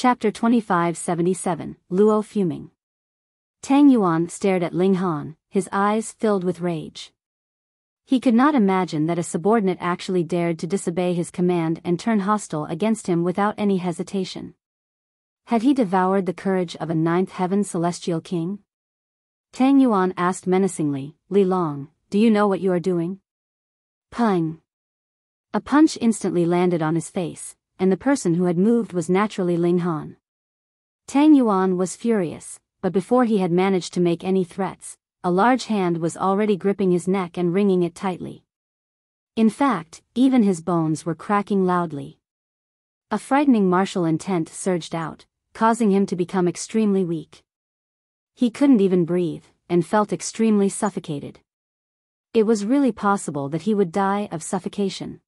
Chapter 2577, Luo Fuming. Tang Yuan stared at Ling Han, his eyes filled with rage. He could not imagine that a subordinate actually dared to disobey his command and turn hostile against him without any hesitation. Had he devoured the courage of a ninth heaven celestial king? Tang Yuan asked menacingly, "Li Long, do you know what you are doing?" Pung! A punch instantly landed on his face, and the person who had moved was naturally Ling Han. Tang Yuan was furious, but before he had managed to make any threats, a large hand was already gripping his neck and wringing it tightly. In fact, even his bones were cracking loudly. A frightening martial intent surged out, causing him to become extremely weak. He couldn't even breathe, and felt extremely suffocated. It was really possible that he would die of suffocation.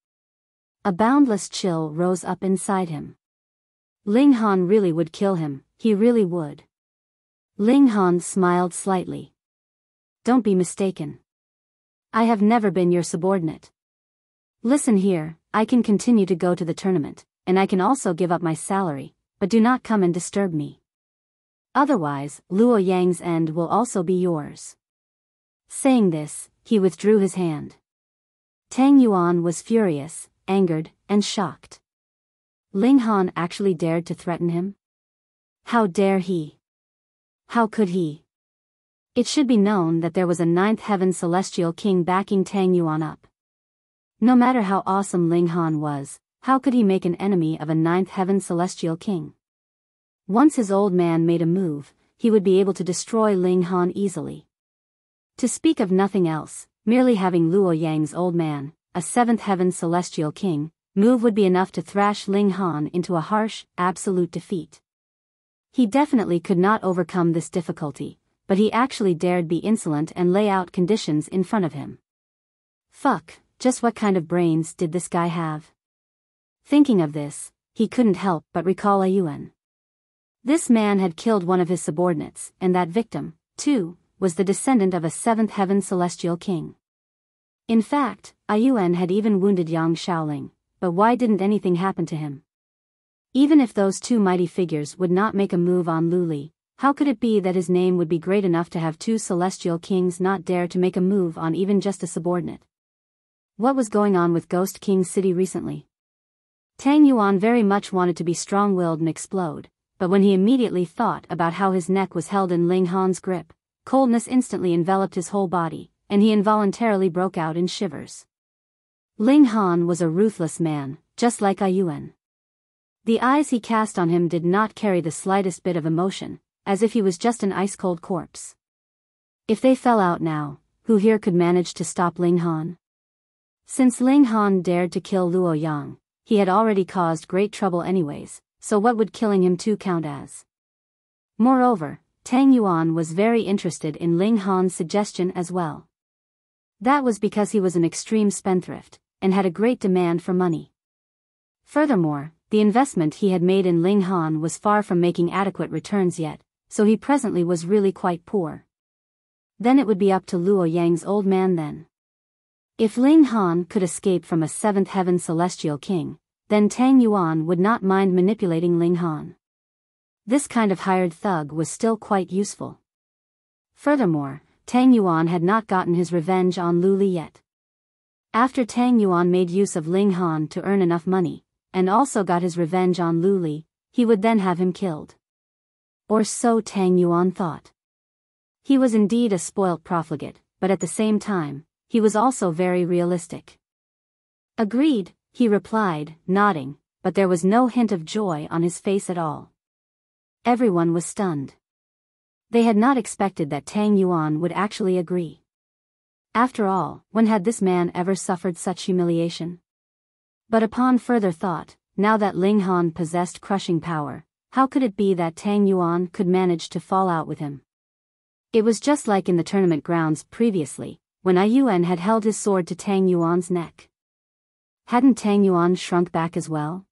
A boundless chill rose up inside him. Ling Han really would kill him, he really would. Ling Han smiled slightly. "Don't be mistaken. I have never been your subordinate. Listen here, I can continue to go to the tournament, and I can also give up my salary, but do not come and disturb me. Otherwise, Luo Yang's end will also be yours." Saying this, he withdrew his hand. Tang Yuan was furious, angered, and shocked. Ling Han actually dared to threaten him? How dare he? How could he? It should be known that there was a ninth heaven celestial king backing Tang Yuan up. No matter how awesome Ling Han was, how could he make an enemy of a ninth heaven celestial king? Once his old man made a move, he would be able to destroy Ling Han easily. To speak of nothing else, merely having Luo Yang's old man, a seventh heaven celestial king, move would be enough to thrash Ling Han into a harsh, absolute defeat. He definitely could not overcome this difficulty, but he actually dared be insolent and lay out conditions in front of him. Fuck, just what kind of brains did this guy have? Thinking of this, he couldn't help but recall Yuan. This man had killed one of his subordinates, and that victim, too, was the descendant of a seventh heaven celestial king. In fact, Yuan had even wounded Yang Shaoling, but why didn't anything happen to him? Even if those two mighty figures would not make a move on Lu Li, how could it be that his name would be great enough to have two celestial kings not dare to make a move on even just a subordinate? What was going on with Ghost King City recently? Tang Yuan very much wanted to be strong-willed and explode, but when he immediately thought about how his neck was held in Ling Han's grip, coldness instantly enveloped his whole body, and he involuntarily broke out in shivers. Ling Han was a ruthless man, just like Yuan. The eyes he cast on him did not carry the slightest bit of emotion, as if he was just an ice-cold corpse. If they fell out now, who here could manage to stop Ling Han? Since Ling Han dared to kill Luo Yang, he had already caused great trouble anyways, so what would killing him too count as? Moreover, Tang Yuan was very interested in Ling Han's suggestion as well. That was because he was an extreme spendthrift, and had a great demand for money. Furthermore, the investment he had made in Ling Han was far from making adequate returns yet, so he presently was really quite poor. Then it would be up to Luo Yang's old man then. If Ling Han could escape from a seventh heaven celestial king, then Tang Yuan would not mind manipulating Ling Han. This kind of hired thug was still quite useful. Furthermore, Tang Yuan had not gotten his revenge on Lu Li yet. After Tang Yuan made use of Ling Han to earn enough money, and also got his revenge on Lu Li, he would then have him killed. Or so Tang Yuan thought. He was indeed a spoilt profligate, but at the same time, he was also very realistic. "Agreed," he replied, nodding, but there was no hint of joy on his face at all. Everyone was stunned. They had not expected that Tang Yuan would actually agree. After all, when had this man ever suffered such humiliation? But upon further thought, now that Ling Han possessed crushing power, how could it be that Tang Yuan could manage to fall out with him? It was just like in the tournament grounds previously, when Yuan had held his sword to Tang Yuan's neck. Hadn't Tang Yuan shrunk back as well?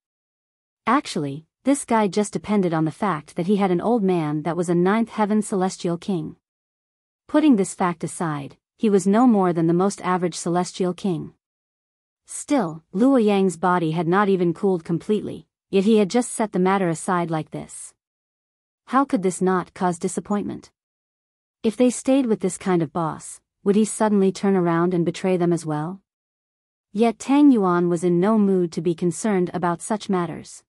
Actually, this guy just depended on the fact that he had an old man that was a ninth heaven celestial king. Putting this fact aside, he was no more than the most average celestial king. Still, Luo Yang's body had not even cooled completely, yet he had just set the matter aside like this. How could this not cause disappointment? If they stayed with this kind of boss, would he suddenly turn around and betray them as well? Yet Tang Yuan was in no mood to be concerned about such matters.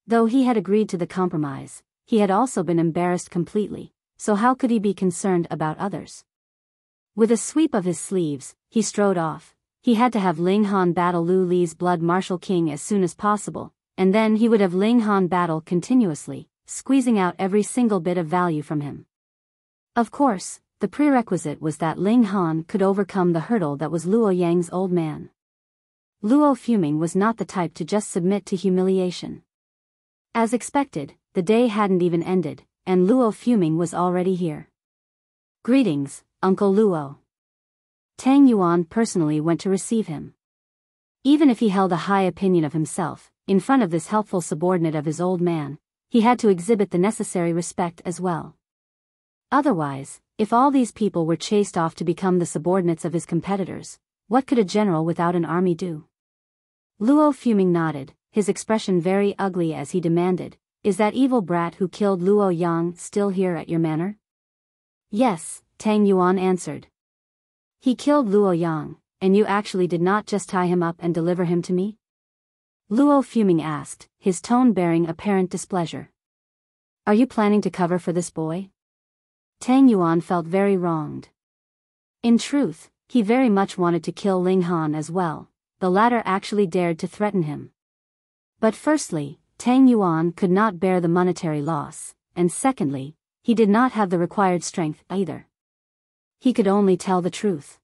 Though he had agreed to the compromise, he had also been embarrassed completely, so how could he be concerned about others? With a sweep of his sleeves, he strode off. He had to have Ling Han battle Lu Li's blood martial king as soon as possible, and then he would have Ling Han battle continuously, squeezing out every single bit of value from him. Of course, the prerequisite was that Ling Han could overcome the hurdle that was Luo Yang's old man. Luo Fuming was not the type to just submit to humiliation. As expected, the day hadn't even ended, and Luo Fuming was already here. Greetings, Uncle Luo. Tang Yuan personally went to receive him. Even if he held a high opinion of himself, in front of this helpful subordinate of his old man, he had to exhibit the necessary respect as well. Otherwise, if all these people were chased off to become the subordinates of his competitors, what could a general without an army do? Luo Fuming nodded, his expression very ugly as he demanded, "Is that evil brat who killed Luo Yang still here at your manor?" "Yes," Tang Yuan answered. "He killed Luo Yang, and you actually did not just tie him up and deliver him to me?" Luo Fuming asked, his tone bearing apparent displeasure. "Are you planning to cover for this boy?" Tang Yuan felt very wronged. In truth, he very much wanted to kill Ling Han as well. The latter actually dared to threaten him. But firstly, Tang Yuan could not bear the monetary loss, and secondly, he did not have the required strength either. He could only tell the truth.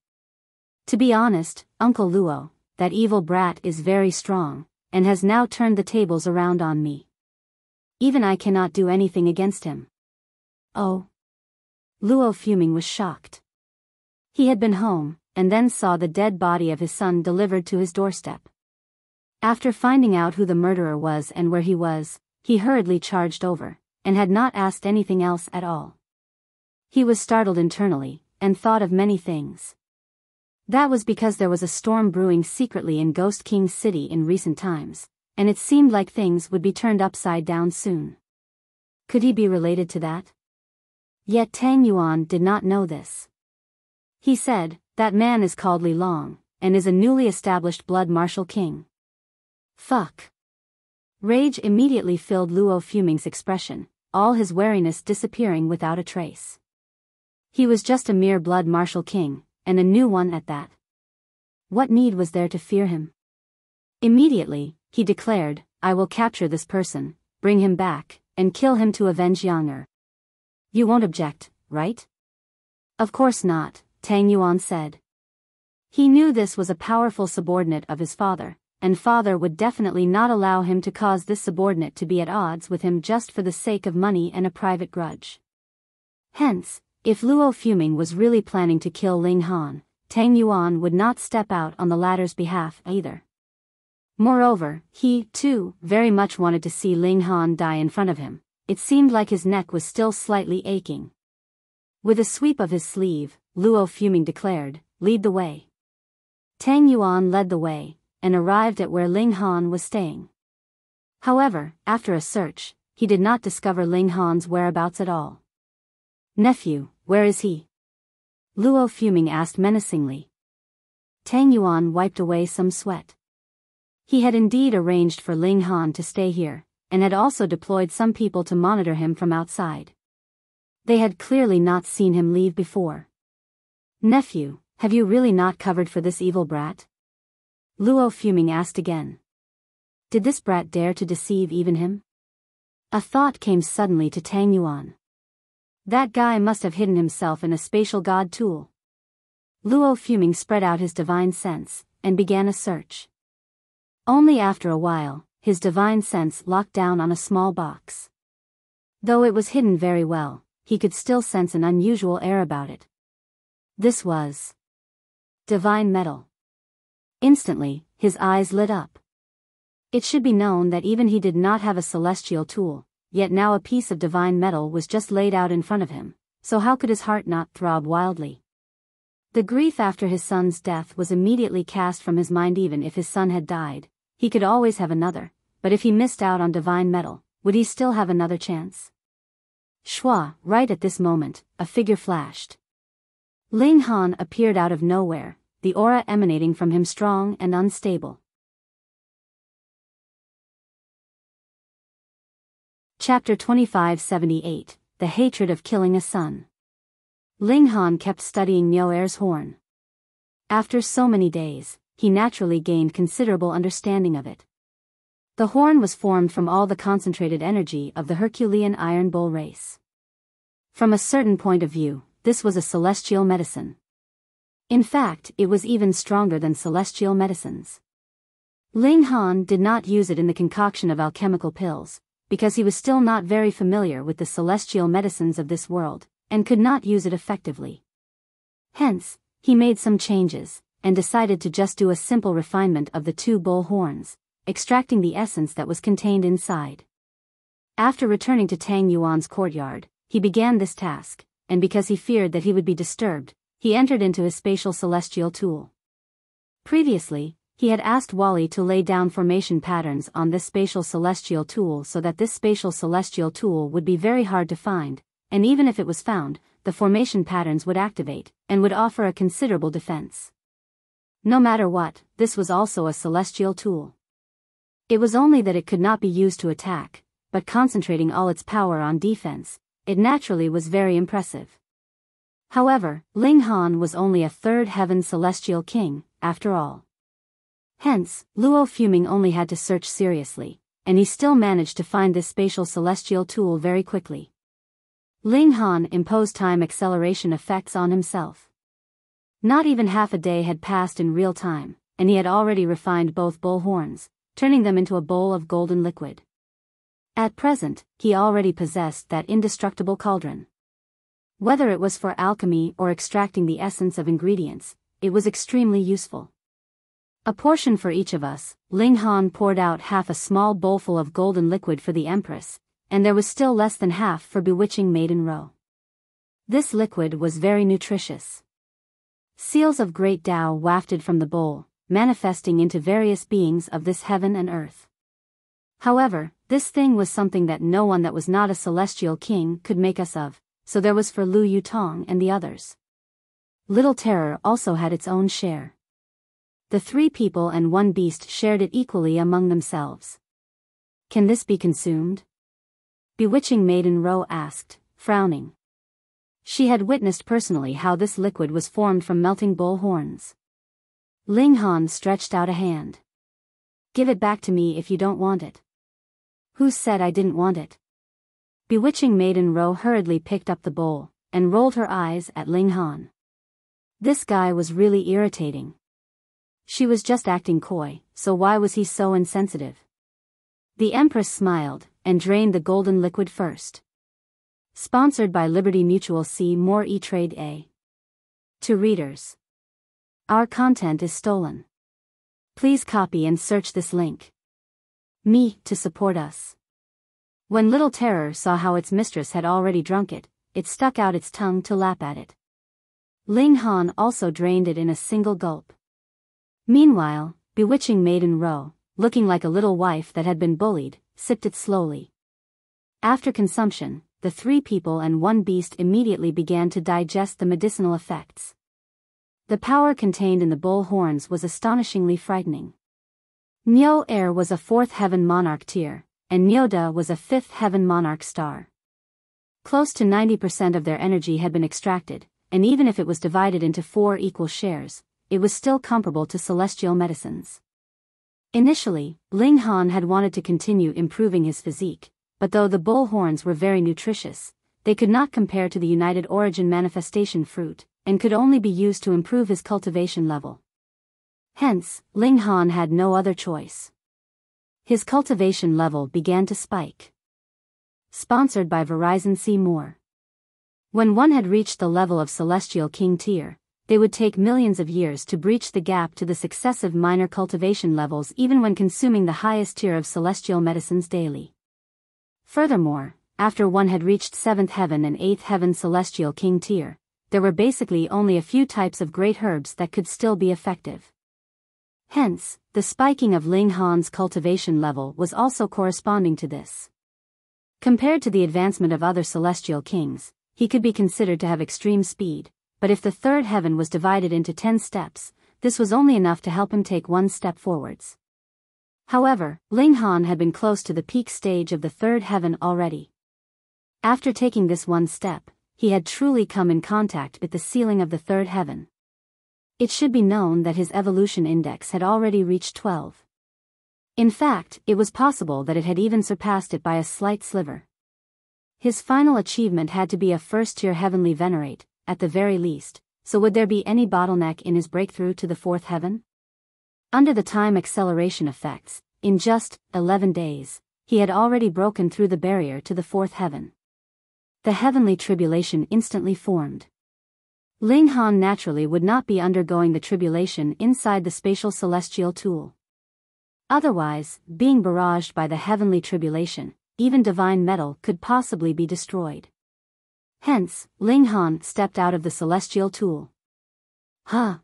"To be honest, Uncle Luo, that evil brat is very strong, and has now turned the tables around on me. Even I cannot do anything against him." "Oh." Luo Fuming was shocked. He had been home, and then saw the dead body of his son delivered to his doorstep. After finding out who the murderer was and where he was, he hurriedly charged over, and had not asked anything else at all. He was startled internally, and thought of many things. That was because there was a storm brewing secretly in Ghost King City in recent times, and it seemed like things would be turned upside down soon. Could he be related to that? Yet Tang Yuan did not know this. He said, "That man is called Li Long, and is a newly established blood martial king." Fuck. Rage immediately filled Luo Fuming's expression, all his wariness disappearing without a trace. He was just a mere blood martial king, and a new one at that. What need was there to fear him? Immediately, he declared, "I will capture this person, bring him back, and kill him to avenge Yanger." "You won't object, right?" "Of course not," Tang Yuan said. He knew this was a powerful subordinate of his father, and father would definitely not allow him to cause this subordinate to be at odds with him just for the sake of money and a private grudge. Hence, if Luo Fuming was really planning to kill Ling Han, Tang Yuan would not step out on the latter's behalf either. Moreover, he, too, very much wanted to see Ling Han die in front of him. It seemed like his neck was still slightly aching. With a sweep of his sleeve, Luo Fuming declared, "Lead the way." Tang Yuan led the way, and arrived at where Ling Han was staying. However, after a search, he did not discover Ling Han's whereabouts at all. "Nephew, where is he?" Luo Fuming asked menacingly. Tang Yuan wiped away some sweat. He had indeed arranged for Ling Han to stay here, and had also deployed some people to monitor him from outside. They had clearly not seen him leave before. "Nephew, have you really not covered for this evil brat?" Luo Fuming asked again. Did this brat dare to deceive even him? A thought came suddenly to Tang Yuan. That guy must have hidden himself in a spatial god tool. Luo Fuming spread out his divine sense, and began a search. Only after a while, his divine sense locked down on a small box. Though it was hidden very well, he could still sense an unusual air about it. This was divine metal. Instantly, his eyes lit up. It should be known that even he did not have a celestial tool, yet now a piece of divine metal was just laid out in front of him, so how could his heart not throb wildly? The grief after his son's death was immediately cast from his mind. Even if his son had died, he could always have another, but if he missed out on divine metal, would he still have another chance? Shua, right at this moment, a figure flashed. Ling Han appeared out of nowhere, the aura emanating from him strong and unstable. Chapter 2578, The Hatred of Killing a Son. Ling Han kept studying Nyoer's horn. After so many days, he naturally gained considerable understanding of it. The horn was formed from all the concentrated energy of the Herculean Iron Bull race. From a certain point of view, this was a celestial medicine. In fact, it was even stronger than celestial medicines. Ling Han did not use it in the concoction of alchemical pills, because he was still not very familiar with the celestial medicines of this world, and could not use it effectively. Hence, he made some changes, and decided to just do a simple refinement of the 2 bull horns, extracting the essence that was contained inside. After returning to Tang Yuan's courtyard, he began this task, and because he feared that he would be disturbed, he entered into his spatial celestial tool. Previously, he had asked Wally to lay down formation patterns on this spatial celestial tool so that this spatial celestial tool would be very hard to find, and even if it was found, the formation patterns would activate, and would offer a considerable defense. No matter what, this was also a celestial tool. It was only that it could not be used to attack, but concentrating all its power on defense, it naturally was very impressive. However, Ling Han was only a 3rd heaven celestial king, after all. Hence, Luo Fuming only had to search seriously, and he still managed to find this spatial celestial tool very quickly. Ling Han imposed time acceleration effects on himself. Not even half a day had passed in real time, and he had already refined both bull horns, turning them into a bowl of golden liquid. At present, he already possessed that indestructible cauldron. Whether it was for alchemy or extracting the essence of ingredients, it was extremely useful. A portion for each of us, Ling Han poured out half a small bowlful of golden liquid for the Empress, and there was still less than half for Bewitching Maiden Ro. This liquid was very nutritious. Seals of great Tao wafted from the bowl, manifesting into various beings of this heaven and earth. However, this thing was something that no one that was not a celestial king could make us of, so there was for Lu Yutong and the others. Little Terror also had its own share. The 3 people and 1 beast shared it equally among themselves. Can this be consumed? Bewitching Maiden Ro asked, frowning. She had witnessed personally how this liquid was formed from melting bull horns. Ling Han stretched out a hand. Give it back to me if you don't want it. Who said I didn't want it? Bewitching Maiden Ro hurriedly picked up the bowl, and rolled her eyes at Ling Han. This guy was really irritating. She was just acting coy, so why was he so insensitive? The Empress smiled, and drained the golden liquid first. Sponsored by Liberty Mutual. See more E-Trade A. To readers. Our content is stolen. Please copy and search this link. Me, to support us. When Little Terror saw how its mistress had already drunk it, it stuck out its tongue to lap at it. Ling Han also drained it in a single gulp. Meanwhile, Bewitching Maiden Ro, looking like a little wife that had been bullied, sipped it slowly. After consumption, the 3 people and 1 beast immediately began to digest the medicinal effects. The power contained in the bull horns was astonishingly frightening. Nyo was a 4th heaven monarch tier, and Nyoda was a 5th heaven monarch star. Close to 90% of their energy had been extracted, and even if it was divided into 4 equal shares, it was still comparable to celestial medicines. Initially, Ling Han had wanted to continue improving his physique, but though the bull horns were very nutritious, they could not compare to the United Origin manifestation fruit, and could only be used to improve his cultivation level. Hence, Ling Han had no other choice. His cultivation level began to spike. Sponsored by Verizon. See more. When one had reached the level of Celestial King tier, they would take millions of years to breach the gap to the successive minor cultivation levels even when consuming the highest tier of celestial medicines daily. Furthermore, after one had reached 7th heaven and 8th heaven Celestial King tier, there were basically only a few types of great herbs that could still be effective. Hence, the spiking of Ling Han's cultivation level was also corresponding to this. Compared to the advancement of other celestial kings, he could be considered to have extreme speed, but if the third heaven was divided into 10 steps, this was only enough to help him take one step forwards. However, Ling Han had been close to the peak stage of the third heaven already. After taking this one step, he had truly come in contact with the ceiling of the third heaven. It should be known that his evolution index had already reached 12. In fact, it was possible that it had even surpassed it by a slight sliver. His final achievement had to be a first-tier heavenly venerate, at the very least, so would there be any bottleneck in his breakthrough to the fourth heaven? Under the time acceleration effects, in just 11 days, he had already broken through the barrier to the fourth heaven. The heavenly tribulation instantly formed. Ling Han naturally would not be undergoing the tribulation inside the spatial celestial tool. Otherwise, being barraged by the heavenly tribulation, even divine metal could possibly be destroyed. Hence, Ling Han stepped out of the celestial tool. Huh!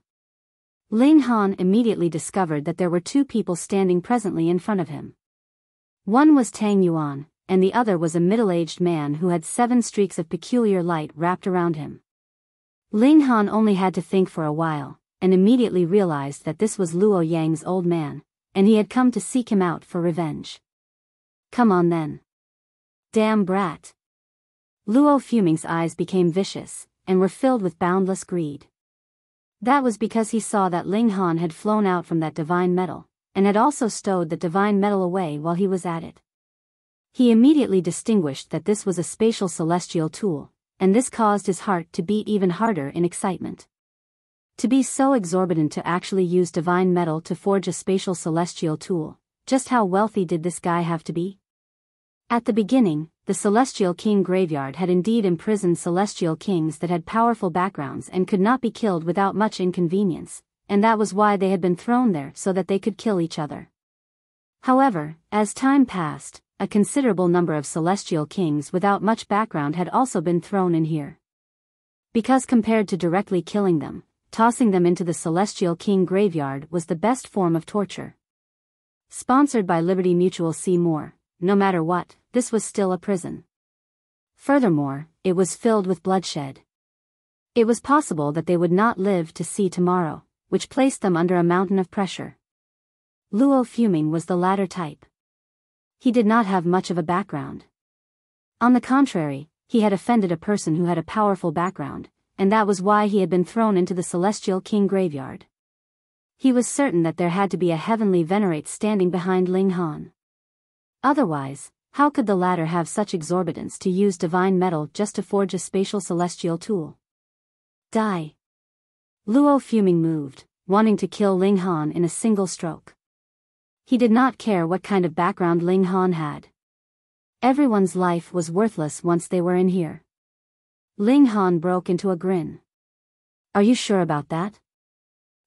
Ling Han immediately discovered that there were two people standing presently in front of him. One was Tang Yuan, and the other was a middle-aged man who had 7 streaks of peculiar light wrapped around him. Ling Han only had to think for a while, and immediately realized that this was Luo Yang's old man, and he had come to seek him out for revenge. Come on then. Damn brat. Luo Fuming's eyes became vicious, and were filled with boundless greed. That was because he saw that Ling Han had flown out from that divine metal, and had also stowed the divine metal away while he was at it. He immediately distinguished that this was a spatial celestial tool, and this caused his heart to beat even harder in excitement. To be so exorbitant to actually use divine metal to forge a spatial celestial tool, just how wealthy did this guy have to be? At the beginning, the Celestial King graveyard had indeed imprisoned celestial kings that had powerful backgrounds and could not be killed without much inconvenience, and that was why they had been thrown there so that they could kill each other. However, as time passed, a considerable number of celestial kings without much background had also been thrown in here. Because compared to directly killing them, tossing them into the Celestial King graveyard was the best form of torture. Sponsored by Liberty Mutual. See more. No matter what, this was still a prison. Furthermore, it was filled with bloodshed. It was possible that they would not live to see tomorrow, which placed them under a mountain of pressure. Luo Fuming was the latter type. He did not have much of a background. On the contrary, he had offended a person who had a powerful background, and that was why he had been thrown into the Celestial King graveyard. He was certain that there had to be a heavenly venerate standing behind Ling Han. Otherwise, how could the latter have such exorbitance to use divine metal just to forge a spatial celestial tool? Die. Luo Fuming moved, wanting to kill Ling Han in a single stroke. He did not care what kind of background Ling Han had. Everyone's life was worthless once they were in here. Ling Han broke into a grin. Are you sure about that?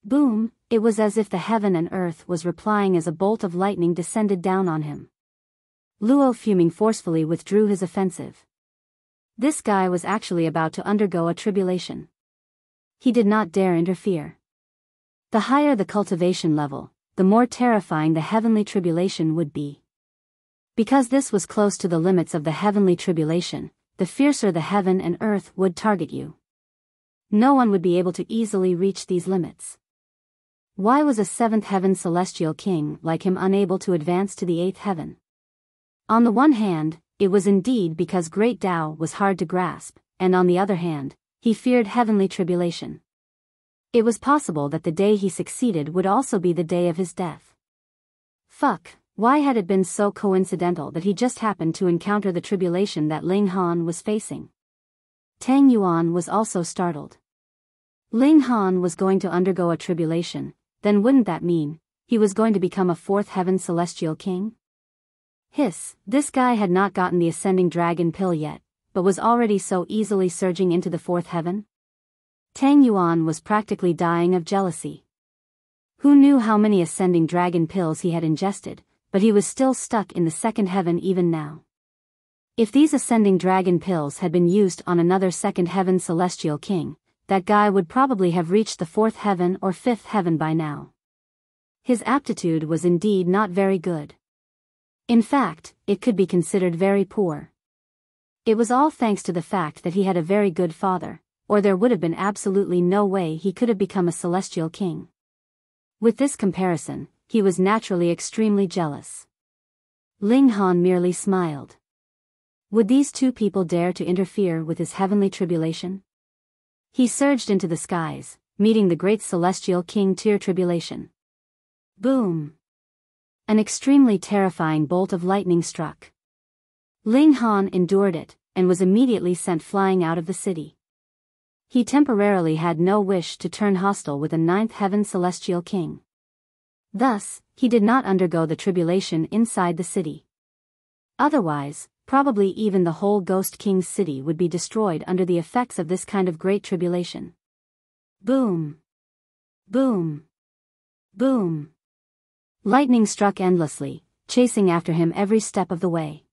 Boom, it was as if the heaven and earth was replying as a bolt of lightning descended down on him. Luo Fuming forcefully withdrew his offensive. This guy was actually about to undergo a tribulation. He did not dare interfere. The higher the cultivation level, the more terrifying the heavenly tribulation would be. Because this was close to the limits of the heavenly tribulation, the fiercer the heaven and earth would target you. No one would be able to easily reach these limits. Why was a 7th heaven celestial king like him unable to advance to the 8th heaven? On the one hand, it was indeed because great Tao was hard to grasp, and on the other hand, he feared heavenly tribulation. It was possible that the day he succeeded would also be the day of his death. Fuck, why had it been so coincidental that he just happened to encounter the tribulation that Ling Han was facing? Tang Yuan was also startled. Ling Han was going to undergo a tribulation, then wouldn't that mean he was going to become a 4th heaven celestial king? Hiss, this guy had not gotten the ascending dragon pill yet, but was already so easily surging into the 4th heaven? Tang Yuan was practically dying of jealousy. Who knew how many ascending dragon pills he had ingested, but he was still stuck in the 2nd heaven even now. If these ascending dragon pills had been used on another 2nd heaven celestial king, that guy would probably have reached the 4th heaven or 5th heaven by now. His aptitude was indeed not very good. In fact, it could be considered very poor. It was all thanks to the fact that he had a very good father, or there would have been absolutely no way he could have become a celestial king. With this comparison, he was naturally extremely jealous. Ling Han merely smiled. Would these two people dare to interfere with his heavenly tribulation? He surged into the skies, meeting the great celestial king Tyr tribulation. Boom! An extremely terrifying bolt of lightning struck. Ling Han endured it, and was immediately sent flying out of the city. He temporarily had no wish to turn hostile with a ninth heaven celestial king. Thus, he did not undergo the tribulation inside the city. Otherwise, probably even the whole Ghost King's city would be destroyed under the effects of this kind of great tribulation. Boom! Boom! Boom! Lightning struck endlessly, chasing after him every step of the way.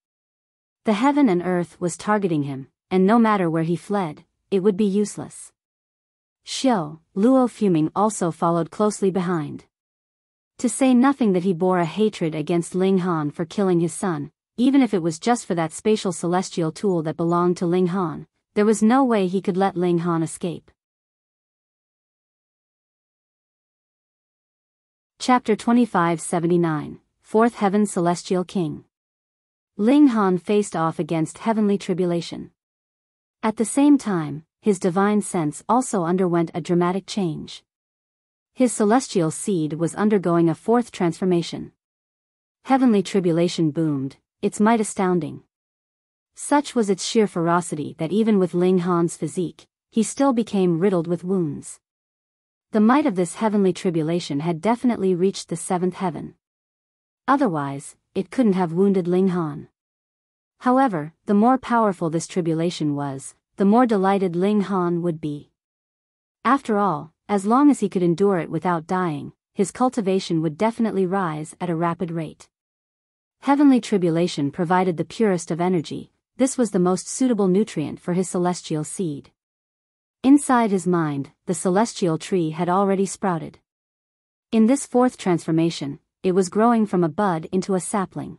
The heaven and earth was targeting him, and no matter where he fled, it would be useless. Luo Fuming also followed closely behind. To say nothing that he bore a hatred against Ling Han for killing his son, even if it was just for that spatial celestial tool that belonged to Ling Han, there was no way he could let Ling Han escape. Chapter 2579, Fourth Heaven Celestial King. Ling Han faced off against heavenly tribulation. At the same time, his divine sense also underwent a dramatic change. His celestial seed was undergoing a fourth transformation. Heavenly tribulation boomed, its might astounding. Such was its sheer ferocity that even with Ling Han's physique, he still became riddled with wounds. The might of this heavenly tribulation had definitely reached the seventh heaven. Otherwise, it couldn't have wounded Ling Han. However, the more powerful this tribulation was, the more delighted Ling Han would be. After all, as long as he could endure it without dying, his cultivation would definitely rise at a rapid rate. Heavenly tribulation provided the purest of energy. This was the most suitable nutrient for his celestial seed. Inside his mind, the celestial tree had already sprouted. In this fourth transformation, it was growing from a bud into a sapling.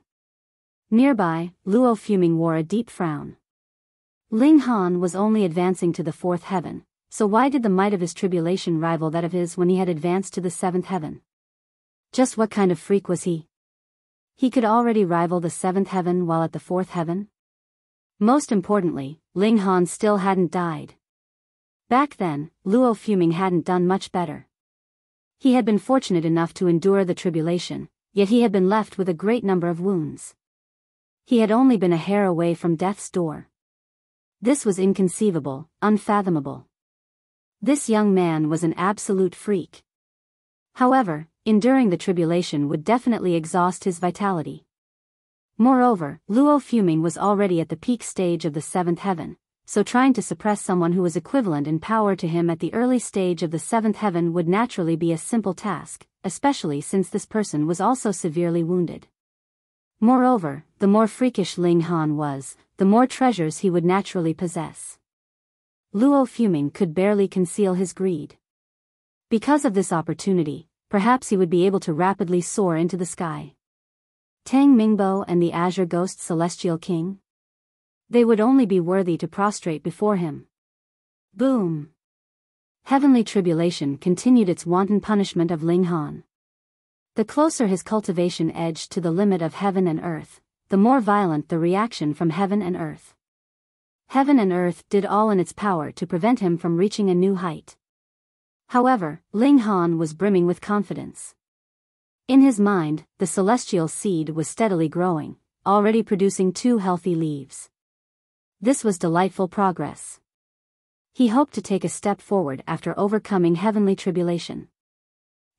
Nearby, Luo Fuming wore a deep frown. Ling Han was only advancing to the fourth heaven, so why did the might of his tribulation rival that of his when he had advanced to the seventh heaven? Just what kind of freak was he? He could already rival the seventh heaven while at the fourth heaven? Most importantly, Ling Han still hadn't died. Back then, Luo Fuming hadn't done much better. He had been fortunate enough to endure the tribulation, yet he had been left with a great number of wounds. He had only been a hair away from death's door. This was inconceivable, unfathomable. This young man was an absolute freak. However, enduring the tribulation would definitely exhaust his vitality. Moreover, Luo Fuming was already at the peak stage of the seventh heaven, so trying to suppress someone who was equivalent in power to him at the early stage of the seventh heaven would naturally be a simple task, especially since this person was also severely wounded. Moreover, the more freakish Ling Han was, the more treasures he would naturally possess. Luo Fuming could barely conceal his greed. Because of this opportunity, perhaps he would be able to rapidly soar into the sky. Tang Mingbo and the Azure Ghost Celestial King? They would only be worthy to prostrate before him. Boom! Heavenly tribulation continued its wanton punishment of Ling Han. The closer his cultivation edged to the limit of heaven and earth, the more violent the reaction from heaven and earth. Heaven and earth did all in its power to prevent him from reaching a new height. However, Ling Han was brimming with confidence. In his mind, the celestial seed was steadily growing, already producing 2 healthy leaves. This was delightful progress. He hoped to take a step forward after overcoming heavenly tribulation.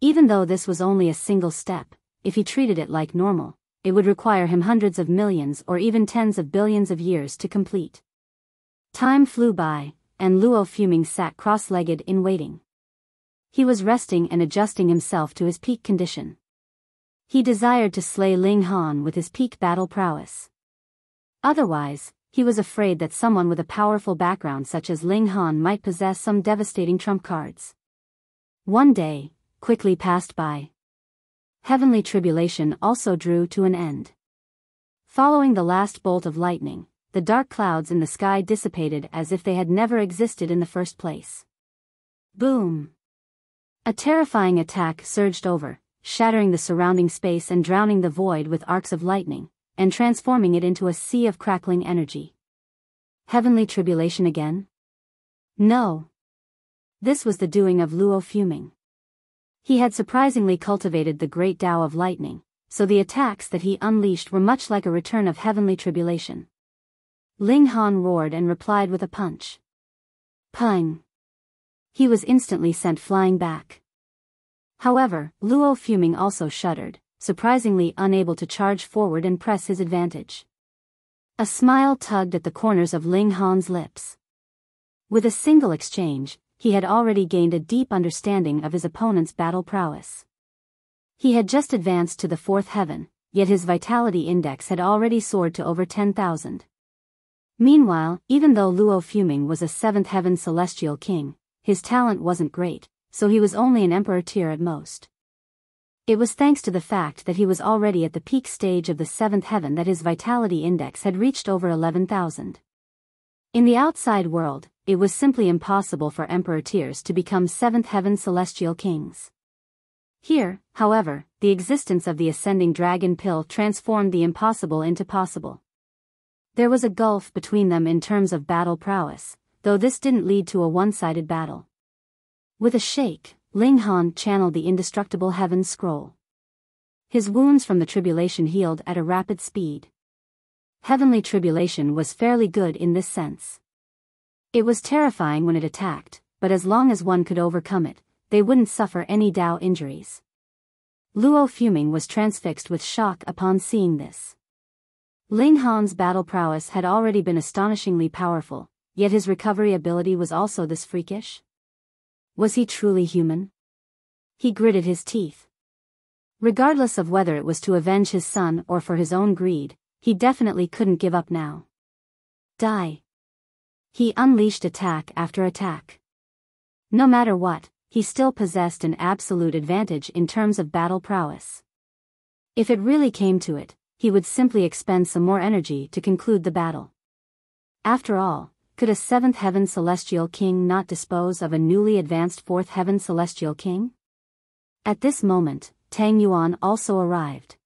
Even though this was only a single step, if he treated it like normal, it would require him hundreds of millions or even tens of billions of years to complete. Time flew by, and Luo Fuming sat cross-legged in waiting. He was resting and adjusting himself to his peak condition. He desired to slay Ling Han with his peak battle prowess. Otherwise, he was afraid that someone with a powerful background such as Ling Han might possess some devastating trump cards. One day quickly passed by. Heavenly tribulation also drew to an end. Following the last bolt of lightning, the dark clouds in the sky dissipated as if they had never existed in the first place. Boom! A terrifying attack surged over, shattering the surrounding space and drowning the void with arcs of lightning, and transforming it into a sea of crackling energy. Heavenly tribulation again? No. This was the doing of Luo Fuming. He had surprisingly cultivated the great Tao of lightning, so the attacks that he unleashed were much like a return of heavenly tribulation. Ling Han roared and replied with a punch. Pung! He was instantly sent flying back. However, Luo Fuming also shuddered, surprisingly unable to charge forward and press his advantage. A smile tugged at the corners of Ling Han's lips. With a single exchange, he had already gained a deep understanding of his opponent's battle prowess. He had just advanced to the fourth heaven, yet his vitality index had already soared to over 10,000. Meanwhile, even though Luo Fuming was a seventh heaven celestial king, his talent wasn't great, so he was only an emperor tier at most. It was thanks to the fact that he was already at the peak stage of the seventh heaven that his vitality index had reached over 11,000. In the outside world, it was simply impossible for emperor tiers to become seventh heaven celestial kings. Here, however, the existence of the ascending dragon pill transformed the impossible into possible. There was a gulf between them in terms of battle prowess, though this didn't lead to a one-sided battle. With a shake, Ling Han channeled the indestructible heaven scroll. His wounds from the tribulation healed at a rapid speed. Heavenly tribulation was fairly good in this sense. It was terrifying when it attacked, but as long as one could overcome it, they wouldn't suffer any Dao injuries. Luo Fuming was transfixed with shock upon seeing this. Ling Han's battle prowess had already been astonishingly powerful, yet his recovery ability was also this freakish? Was he truly human? He gritted his teeth. Regardless of whether it was to avenge his son or for his own greed, he definitely couldn't give up now. Die. He unleashed attack after attack. No matter what, he still possessed an absolute advantage in terms of battle prowess. If it really came to it, he would simply expend some more energy to conclude the battle. After all, could a seventh heaven celestial king not dispose of a newly advanced fourth heaven celestial king? At this moment, Tang Yuan also arrived.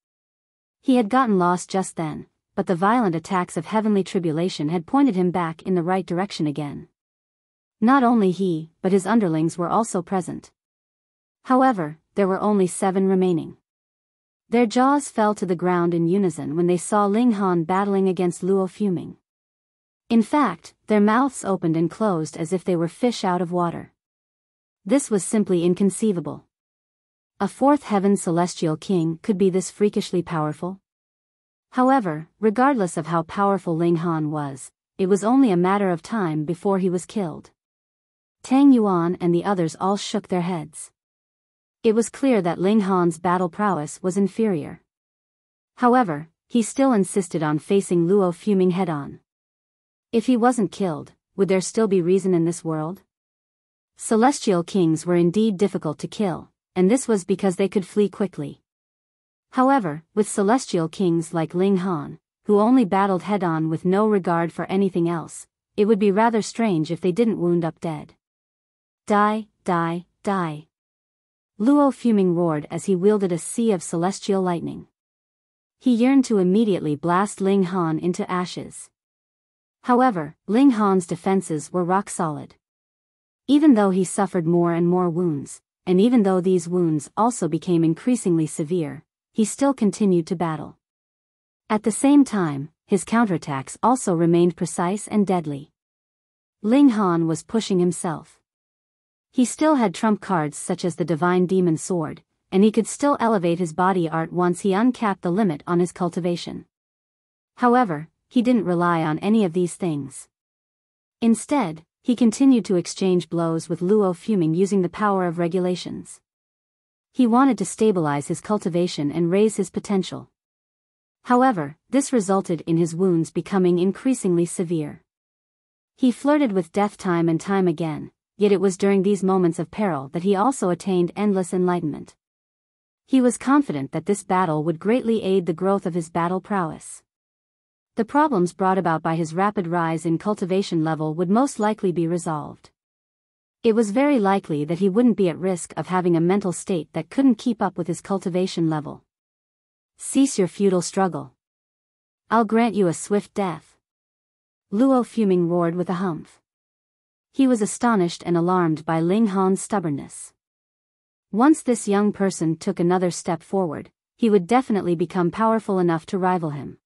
He had gotten lost just then, but the violent attacks of heavenly tribulation had pointed him back in the right direction again. Not only he, but his underlings were also present. However, there were only 7 remaining. Their jaws fell to the ground in unison when they saw Ling Han battling against Luo Fuming. In fact, their mouths opened and closed as if they were fish out of water. This was simply inconceivable. A fourth heaven celestial king could be this freakishly powerful? However, regardless of how powerful Ling Han was, it was only a matter of time before he was killed. Tang Yuan and the others all shook their heads. It was clear that Ling Han's battle prowess was inferior. However, he still insisted on facing Luo Fuming head-on. If he wasn't killed, would there still be reason in this world? Celestial kings were indeed difficult to kill, and this was because they could flee quickly. However, with celestial kings like Ling Han, who only battled head-on with no regard for anything else, it would be rather strange if they didn't wound up dead. Die, die, die. Luo Fuming roared as he wielded a sea of celestial lightning. He yearned to immediately blast Ling Han into ashes. However, Ling Han's defenses were rock solid. Even though he suffered more and more wounds, and even though these wounds also became increasingly severe, he still continued to battle. At the same time, his counterattacks also remained precise and deadly. Ling Han was pushing himself. He still had trump cards such as the Divine Demon Sword, and he could still elevate his body art once he uncapped the limit on his cultivation. However, he didn't rely on any of these things. Instead, he continued to exchange blows with Luo Fuming using the power of regulations. He wanted to stabilize his cultivation and raise his potential. However, this resulted in his wounds becoming increasingly severe. He flirted with death time and time again, yet it was during these moments of peril that he also attained endless enlightenment. He was confident that this battle would greatly aid the growth of his battle prowess. The problems brought about by his rapid rise in cultivation level would most likely be resolved. It was very likely that he wouldn't be at risk of having a mental state that couldn't keep up with his cultivation level. Cease your futile struggle. I'll grant you a swift death. Luo Fuming roared with a humph. He was astonished and alarmed by Ling Han's stubbornness. Once this young person took another step forward, he would definitely become powerful enough to rival him.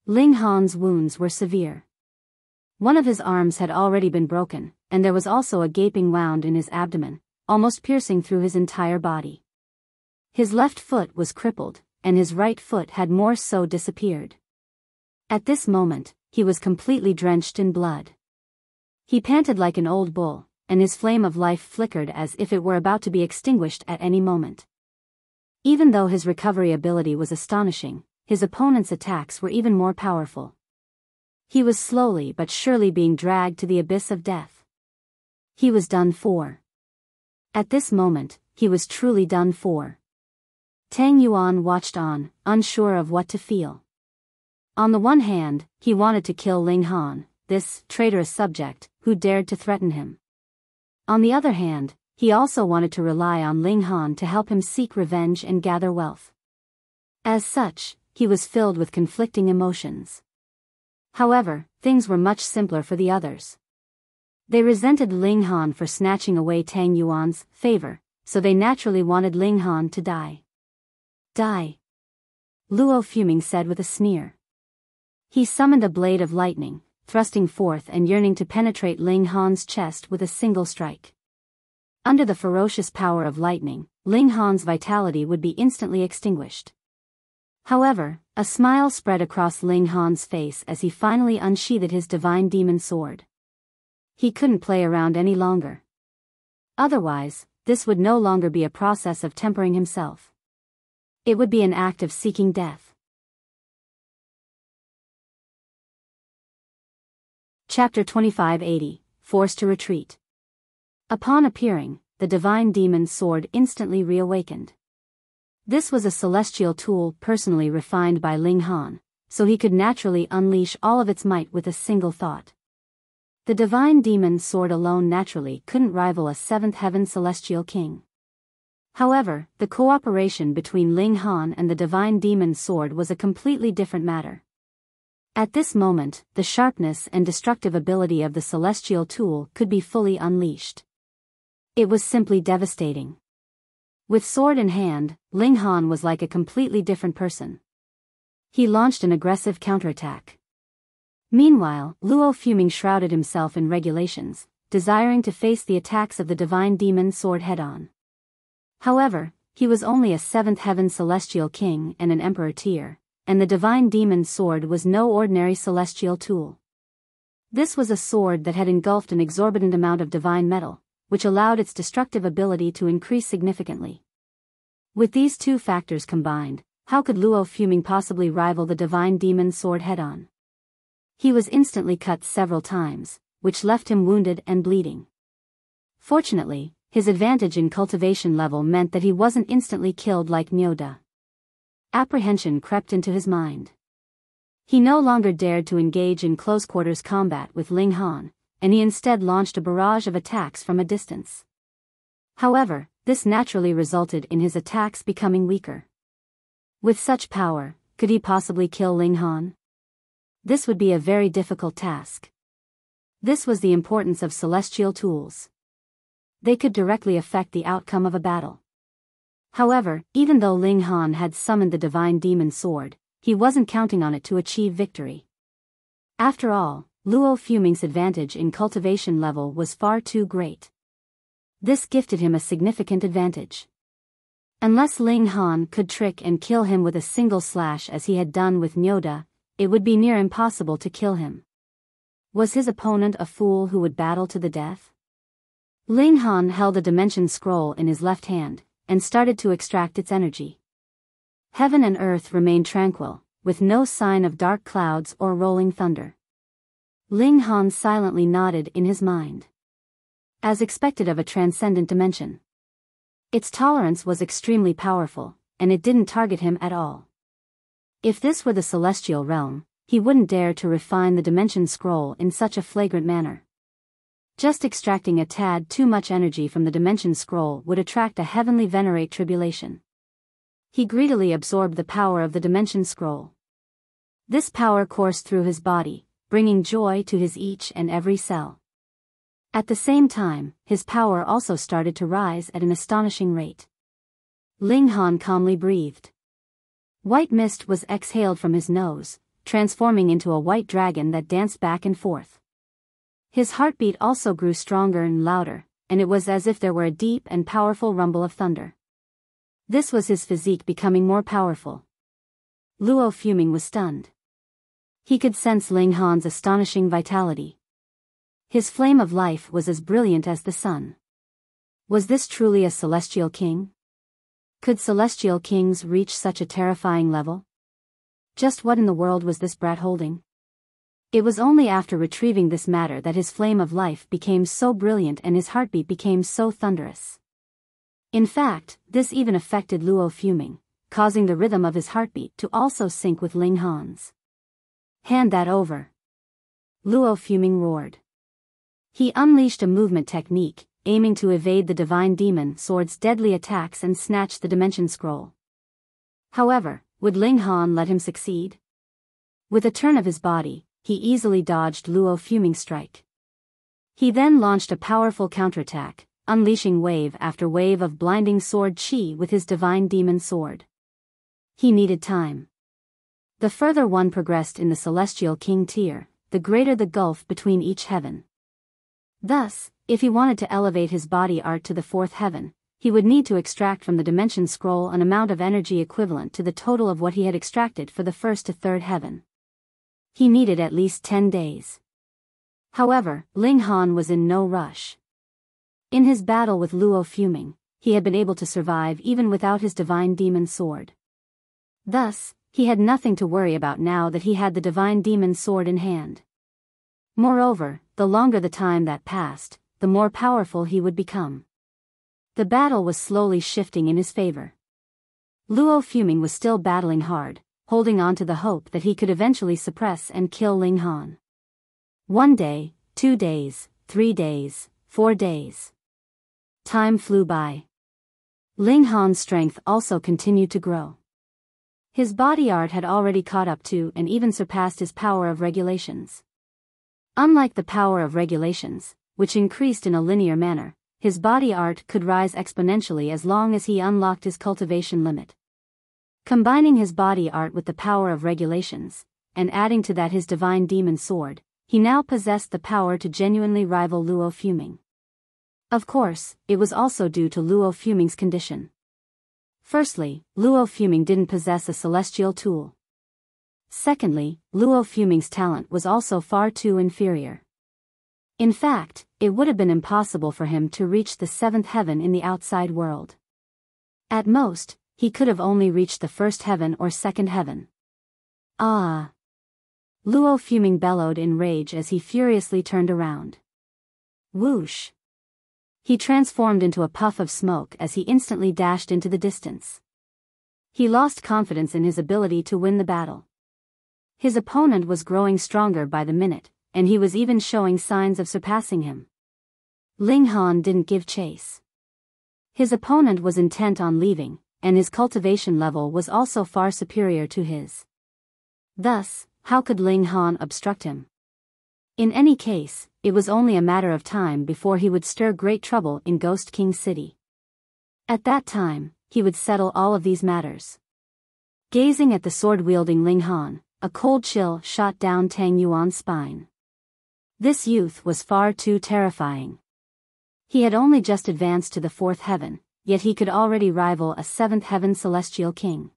Ling Han's wounds were severe. One of his arms had already been broken, and there was also a gaping wound in his abdomen, almost piercing through his entire body. His left foot was crippled, and his right foot had more so disappeared. At this moment, he was completely drenched in blood. He panted like an old bull, and his flame of life flickered as if it were about to be extinguished at any moment. Even though his recovery ability was astonishing, his opponent's attacks were even more powerful. He was slowly but surely being dragged to the abyss of death. He was done for. At this moment, he was truly done for. Tang Yuan watched on, unsure of what to feel. On the one hand, he wanted to kill Ling Han, this traitorous subject, who dared to threaten him. On the other hand, he also wanted to rely on Ling Han to help him seek revenge and gather wealth. As such, he was filled with conflicting emotions. However, things were much simpler for the others. They resented Ling Han for snatching away Tang Yuan's favor, so they naturally wanted Ling Han to die. Die. Luo Fuming said with a sneer. He summoned a blade of lightning, thrusting forth and yearning to penetrate Ling Han's chest with a single strike. Under the ferocious power of lightning, Ling Han's vitality would be instantly extinguished. However, a smile spread across Ling Han's face as he finally unsheathed his divine demon sword. He couldn't play around any longer. Otherwise, this would no longer be a process of tempering himself. It would be an act of seeking death. Chapter 2580, Forced to Retreat. Upon appearing, the divine demon's sword instantly reawakened. This was a celestial tool personally refined by Ling Han, so he could naturally unleash all of its might with a single thought. The divine demon's sword alone naturally couldn't rival a seventh heaven celestial king. However, the cooperation between Ling Han and the divine demon's sword was a completely different matter. At this moment, the sharpness and destructive ability of the celestial tool could be fully unleashed. It was simply devastating. With sword in hand, Ling Han was like a completely different person. He launched an aggressive counterattack. Meanwhile, Luo Fuming shrouded himself in regulations, desiring to face the attacks of the divine demon's sword head-on. However, he was only a seventh heaven celestial king and an emperor tier, and the divine demon's sword was no ordinary celestial tool. This was a sword that had engulfed an exorbitant amount of divine metal, which allowed its destructive ability to increase significantly. With these two factors combined, how could Luo Fuming possibly rival the divine demon's sword head-on? He was instantly cut several times, which left him wounded and bleeding. Fortunately, his advantage in cultivation level meant that he wasn't instantly killed like Nyoda. Apprehension crept into his mind. He no longer dared to engage in close-quarters combat with Ling Han, and he instead launched a barrage of attacks from a distance. However, this naturally resulted in his attacks becoming weaker. With such power, could he possibly kill Ling Han? This would be a very difficult task. This was the importance of celestial tools. They could directly affect the outcome of a battle. However, even though Ling Han had summoned the divine demon sword, he wasn't counting on it to achieve victory. After all, Luo Fuming's advantage in cultivation level was far too great. This gifted him a significant advantage. Unless Ling Han could trick and kill him with a single slash as he had done with Nyoda, it would be near impossible to kill him. Was his opponent a fool who would battle to the death? Ling Han held a dimension scroll in his left hand, and started to extract its energy. Heaven and earth remained tranquil, with no sign of dark clouds or rolling thunder. Ling Han silently nodded in his mind. As expected of a transcendent dimension. Its tolerance was extremely powerful, and it didn't target him at all. If this were the celestial realm, he wouldn't dare to refine the dimension scroll in such a flagrant manner. Just extracting a tad too much energy from the dimension scroll would attract a heavenly venerate tribulation. He greedily absorbed the power of the dimension scroll. This power coursed through his body, bringing joy to his each and every cell. At the same time, his power also started to rise at an astonishing rate. Ling Han calmly breathed. White mist was exhaled from his nose, transforming into a white dragon that danced back and forth. His heartbeat also grew stronger and louder, and it was as if there were a deep and powerful rumble of thunder. This was his physique becoming more powerful. Luo Fuming was stunned. He could sense Ling Han's astonishing vitality. His flame of life was as brilliant as the sun. Was this truly a celestial king? Could celestial kings reach such a terrifying level? Just what in the world was this brat holding? It was only after retrieving this matter that his flame of life became so brilliant and his heartbeat became so thunderous. In fact, this even affected Luo Fuming, causing the rhythm of his heartbeat to also sync with Ling Han's. Hand that over. Luo Fuming roared. He unleashed a movement technique, aiming to evade the divine demon sword's deadly attacks and snatch the dimension scroll. However, would Ling Han let him succeed? With a turn of his body, he easily dodged Luo Fuming's strike. He then launched a powerful counterattack, unleashing wave after wave of blinding sword chi with his divine demon sword. He needed time. The further one progressed in the celestial king tier, the greater the gulf between each heaven. Thus, if he wanted to elevate his body art to the fourth heaven, he would need to extract from the dimension scroll an amount of energy equivalent to the total of what he had extracted for the first to third heaven. He needed at least 10 days. However, Ling Han was in no rush. In his battle with Luo Fuming, he had been able to survive even without his divine demon sword. Thus, he had nothing to worry about now that he had the divine demon sword in hand. Moreover, the longer the time that passed, the more powerful he would become. The battle was slowly shifting in his favor. Luo Fuming was still battling hard, holding on to the hope that he could eventually suppress and kill Ling Han. 1 day, 2 days, 3 days, 4 days. Time flew by. Ling Han's strength also continued to grow. His body art had already caught up to and even surpassed his power of regulations. Unlike the power of regulations, which increased in a linear manner, his body art could rise exponentially as long as he unlocked his cultivation limit. Combining his body art with the power of regulations, and adding to that his divine demon sword, he now possessed the power to genuinely rival Luo Fuming. Of course, it was also due to Luo Fuming's condition. Firstly, Luo Fuming didn't possess a celestial tool. Secondly, Luo Fuming's talent was also far too inferior. In fact, it would have been impossible for him to reach the 7th heaven in the outside world. At most, he could have only reached the 1st heaven or 2nd heaven. Ah! Luo Fuming bellowed in rage as he furiously turned around. Whoosh! He transformed into a puff of smoke as he instantly dashed into the distance. He lost confidence in his ability to win the battle. His opponent was growing stronger by the minute, and he was even showing signs of surpassing him. Ling Han didn't give chase. His opponent was intent on leaving, and his cultivation level was also far superior to his. Thus, how could Ling Han obstruct him? In any case, it was only a matter of time before he would stir great trouble in Ghost King City. At that time, he would settle all of these matters. Gazing at the sword-wielding Ling Han, a cold chill shot down Tang Yuan's spine. This youth was far too terrifying. He had only just advanced to the 4th heaven, yet he could already rival a 7th heaven celestial king.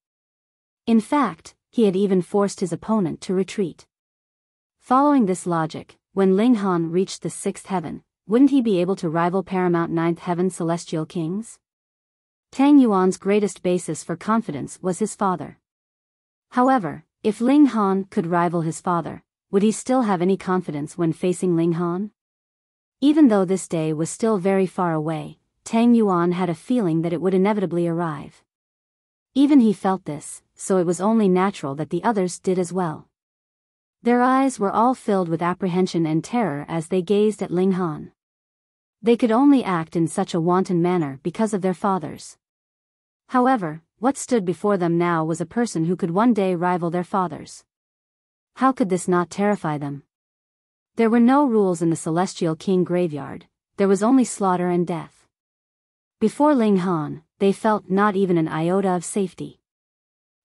In fact, he had even forced his opponent to retreat. Following this logic, when Ling Han reached the 6th heaven, wouldn't he be able to rival paramount 9th heaven celestial kings? Tang Yuan's greatest basis for confidence was his father. However, if Ling Han could rival his father, would he still have any confidence when facing Ling Han? Even though this day was still very far away, Tang Yuan had a feeling that it would inevitably arrive. Even he felt this, so it was only natural that the others did as well. Their eyes were all filled with apprehension and terror as they gazed at Ling Han. They could only act in such a wanton manner because of their fathers. However, what stood before them now was a person who could one day rival their fathers. How could this not terrify them? There were no rules in the Celestial King graveyard, there was only slaughter and death. Before Ling Han, they felt not even an iota of safety.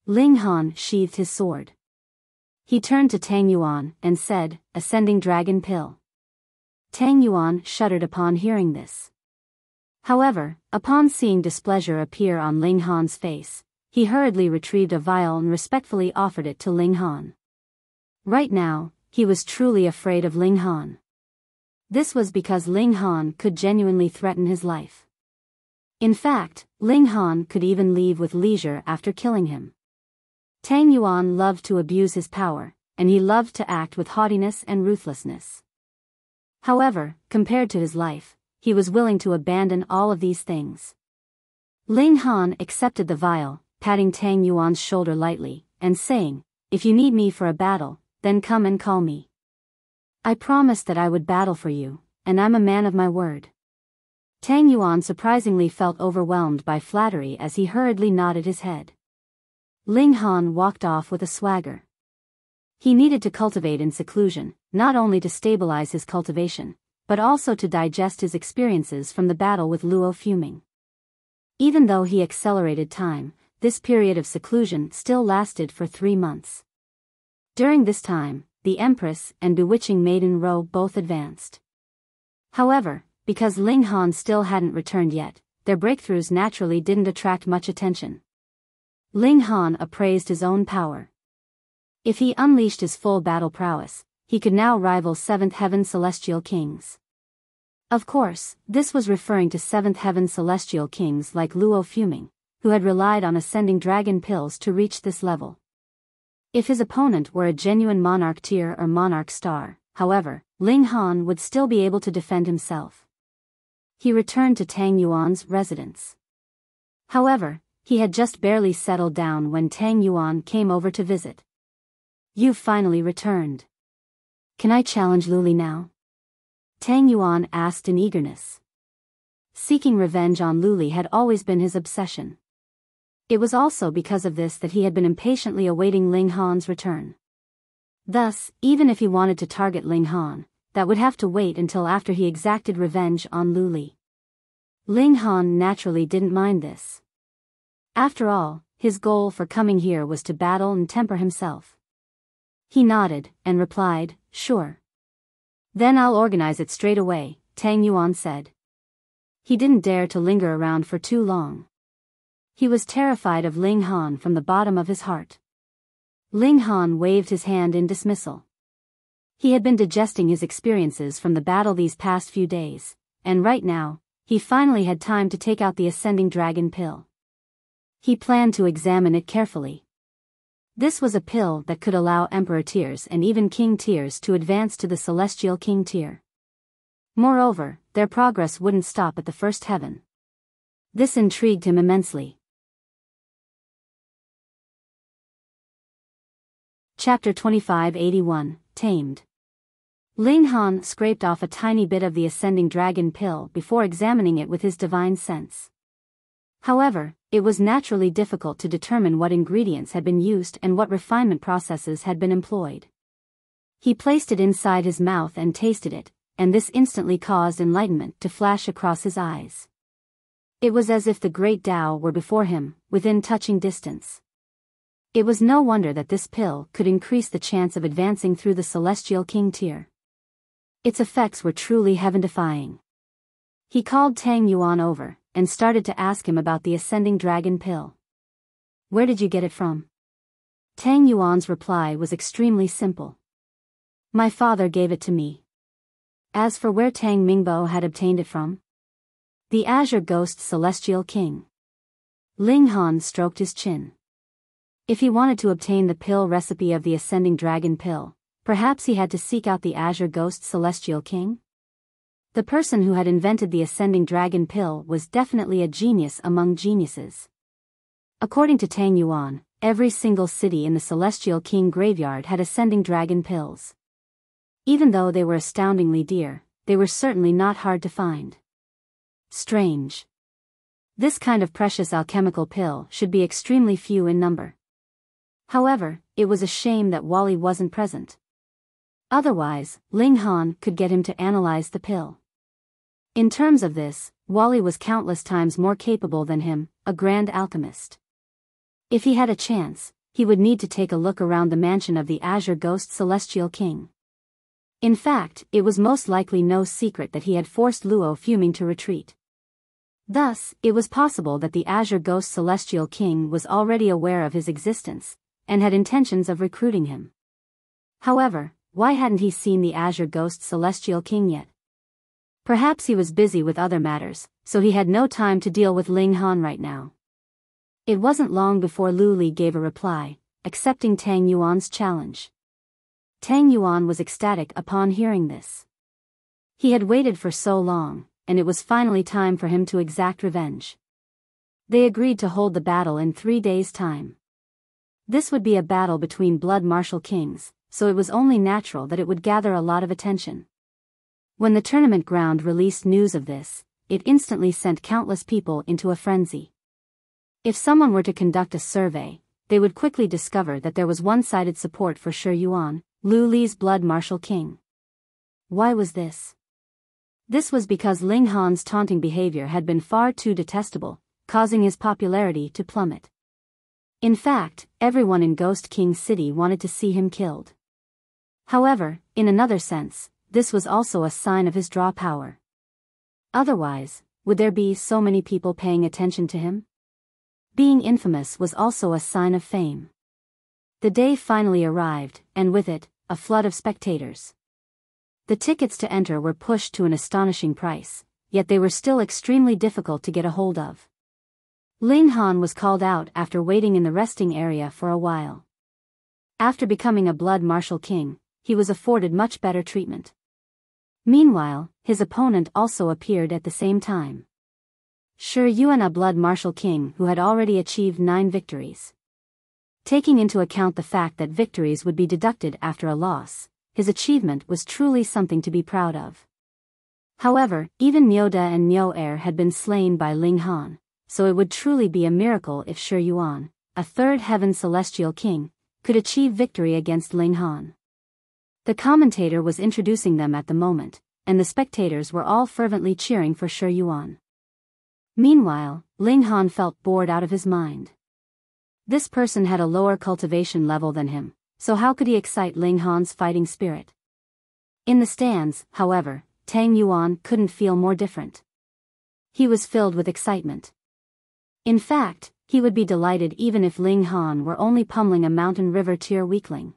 Ling Han sheathed his sword. He turned to Tang Yuan and said, "Ascending Dragon Pill." Tang Yuan shuddered upon hearing this. However, upon seeing displeasure appear on Ling Han's face, he hurriedly retrieved a vial and respectfully offered it to Ling Han. Right now, he was truly afraid of Ling Han. This was because Ling Han could genuinely threaten his life. In fact, Ling Han could even leave with leisure after killing him. Tang Yuan loved to abuse his power, and he loved to act with haughtiness and ruthlessness. However, compared to his life, he was willing to abandon all of these things. Ling Han accepted the vial, patting Tang Yuan's shoulder lightly, and saying, "If you need me for a battle, then come and call me. I promised that I would battle for you, and I'm a man of my word." Tang Yuan surprisingly felt overwhelmed by flattery as he hurriedly nodded his head. Ling Han walked off with a swagger. He needed to cultivate in seclusion, not only to stabilize his cultivation, but also to digest his experiences from the battle with Luo Fuming. Even though he accelerated time, this period of seclusion still lasted for 3 months. During this time, the Empress and bewitching maiden Ro both advanced. However, because Ling Han still hadn't returned yet, their breakthroughs naturally didn't attract much attention. Ling Han appraised his own power. If he unleashed his full battle prowess, he could now rival 7th Heaven Celestial Kings. Of course, this was referring to 7th Heaven Celestial Kings like Luo Fuming, who had relied on ascending dragon pills to reach this level. If his opponent were a genuine Monarch tier or Monarch star, however, Ling Han would still be able to defend himself. He returned to Tang Yuan's residence. However, he had just barely settled down when Tang Yuan came over to visit. "You've finally returned. Can I challenge Luli now?" Tang Yuan asked in eagerness. Seeking revenge on Luli had always been his obsession. It was also because of this that he had been impatiently awaiting Ling Han's return. Thus, even if he wanted to target Ling Han, that would have to wait until after he exacted revenge on Luli. Ling Han naturally didn't mind this. After all, his goal for coming here was to battle and temper himself. He nodded, and replied, "Sure. Then I'll organize it straight away," Tang Yuan said. He didn't dare to linger around for too long. He was terrified of Ling Han from the bottom of his heart. Ling Han waved his hand in dismissal. He had been digesting his experiences from the battle these past few days, and right now, he finally had time to take out the ascending dragon pill. He planned to examine it carefully. This was a pill that could allow Emperor tiers and even King tiers to advance to the Celestial King tier. Moreover, their progress wouldn't stop at the first heaven. This intrigued him immensely. Chapter 2581, Tamed. Ling Han scraped off a tiny bit of the ascending dragon pill before examining it with his divine sense. However, it was naturally difficult to determine what ingredients had been used and what refinement processes had been employed. He placed it inside his mouth and tasted it, and this instantly caused enlightenment to flash across his eyes. It was as if the great Tao were before him, within touching distance. It was no wonder that this pill could increase the chance of advancing through the Celestial King tier. Its effects were truly heaven-defying. He called Tang Yuan over, and started to ask him about the ascending dragon pill. "Where did you get it from?" Tang Yuan's reply was extremely simple. "My father gave it to me." As for where Tang Mingbo had obtained it from? The Azure Ghost Celestial King. Ling Han stroked his chin. If he wanted to obtain the pill recipe of the ascending dragon pill, perhaps he had to seek out the Azure Ghost Celestial King? The person who had invented the ascending dragon pill was definitely a genius among geniuses. According to Tang Yuan, every single city in the Celestial King graveyard had ascending dragon pills. Even though they were astoundingly dear, they were certainly not hard to find. Strange. This kind of precious alchemical pill should be extremely few in number. However, it was a shame that Wally wasn't present. Otherwise, Ling Han could get him to analyze the pill. In terms of this, Wally was countless times more capable than him, a grand alchemist. If he had a chance, he would need to take a look around the mansion of the Azure Ghost Celestial King. In fact, it was most likely no secret that he had forced Luo Fuming to retreat. Thus, it was possible that the Azure Ghost Celestial King was already aware of his existence, and had intentions of recruiting him. However, why hadn't he seen the Azure Ghost Celestial King yet? Perhaps he was busy with other matters, so he had no time to deal with Ling Han right now. It wasn't long before Lu Li gave a reply, accepting Tang Yuan's challenge. Tang Yuan was ecstatic upon hearing this. He had waited for so long, and it was finally time for him to exact revenge. They agreed to hold the battle in 3 days' time. This would be a battle between blood martial kings, so it was only natural that it would gather a lot of attention. When the tournament ground released news of this, it instantly sent countless people into a frenzy. If someone were to conduct a survey, they would quickly discover that there was one-sided support for Shi Yuan, Lu Li's blood martial king. Why was this? This was because Ling Han's taunting behavior had been far too detestable, causing his popularity to plummet. In fact, everyone in Ghost King City wanted to see him killed. However, in another sense, this was also a sign of his draw power. Otherwise, would there be so many people paying attention to him? Being infamous was also a sign of fame. The day finally arrived, and with it, a flood of spectators. The tickets to enter were pushed to an astonishing price, yet they were still extremely difficult to get a hold of. Ling Han was called out after waiting in the resting area for a while. After becoming a blood martial king, he was afforded much better treatment. Meanwhile, his opponent also appeared at the same time. Shi Yuan, a blood martial king who had already achieved 9 victories. Taking into account the fact that victories would be deducted after a loss, his achievement was truly something to be proud of. However, even Nyoda and Nyo-Er had been slain by Ling Han, so it would truly be a miracle if Shi Yuan, a third heaven celestial king, could achieve victory against Ling Han. The commentator was introducing them at the moment, and the spectators were all fervently cheering for Shi Yuan. Meanwhile, Ling Han felt bored out of his mind. This person had a lower cultivation level than him, so how could he excite Ling Han's fighting spirit? In the stands, however, Tang Yuan couldn't feel more different. He was filled with excitement. In fact, he would be delighted even if Ling Han were only pummeling a mountain river tier weakling.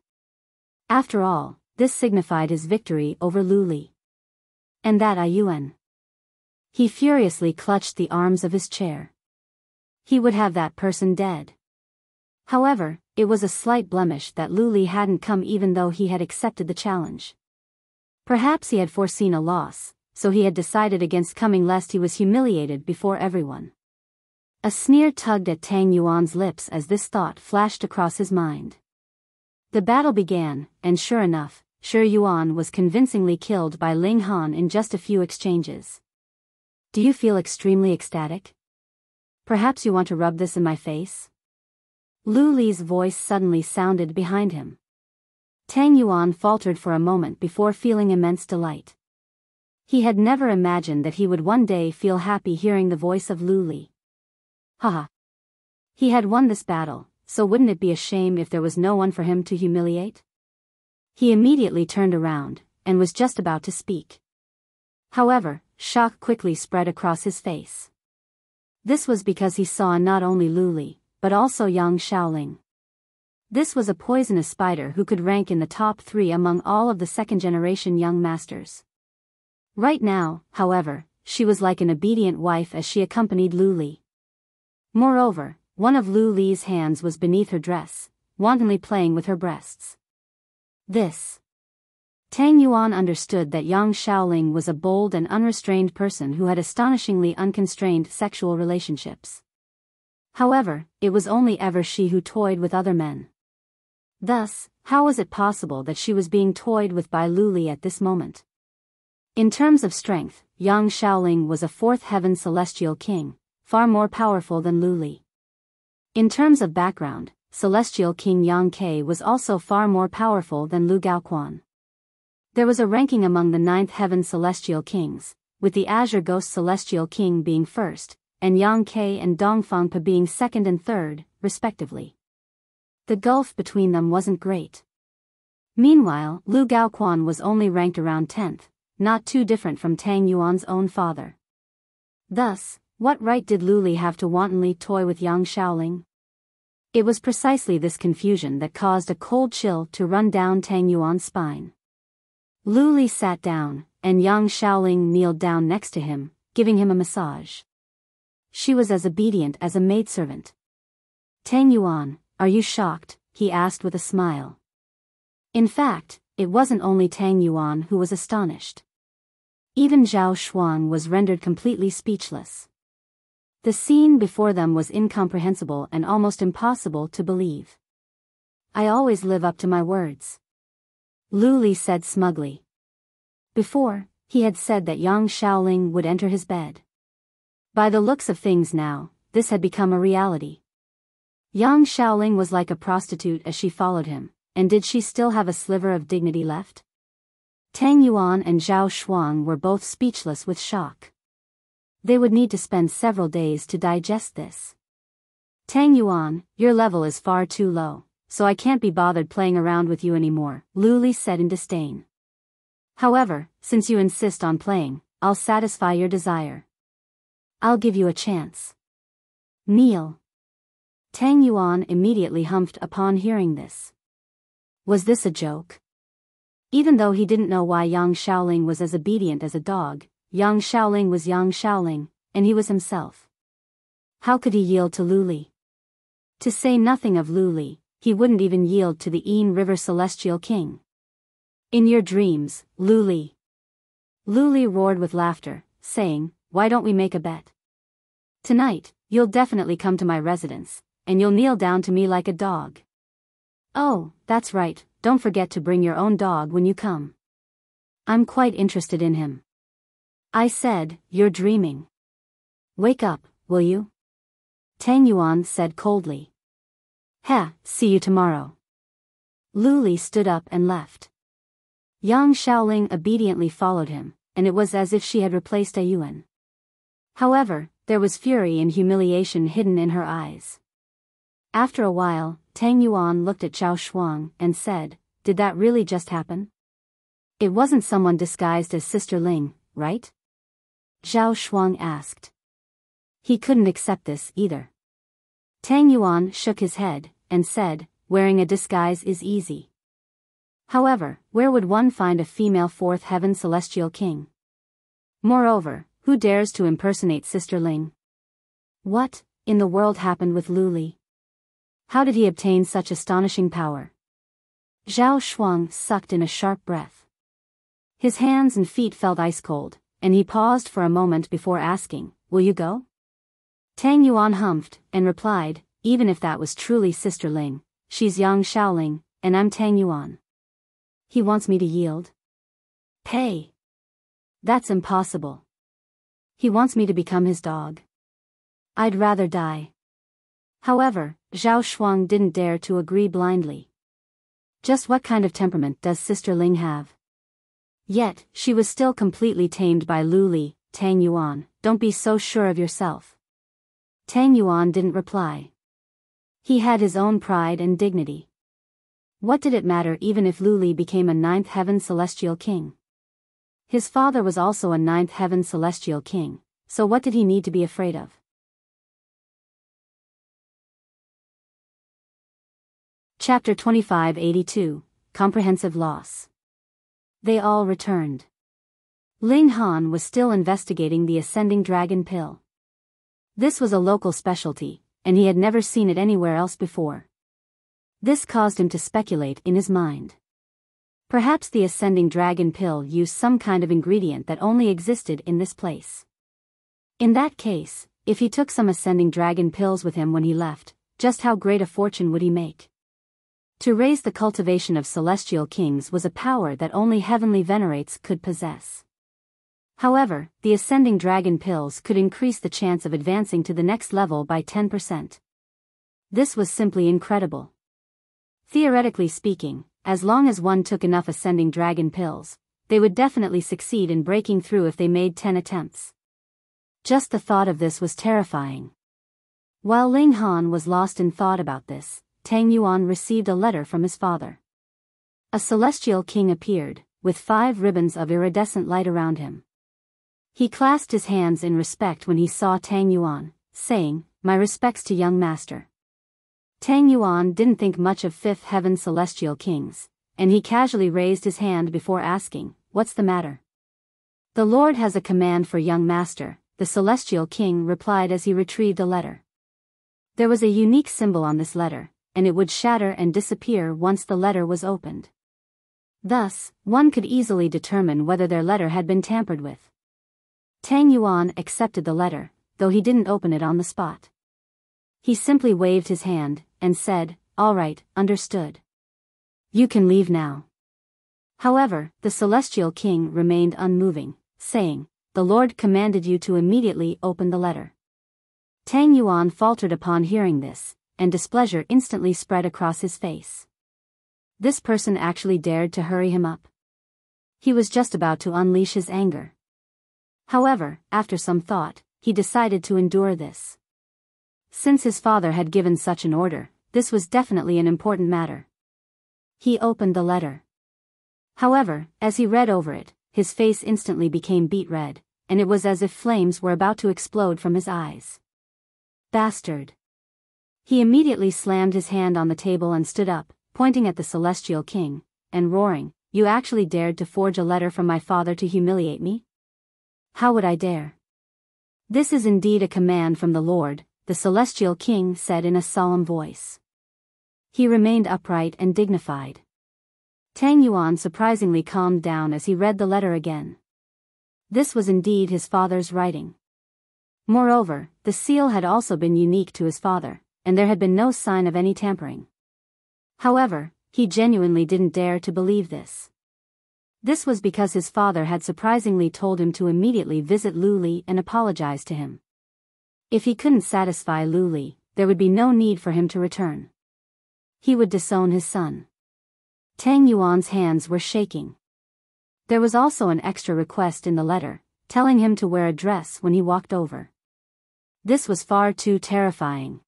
After all, this signified his victory over Lu Li. And that Yuan. He furiously clutched the arms of his chair. He would have that person dead. However, it was a slight blemish that Lu Li hadn't come even though he had accepted the challenge. Perhaps he had foreseen a loss, so he had decided against coming lest he was humiliated before everyone. A sneer tugged at Tang Yuan's lips as this thought flashed across his mind. The battle began, and sure enough, Shi Yuan was convincingly killed by Ling Han in just a few exchanges. Do you feel extremely ecstatic? Perhaps you want to rub this in my face? Lu Li's voice suddenly sounded behind him. Tang Yuan faltered for a moment before feeling immense delight. He had never imagined that he would one day feel happy hearing the voice of Lu Li. Haha. He had won this battle, so wouldn't it be a shame if there was no one for him to humiliate? He immediately turned around, and was just about to speak. However, shock quickly spread across his face. This was because he saw not only Lu Li, but also Yang Shaoling. This was a poisonous spider who could rank in the top 3 among all of the second-generation young masters. Right now, however, she was like an obedient wife as she accompanied Lu Li. Moreover, one of Lu Li's hands was beneath her dress, wantonly playing with her breasts. This Tang Yuan understood that Yang Shaoling was a bold and unrestrained person who had astonishingly unconstrained sexual relationships. However, it was only ever she who toyed with other men. Thus, how was it possible that she was being toyed with by Luli at this moment? In terms of strength, Yang Shaoling was a fourth heaven celestial king, far more powerful than Luli. In terms of background, celestial king Yang Ke was also far more powerful than Lu Gaoquan. There was a ranking among the ninth heaven celestial kings, with the Azure Ghost celestial king being first, and Yang Ke and Dongfangpa being second and third, respectively. The gulf between them wasn't great. Meanwhile, Lu Gaoquan was only ranked around 10th, not too different from Tang Yuan's own father. Thus, what right did Luli have to wantonly toy with Yang Shaoling? It was precisely this confusion that caused a cold chill to run down Tang Yuan's spine. Luli sat down, and Yang Shaoling kneeled down next to him, giving him a massage. She was as obedient as a maidservant. Tang Yuan, are you shocked? He asked with a smile. In fact, it wasn't only Tang Yuan who was astonished. Even Zhao Shuang was rendered completely speechless. The scene before them was incomprehensible and almost impossible to believe. I always live up to my words, Luli said smugly. Before, he had said that Yang Shaoling would enter his bed. By the looks of things now, this had become a reality. Yang Shaoling was like a prostitute as she followed him, and did she still have a sliver of dignity left? Tang Yuan and Zhao Shuang were both speechless with shock. They would need to spend several days to digest this. Tang Yuan, your level is far too low, so I can't be bothered playing around with you anymore, Luli said in disdain. However, since you insist on playing, I'll satisfy your desire. I'll give you a chance. Kneel. Tang Yuan immediately humphed upon hearing this. Was this a joke? Even though he didn't know why Yang Shaoling was as obedient as a dog, Yang Shaoling was Yang Shaoling, and he was himself. How could he yield to Luli? To say nothing of Luli, he wouldn't even yield to the Ain River Celestial King. In your dreams, Luli. Luli roared with laughter, saying, why don't we make a bet? Tonight, you'll definitely come to my residence, and you'll kneel down to me like a dog. Oh, that's right, don't forget to bring your own dog when you come. I'm quite interested in him. I said, you're dreaming. Wake up, will you? Tang Yuan said coldly. See you tomorrow. Luli stood up and left. Yang Shaoling obediently followed him, and it was as if she had replaced a Yuan. However, there was fury and humiliation hidden in her eyes. After a while, Tang Yuan looked at Zhao Shuang and said, did that really just happen? It wasn't someone disguised as Sister Ling, right? Zhao Shuang asked. He couldn't accept this either. Tang Yuan shook his head, and said, wearing a disguise is easy. However, where would one find a female fourth heaven celestial king? Moreover, who dares to impersonate Sister Ling? What, in the world happened with Luli? How did he obtain such astonishing power? Zhao Shuang sucked in a sharp breath. His hands and feet felt ice cold, and he paused for a moment before asking, will you go? Tang Yuan humphed, and replied, even if that was truly Sister Ling, she's Yang Shaoling, and I'm Tang Yuan. He wants me to yield? Pay. That's impossible. He wants me to become his dog. I'd rather die. However, Zhao Shuang didn't dare to agree blindly. Just what kind of temperament does Sister Ling have? Yet, she was still completely tamed by Luli. Tang Yuan, don't be so sure of yourself. Tang Yuan didn't reply. He had his own pride and dignity. What did it matter even if Luli became a ninth heaven celestial king? His father was also a ninth heaven celestial king, so what did he need to be afraid of? Chapter 2582, Comprehensive Loss. They all returned. Ling Han was still investigating the ascending dragon pill. This was a local specialty, and he had never seen it anywhere else before. This caused him to speculate in his mind. Perhaps the ascending dragon pill used some kind of ingredient that only existed in this place. In that case, if he took some ascending dragon pills with him when he left, just how great a fortune would he make? To raise the cultivation of celestial kings was a power that only heavenly venerates could possess. However, the ascending dragon pills could increase the chance of advancing to the next level by 10%. This was simply incredible. Theoretically speaking, as long as one took enough ascending dragon pills, they would definitely succeed in breaking through if they made 10 attempts. Just the thought of this was terrifying. While Ling Han was lost in thought about this, Tang Yuan received a letter from his father. A celestial king appeared, with 5 ribbons of iridescent light around him. He clasped his hands in respect when he saw Tang Yuan, saying, "My respects to young master." Tang Yuan didn't think much of fifth heaven celestial kings, and he casually raised his hand before asking, "What's the matter?" "The Lord has a command for young master," the celestial king replied as he retrieved a letter. There was a unique symbol on this letter, and it would shatter and disappear once the letter was opened. Thus, one could easily determine whether their letter had been tampered with. Tang Yuan accepted the letter, though he didn't open it on the spot. He simply waved his hand, and said, "All right, understood. You can leave now." However, the celestial king remained unmoving, saying, "The Lord commanded you to immediately open the letter." Tang Yuan faltered upon hearing this, and displeasure instantly spread across his face. This person actually dared to hurry him up. He was just about to unleash his anger. However, after some thought, he decided to endure this. Since his father had given such an order, this was definitely an important matter. He opened the letter. However, as he read over it, his face instantly became beet red, and it was as if flames were about to explode from his eyes. "Bastard!" He immediately slammed his hand on the table and stood up, pointing at the celestial king, and roaring, "You actually dared to forge a letter from my father to humiliate me? How would I dare?" "This is indeed a command from the Lord," the celestial king said in a solemn voice. He remained upright and dignified. Tang Yuan surprisingly calmed down as he read the letter again. This was indeed his father's writing. Moreover, the seal had also been unique to his father, and there had been no sign of any tampering. However, he genuinely didn't dare to believe this. This was because his father had surprisingly told him to immediately visit Lu Li and apologize to him. If he couldn't satisfy Lu Li, there would be no need for him to return. He would disown his son. Tang Yuan's hands were shaking. There was also an extra request in the letter, telling him to wear a dress when he walked over. This was far too terrifying.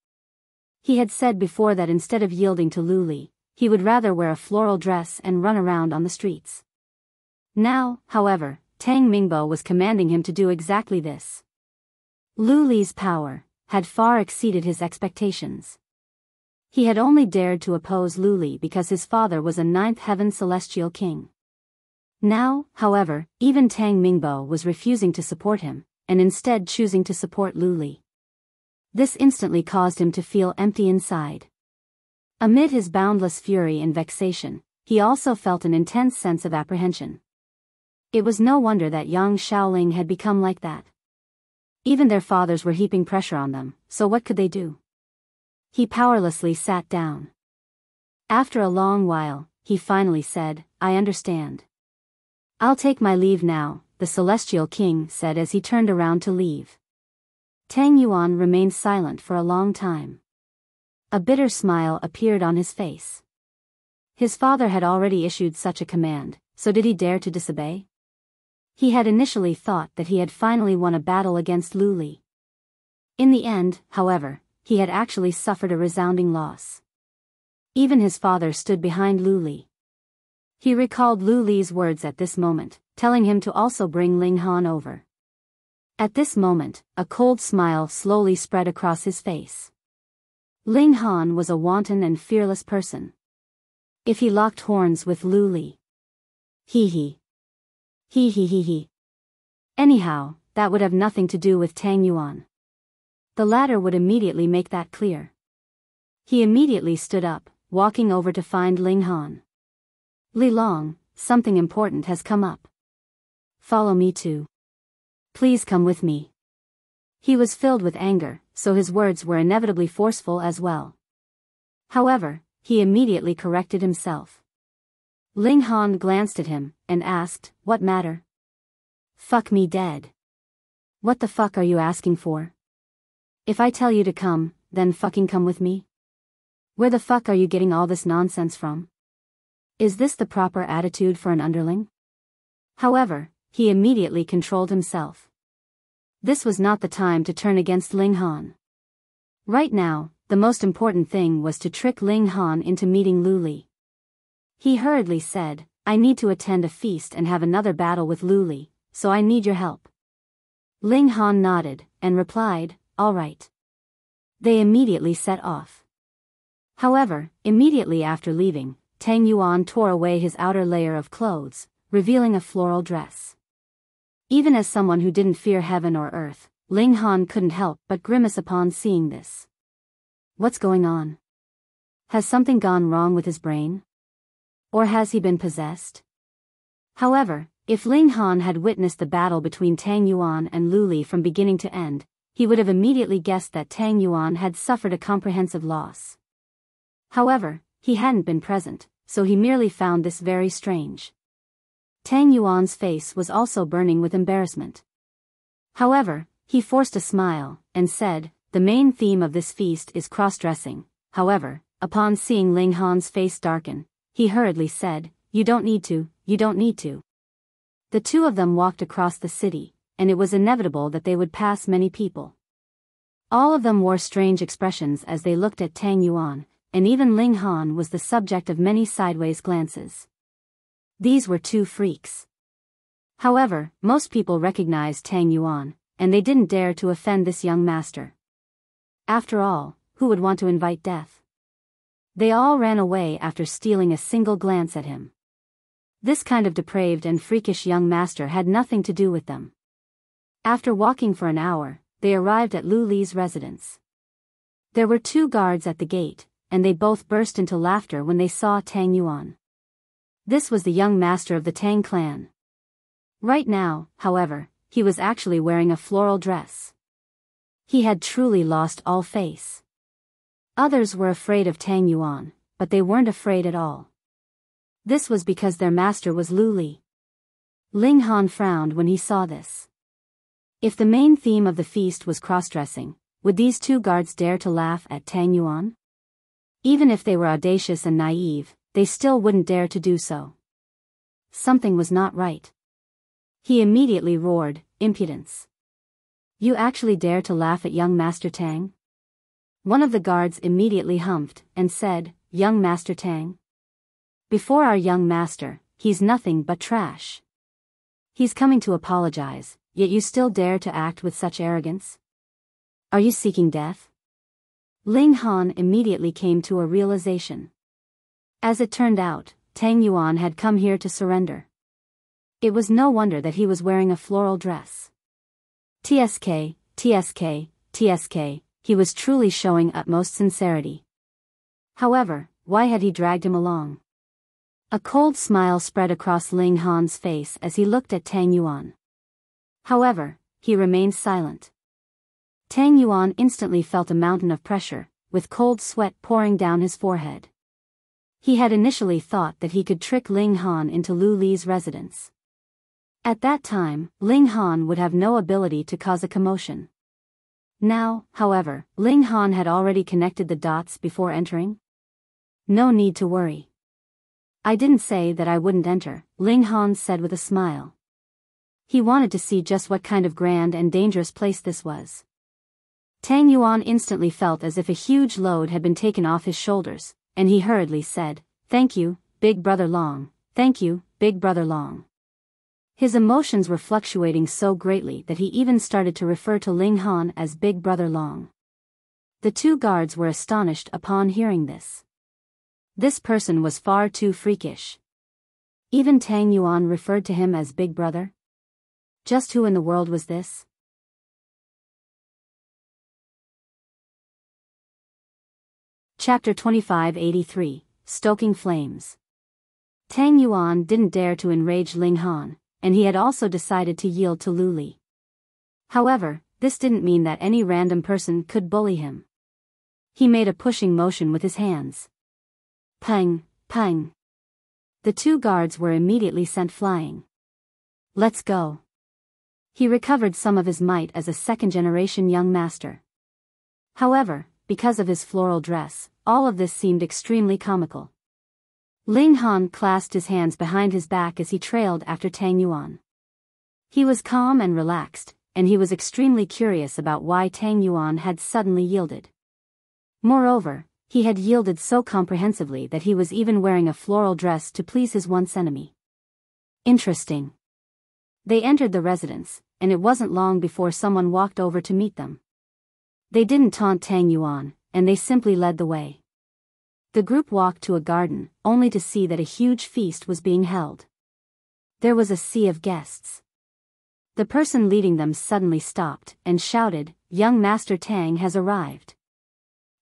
He had said before that instead of yielding to Lu Li, he would rather wear a floral dress and run around on the streets. Now, however, Tang Mingbo was commanding him to do exactly this. Lu Li's power had far exceeded his expectations. He had only dared to oppose Lu Li because his father was a ninth heaven celestial king. Now, however, even Tang Mingbo was refusing to support him, and instead choosing to support Lu Li. This instantly caused him to feel empty inside. Amid his boundless fury and vexation, he also felt an intense sense of apprehension. It was no wonder that young Shaoling had become like that. Even their fathers were heaping pressure on them, so what could they do? He powerlessly sat down. After a long while, he finally said, "I understand. I'll take my leave now," the celestial king said as he turned around to leave. Tang Yuan remained silent for a long time. A bitter smile appeared on his face. His father had already issued such a command, so did he dare to disobey? He had initially thought that he had finally won a battle against Lu Li. In the end, however, he had actually suffered a resounding loss. Even his father stood behind Lu Li. He recalled Lu Li's words at this moment, telling him to also bring Ling Han over. At this moment, a cold smile slowly spread across his face. Ling Han was a wanton and fearless person. If he locked horns with Lu Li. He. Anyhow, that would have nothing to do with Tang Yuan. The latter would immediately make that clear. He immediately stood up, walking over to find Ling Han. "Li Long," something important has come up. Follow me too. Please come with me. He was filled with anger, so his words were inevitably forceful as well. However, he immediately corrected himself. Ling Han glanced at him, and asked, "What matter?" "Fuck me dead." "What the fuck are you asking for? If I tell you to come, then fucking come with me? Where the fuck are you getting all this nonsense from? Is this the proper attitude for an underling?" However, he immediately controlled himself. This was not the time to turn against Ling Han. Right now, the most important thing was to trick Ling Han into meeting Lu Li. He hurriedly said, "I need to attend a feast and have another battle with Lu Li, so I need your help." Ling Han nodded, and replied, "All right." They immediately set off. However, immediately after leaving, Tang Yuan tore away his outer layer of clothes, revealing a floral dress. Even as someone who didn't fear heaven or earth, Ling Han couldn't help but grimace upon seeing this. What's going on? Has something gone wrong with his brain? Or has he been possessed? However, if Ling Han had witnessed the battle between Tang Yuan and Lu Li from beginning to end, he would have immediately guessed that Tang Yuan had suffered a comprehensive loss. However, he hadn't been present, so he merely found this very strange. Tang Yuan's face was also burning with embarrassment. However, he forced a smile, and said, "The main theme of this feast is cross-dressing." However, upon seeing Ling Han's face darken, he hurriedly said, you don't need to." The two of them walked across the city, and it was inevitable that they would pass many people. All of them wore strange expressions as they looked at Tang Yuan, and even Ling Han was the subject of many sideways glances. These were two freaks. However, most people recognized Tang Yuan, and they didn't dare to offend this young master. After all, who would want to invite death? They all ran away after stealing a single glance at him. This kind of depraved and freakish young master had nothing to do with them. After walking for an hour, they arrived at Lu Li's residence. There were 2 guards at the gate, and they both burst into laughter when they saw Tang Yuan. This was the young master of the Tang clan. Right now, however, he was actually wearing a floral dress. He had truly lost all face. Others were afraid of Tang Yuan, but they weren't afraid at all. This was because their master was Lu Li. Ling Han frowned when he saw this. If the main theme of the feast was cross-dressing, would these 2 guards dare to laugh at Tang Yuan? Even if they were audacious and naive, they still wouldn't dare to do so. Something was not right. He immediately roared, "Impudence! You actually dare to laugh at young Master Tang?" One of the guards immediately humphed, and said, "Young Master Tang? Before our young master, he's nothing but trash. He's coming to apologize, yet you still dare to act with such arrogance? Are you seeking death?" Ling Han immediately came to a realization. As it turned out, Tang Yuan had come here to surrender. It was no wonder that he was wearing a floral dress. TSK, he was truly showing utmost sincerity. However, why had he dragged him along? A cold smile spread across Ling Han's face as he looked at Tang Yuan. However, he remained silent. Tang Yuan instantly felt a mountain of pressure, with cold sweat pouring down his forehead. He had initially thought that he could trick Ling Han into Lu Li's residence. At that time, Ling Han would have no ability to cause a commotion. Now, however, Ling Han had already connected the dots before entering. No need to worry. I didn't say that I wouldn't enter, Ling Han said with a smile. He wanted to see just what kind of grand and dangerous place this was. Tang Yuan instantly felt as if a huge load had been taken off his shoulders, and he hurriedly said, "Thank you, Big Brother Long, thank you, Big Brother Long." His emotions were fluctuating so greatly that he even started to refer to Ling Han as Big Brother Long. The 2 guards were astonished upon hearing this. This person was far too freakish. Even Tang Yuan referred to him as Big Brother? Just who in the world was this? Chapter 2583, Stoking Flames. Tang Yuan didn't dare to enrage Ling Han, and he had also decided to yield to Lu Li. However, this didn't mean that any random person could bully him. He made a pushing motion with his hands. Pang, pang. The two guards were immediately sent flying. Let's go. He recovered some of his might as a second-generation young master. However, because of his floral dress, all of this seemed extremely comical. Ling Han clasped his hands behind his back as he trailed after Tang Yuan. He was calm and relaxed, and he was extremely curious about why Tang Yuan had suddenly yielded. Moreover, he had yielded so comprehensively that he was even wearing a floral dress to please his once enemy. Interesting. They entered the residence, and it wasn't long before someone walked over to meet them. They didn't taunt Tang Yuan, and they simply led the way. The group walked to a garden, only to see that a huge feast was being held. There was a sea of guests. The person leading them suddenly stopped and shouted, "Young Master Tang has arrived."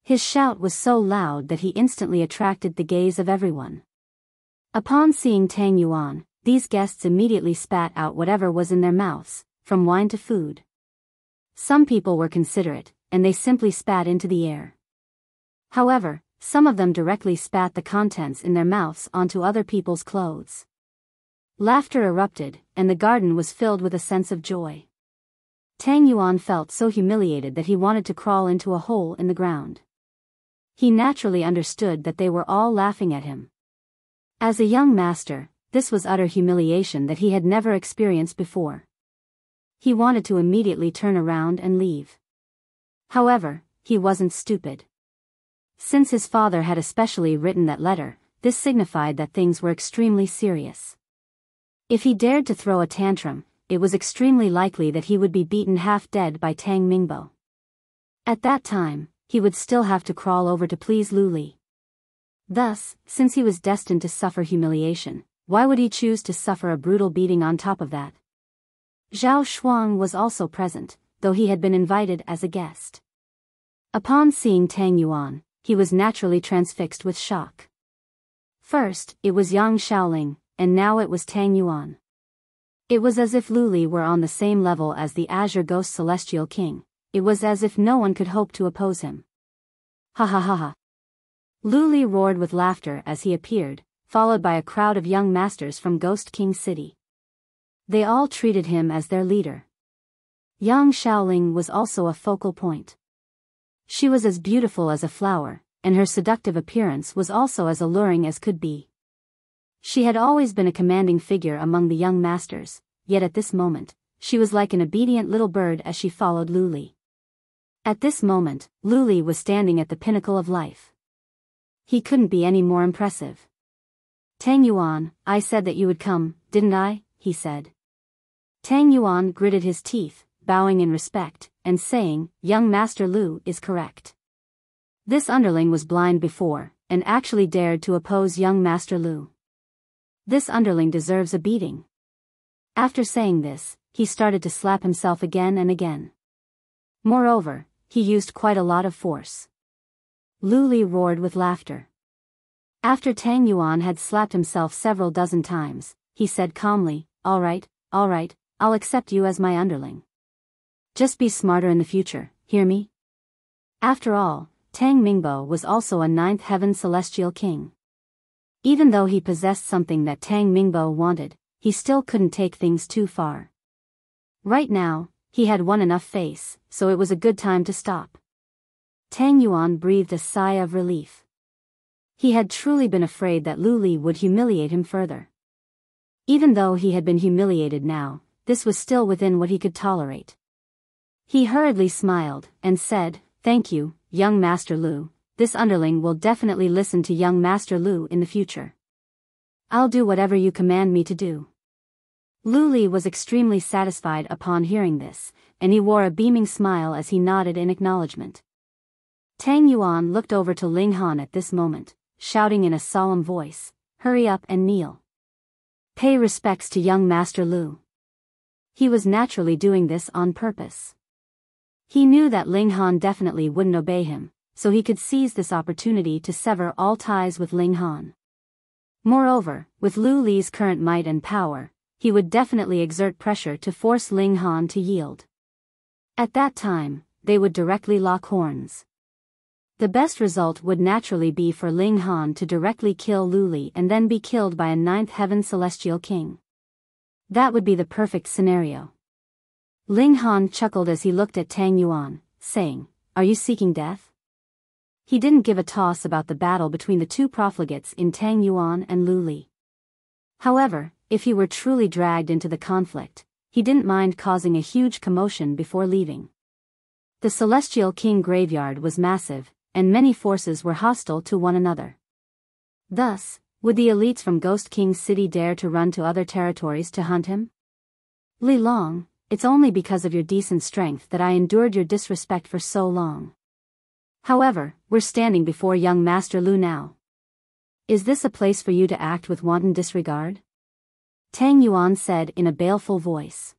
His shout was so loud that he instantly attracted the gaze of everyone. Upon seeing Tang Yuan, these guests immediately spat out whatever was in their mouths, from wine to food. Some people were considerate, and they simply spat into the air. However, some of them directly spat the contents in their mouths onto other people's clothes. Laughter erupted, and the garden was filled with a sense of joy. Tang Yuan felt so humiliated that he wanted to crawl into a hole in the ground. He naturally understood that they were all laughing at him. As a young master, this was utter humiliation that he had never experienced before. He wanted to immediately turn around and leave. However, he wasn't stupid. Since his father had especially written that letter, this signified that things were extremely serious. If he dared to throw a tantrum, it was extremely likely that he would be beaten half dead by Tang Mingbo. At that time, he would still have to crawl over to please Lu Li. Thus, since he was destined to suffer humiliation, why would he choose to suffer a brutal beating on top of that? Zhao Shuang was also present, though he had been invited as a guest. Upon seeing Tang Yuan, he was naturally transfixed with shock. First, it was Yang Shaoling, and now it was Tang Yuan. It was as if Lu Li were on the same level as the Azure Ghost Celestial King. It was as if no one could hope to oppose him. Ha ha ha ha. Lu Li roared with laughter as he appeared, followed by a crowd of young masters from Ghost King City. They all treated him as their leader. Yang Shaoling was also a focal point. She was as beautiful as a flower, and her seductive appearance was also as alluring as could be. She had always been a commanding figure among the young masters, yet at this moment, she was like an obedient little bird as she followed Lu Li. At this moment, Lu Li was standing at the pinnacle of life. He couldn't be any more impressive. Tang Yuan, I said that you would come, didn't I? He said. Tang Yuan gritted his teeth, bowing in respect, and saying, Young Master Lu is correct. This underling was blind before, and actually dared to oppose young Master Lu. This underling deserves a beating. After saying this, he started to slap himself again and again. Moreover, he used quite a lot of force. Lu Li roared with laughter. After Tang Yuan had slapped himself several dozen times, he said calmly, all right, I'll accept you as my underling. Just be smarter in the future, hear me? After all, Tang Mingbo was also a ninth heaven celestial king. Even though he possessed something that Tang Mingbo wanted, he still couldn't take things too far. Right now, he had won enough face, so it was a good time to stop. Tang Yuan breathed a sigh of relief. He had truly been afraid that Lu Li would humiliate him further. Even though he had been humiliated now, this was still within what he could tolerate. He hurriedly smiled, and said, Thank you, young Master Lu, this underling will definitely listen to young Master Lu in the future. I'll do whatever you command me to do. Lu Li was extremely satisfied upon hearing this, and he wore a beaming smile as he nodded in acknowledgement. Tang Yuan looked over to Ling Han at this moment, shouting in a solemn voice, Hurry up and kneel. Pay respects to young Master Lu. He was naturally doing this on purpose. He knew that Ling Han definitely wouldn't obey him, so he could seize this opportunity to sever all ties with Ling Han. Moreover, with Lu Li's current might and power, he would definitely exert pressure to force Ling Han to yield. At that time, they would directly lock horns. The best result would naturally be for Ling Han to directly kill Lu Li and then be killed by a ninth heaven celestial king. That would be the perfect scenario. Ling Han chuckled as he looked at Tang Yuan, saying, "Are you seeking death?" He didn't give a toss about the battle between the two profligates in Tang Yuan and Lu Li. However, if he were truly dragged into the conflict, he didn't mind causing a huge commotion before leaving. The Celestial King graveyard was massive, and many forces were hostile to one another. Thus, would the elites from Ghost King's city dare to run to other territories to hunt him? Li Long, it's only because of your decent strength that I endured your disrespect for so long. However, we're standing before young Master Lu now. Is this a place for you to act with wanton disregard? Tang Yuan said in a baleful voice.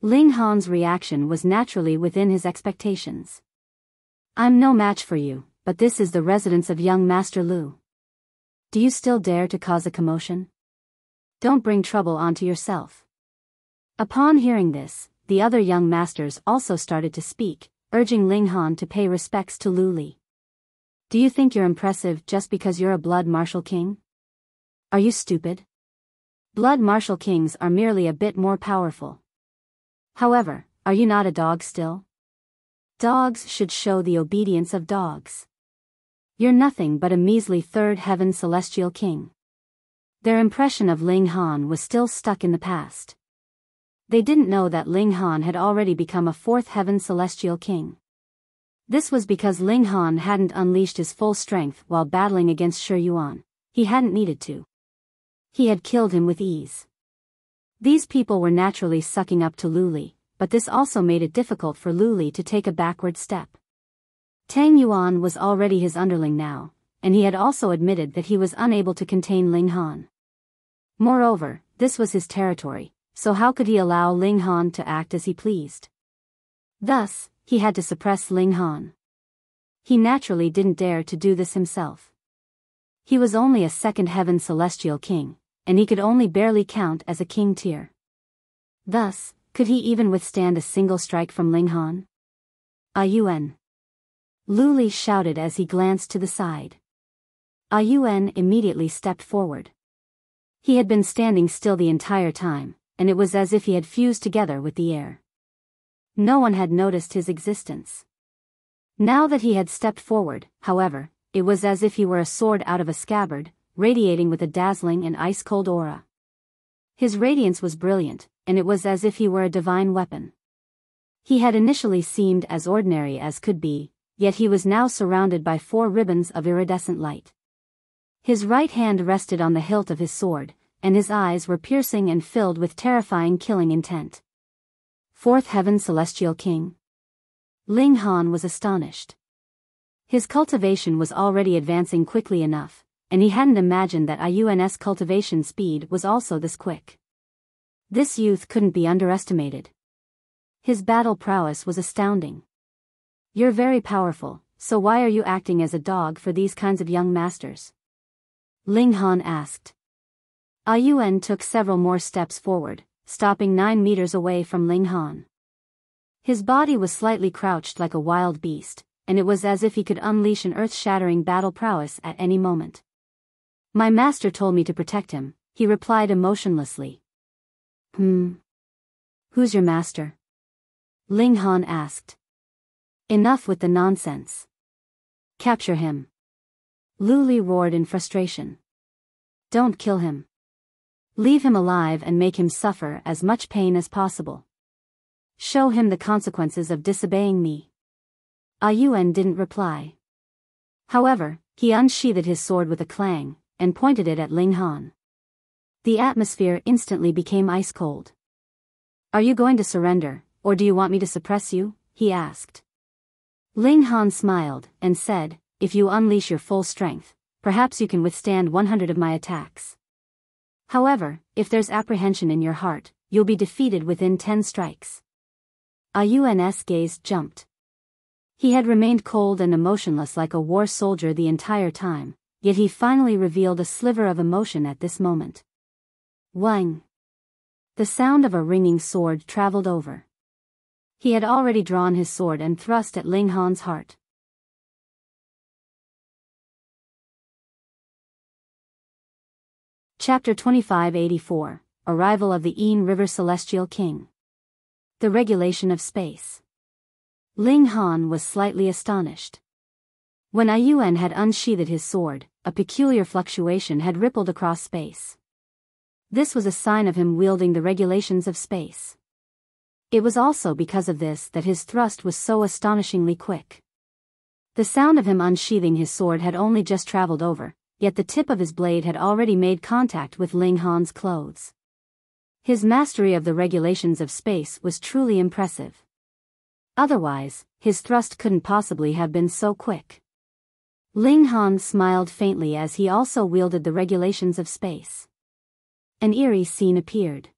Ling Han's reaction was naturally within his expectations. I'm no match for you, but this is the residence of young Master Lu. Do you still dare to cause a commotion? Don't bring trouble onto yourself. Upon hearing this, the other young masters also started to speak, urging Ling Han to pay respects to Lu Li. Do you think you're impressive just because you're a blood martial king? Are you stupid? Blood martial kings are merely a bit more powerful. However, are you not a dog still? Dogs should show the obedience of dogs. You're nothing but a measly third heaven celestial king. Their impression of Ling Han was still stuck in the past. They didn't know that Ling Han had already become a fourth heaven celestial king. This was because Ling Han hadn't unleashed his full strength while battling against Shi Yuan. He hadn't needed to. He had killed him with ease. These people were naturally sucking up to Lu Li, but this also made it difficult for Lu Li to take a backward step. Tang Yuan was already his underling now, and he had also admitted that he was unable to contain Ling Han. Moreover, this was his territory, so how could he allow Ling Han to act as he pleased? Thus, he had to suppress Ling Han. He naturally didn't dare to do this himself. He was only a second heaven celestial king, and he could only barely count as a king tier. Thus, could he even withstand a single strike from Ling Han? Yun. Lu Li shouted as he glanced to the side. Yun immediately stepped forward. He had been standing still the entire time, and it was as if he had fused together with the air. No one had noticed his existence. Now that he had stepped forward, however, it was as if he were a sword out of a scabbard, radiating with a dazzling and ice-cold aura. His radiance was brilliant, and it was as if he were a divine weapon. He had initially seemed as ordinary as could be, yet he was now surrounded by 4 ribbons of iridescent light. His right hand rested on the hilt of his sword, and his eyes were piercing and filled with terrifying killing intent. Fourth Heaven Celestial King? Ling Han was astonished. His cultivation was already advancing quickly enough, and he hadn't imagined that Yun's cultivation speed was also this quick. This youth couldn't be underestimated. His battle prowess was astounding. You're very powerful, so why are you acting as a dog for these kinds of young masters? Ling Han asked. Yun took several more steps forward, stopping 9 meters away from Ling Han. His body was slightly crouched like a wild beast, and it was as if he could unleash an earth-shattering battle prowess at any moment. My master told me to protect him, he replied emotionlessly. Who's your master? Ling Han asked. Enough with the nonsense. Capture him. Lu Li roared in frustration. Don't kill him. Leave him alive and make him suffer as much pain as possible. Show him the consequences of disobeying me. Yun didn't reply. However, he unsheathed his sword with a clang, and pointed it at Ling Han. The atmosphere instantly became ice-cold. Are you going to surrender, or do you want me to suppress you? He asked. Ling Han smiled, and said, if you unleash your full strength, perhaps you can withstand 100 of my attacks. However, if there's apprehension in your heart, you'll be defeated within 10 strikes. Yun's gaze jumped. He had remained cold and emotionless like a war soldier the entire time, yet he finally revealed a sliver of emotion at this moment. Wang! The sound of a ringing sword traveled over. He had already drawn his sword and thrust at Ling Han's heart. Chapter 2584, Arrival of the Ain River Celestial King. The Regulation of Space. Ling Han was slightly astonished. When Ayuan had unsheathed his sword, a peculiar fluctuation had rippled across space. This was a sign of him wielding the regulations of space. It was also because of this that his thrust was so astonishingly quick. The sound of him unsheathing his sword had only just traveled over, yet the tip of his blade had already made contact with Ling Han's clothes. His mastery of the regulations of space was truly impressive. Otherwise, his thrust couldn't possibly have been so quick. Ling Han smiled faintly as he also wielded the regulations of space. An eerie scene appeared.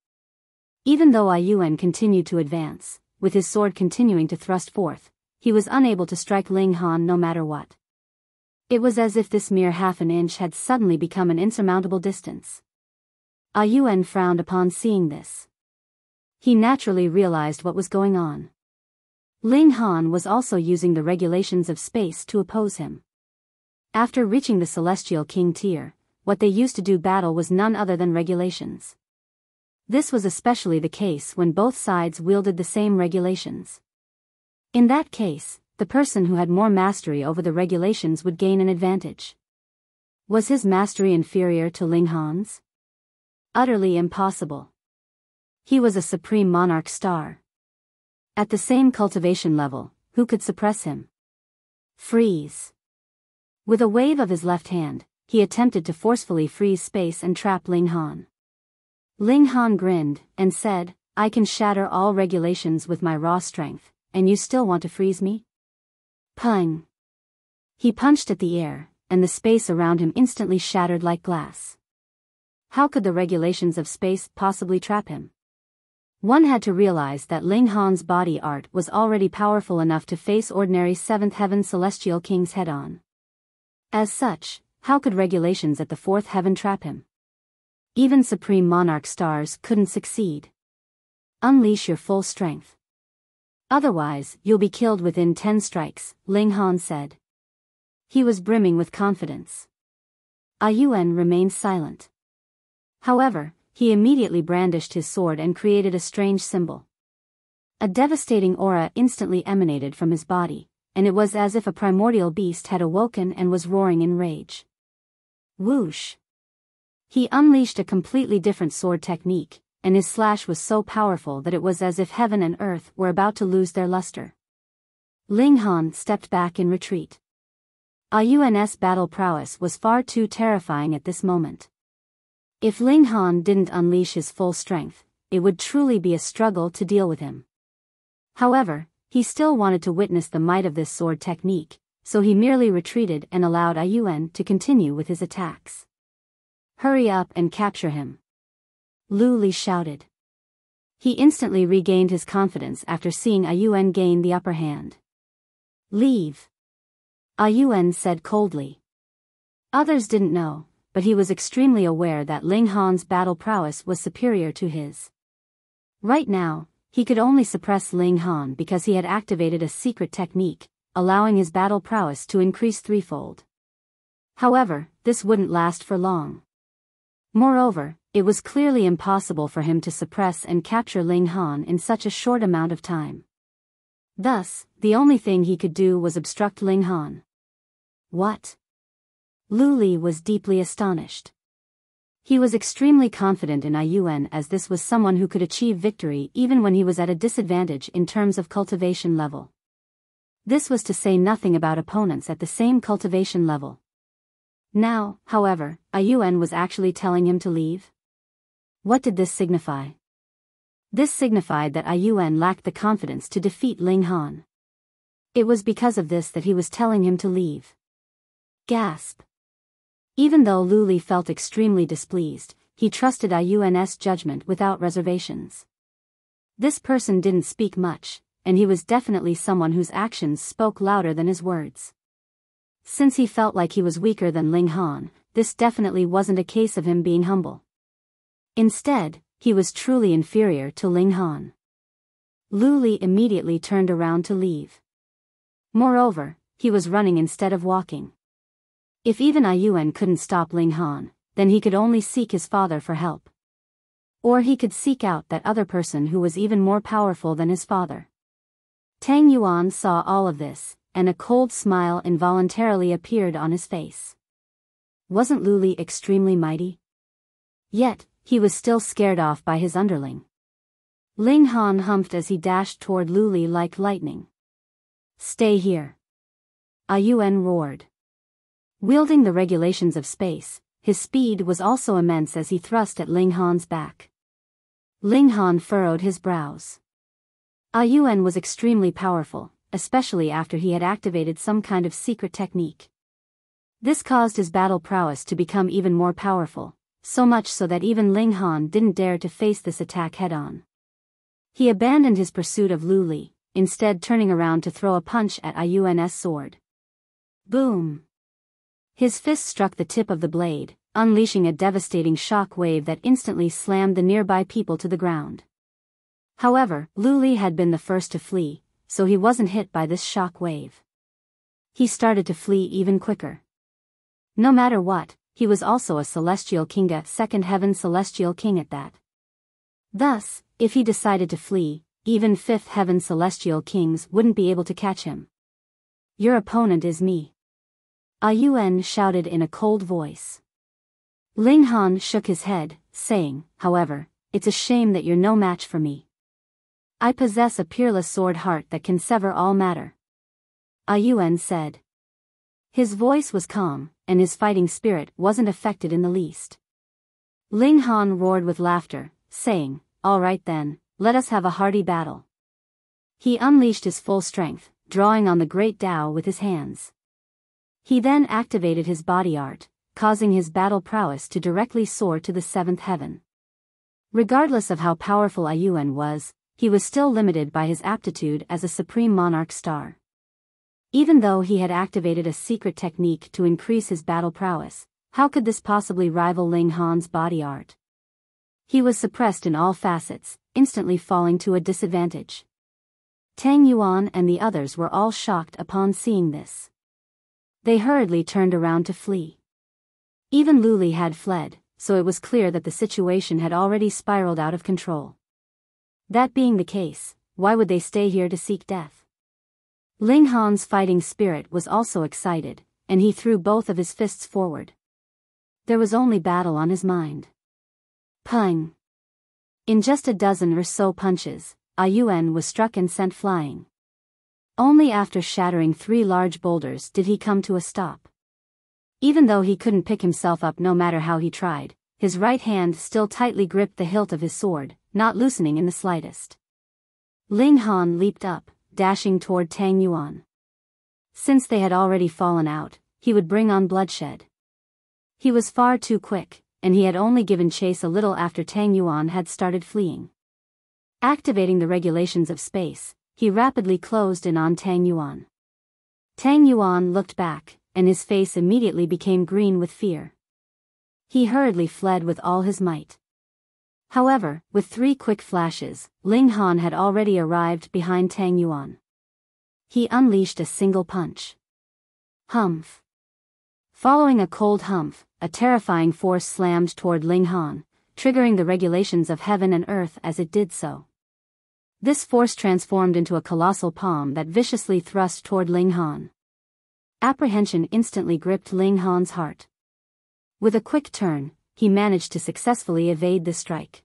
Even though Ayuan continued to advance, with his sword continuing to thrust forth, he was unable to strike Ling Han no matter what. It was as if this mere half an inch had suddenly become an insurmountable distance. Ayuan frowned upon seeing this. He naturally realized what was going on. Ling Han was also using the regulations of space to oppose him. After reaching the Celestial King tier, what they used to do battle was none other than regulations. This was especially the case when both sides wielded the same regulations. In that case, the person who had more mastery over the regulations would gain an advantage. Was his mastery inferior to Ling Han's? Utterly impossible. He was a supreme monarch star. At the same cultivation level, who could suppress him? Freeze. With a wave of his left hand, he attempted to forcefully freeze space and trap Ling Han. Ling Han grinned and said, "I can shatter all regulations with my raw strength, and you still want to freeze me?" Pung! He punched at the air, and the space around him instantly shattered like glass. How could the regulations of space possibly trap him? One had to realize that Ling Han's body art was already powerful enough to face ordinary 7th Heaven Celestial Kings head-on. As such, how could regulations at the 4th Heaven trap him? Even Supreme Monarch stars couldn't succeed. Unleash your full strength. Otherwise, you'll be killed within 10 strikes, Ling Han said. He was brimming with confidence. Ayuan remained silent. However, he immediately brandished his sword and created a strange symbol. A devastating aura instantly emanated from his body, and it was as if a primordial beast had awoken and was roaring in rage. Whoosh! He unleashed a completely different sword technique, and his slash was so powerful that it was as if heaven and earth were about to lose their luster. Ling Han stepped back in retreat. Ayuan's battle prowess was far too terrifying at this moment. If Ling Han didn't unleash his full strength, it would truly be a struggle to deal with him. However, he still wanted to witness the might of this sword technique, so he merely retreated and allowed Ayuan to continue with his attacks. "Hurry up and capture him," Lu Li shouted. He instantly regained his confidence after seeing Ayuan gain the upper hand. "Leave," Ayuan said coldly. Others didn't know, but he was extremely aware that Ling Han's battle prowess was superior to his. Right now, he could only suppress Ling Han because he had activated a secret technique, allowing his battle prowess to increase threefold. However, this wouldn't last for long. Moreover, it was clearly impossible for him to suppress and capture Ling Han in such a short amount of time. Thus, the only thing he could do was obstruct Ling Han. What? Lu Li was deeply astonished. He was extremely confident in Ayuan as this was someone who could achieve victory even when he was at a disadvantage in terms of cultivation level. This was to say nothing about opponents at the same cultivation level. Now, however, Ayuan was actually telling him to leave. What did this signify? This signified that Ayuan lacked the confidence to defeat Ling Han. It was because of this that he was telling him to leave. Gasp. Even though Lu Li felt extremely displeased, he trusted Ayuan's judgment without reservations. This person didn't speak much, and he was definitely someone whose actions spoke louder than his words. Since he felt like he was weaker than Ling Han, this definitely wasn't a case of him being humble. Instead, he was truly inferior to Ling Han. Lu Li immediately turned around to leave. Moreover, he was running instead of walking. If even Yuan couldn't stop Ling Han, then he could only seek his father for help. Or he could seek out that other person who was even more powerful than his father. Tang Yuan saw all of this, and a cold smile involuntarily appeared on his face. Wasn't Lu Li extremely mighty? Yet, he was still scared off by his underling. Ling Han humphed as he dashed toward Lu Li like lightning. Stay here. Yuan roared. Wielding the regulations of space, his speed was also immense as he thrust at Ling Han's back. Ling Han furrowed his brows. Yuan was extremely powerful, especially after he had activated some kind of secret technique. This caused his battle prowess to become even more powerful, so much so that even Ling Han didn't dare to face this attack head-on. He abandoned his pursuit of Lu Li, instead turning around to throw a punch at Yuan's sword. Boom! His fist struck the tip of the blade, unleashing a devastating shock wave that instantly slammed the nearby people to the ground. However, Lu Li had been the first to flee, so he wasn't hit by this shock wave. He started to flee even quicker. No matter what, he was also a celestial king, a second heaven celestial king at that. Thus, if he decided to flee, even fifth heaven celestial kings wouldn't be able to catch him. Your opponent is me. Yuan shouted in a cold voice. Ling Han shook his head, saying, however, it's a shame that you're no match for me. I possess a peerless sword heart that can sever all matter. Yuan said. His voice was calm, and his fighting spirit wasn't affected in the least. Ling Han roared with laughter, saying, all right then, let us have a hearty battle. He unleashed his full strength, drawing on the great Tao with his hands. He then activated his body art, causing his battle prowess to directly soar to the seventh heaven. Regardless of how powerful Yuan was, he was still limited by his aptitude as a supreme monarch star. Even though he had activated a secret technique to increase his battle prowess, how could this possibly rival Ling Han's body art? He was suppressed in all facets, instantly falling to a disadvantage. Tang Yuan and the others were all shocked upon seeing this. They hurriedly turned around to flee. Even Lu Li had fled, so it was clear that the situation had already spiraled out of control. That being the case, why would they stay here to seek death? Ling Han's fighting spirit was also excited, and he threw both of his fists forward. There was only battle on his mind. Pung! In just a dozen or so punches, Yuan was struck and sent flying. Only after shattering 3 large boulders did he come to a stop. Even though he couldn't pick himself up no matter how he tried, his right hand still tightly gripped the hilt of his sword, not loosening in the slightest. Ling Han leaped up, dashing toward Tang Yuan. Since they had already fallen out, he would bring on bloodshed. He was far too quick, and he had only given chase a little after Tang Yuan had started fleeing. Activating the regulations of space, he rapidly closed in on Tang Yuan. Tang Yuan looked back, and his face immediately became green with fear. He hurriedly fled with all his might. However, with 3 quick flashes, Ling Han had already arrived behind Tang Yuan. He unleashed a single punch. Humph! Following a cold humph, a terrifying force slammed toward Ling Han, triggering the regulations of heaven and earth as it did so. This force transformed into a colossal palm that viciously thrust toward Ling Han. Apprehension instantly gripped Ling Han's heart. With a quick turn, he managed to successfully evade the strike.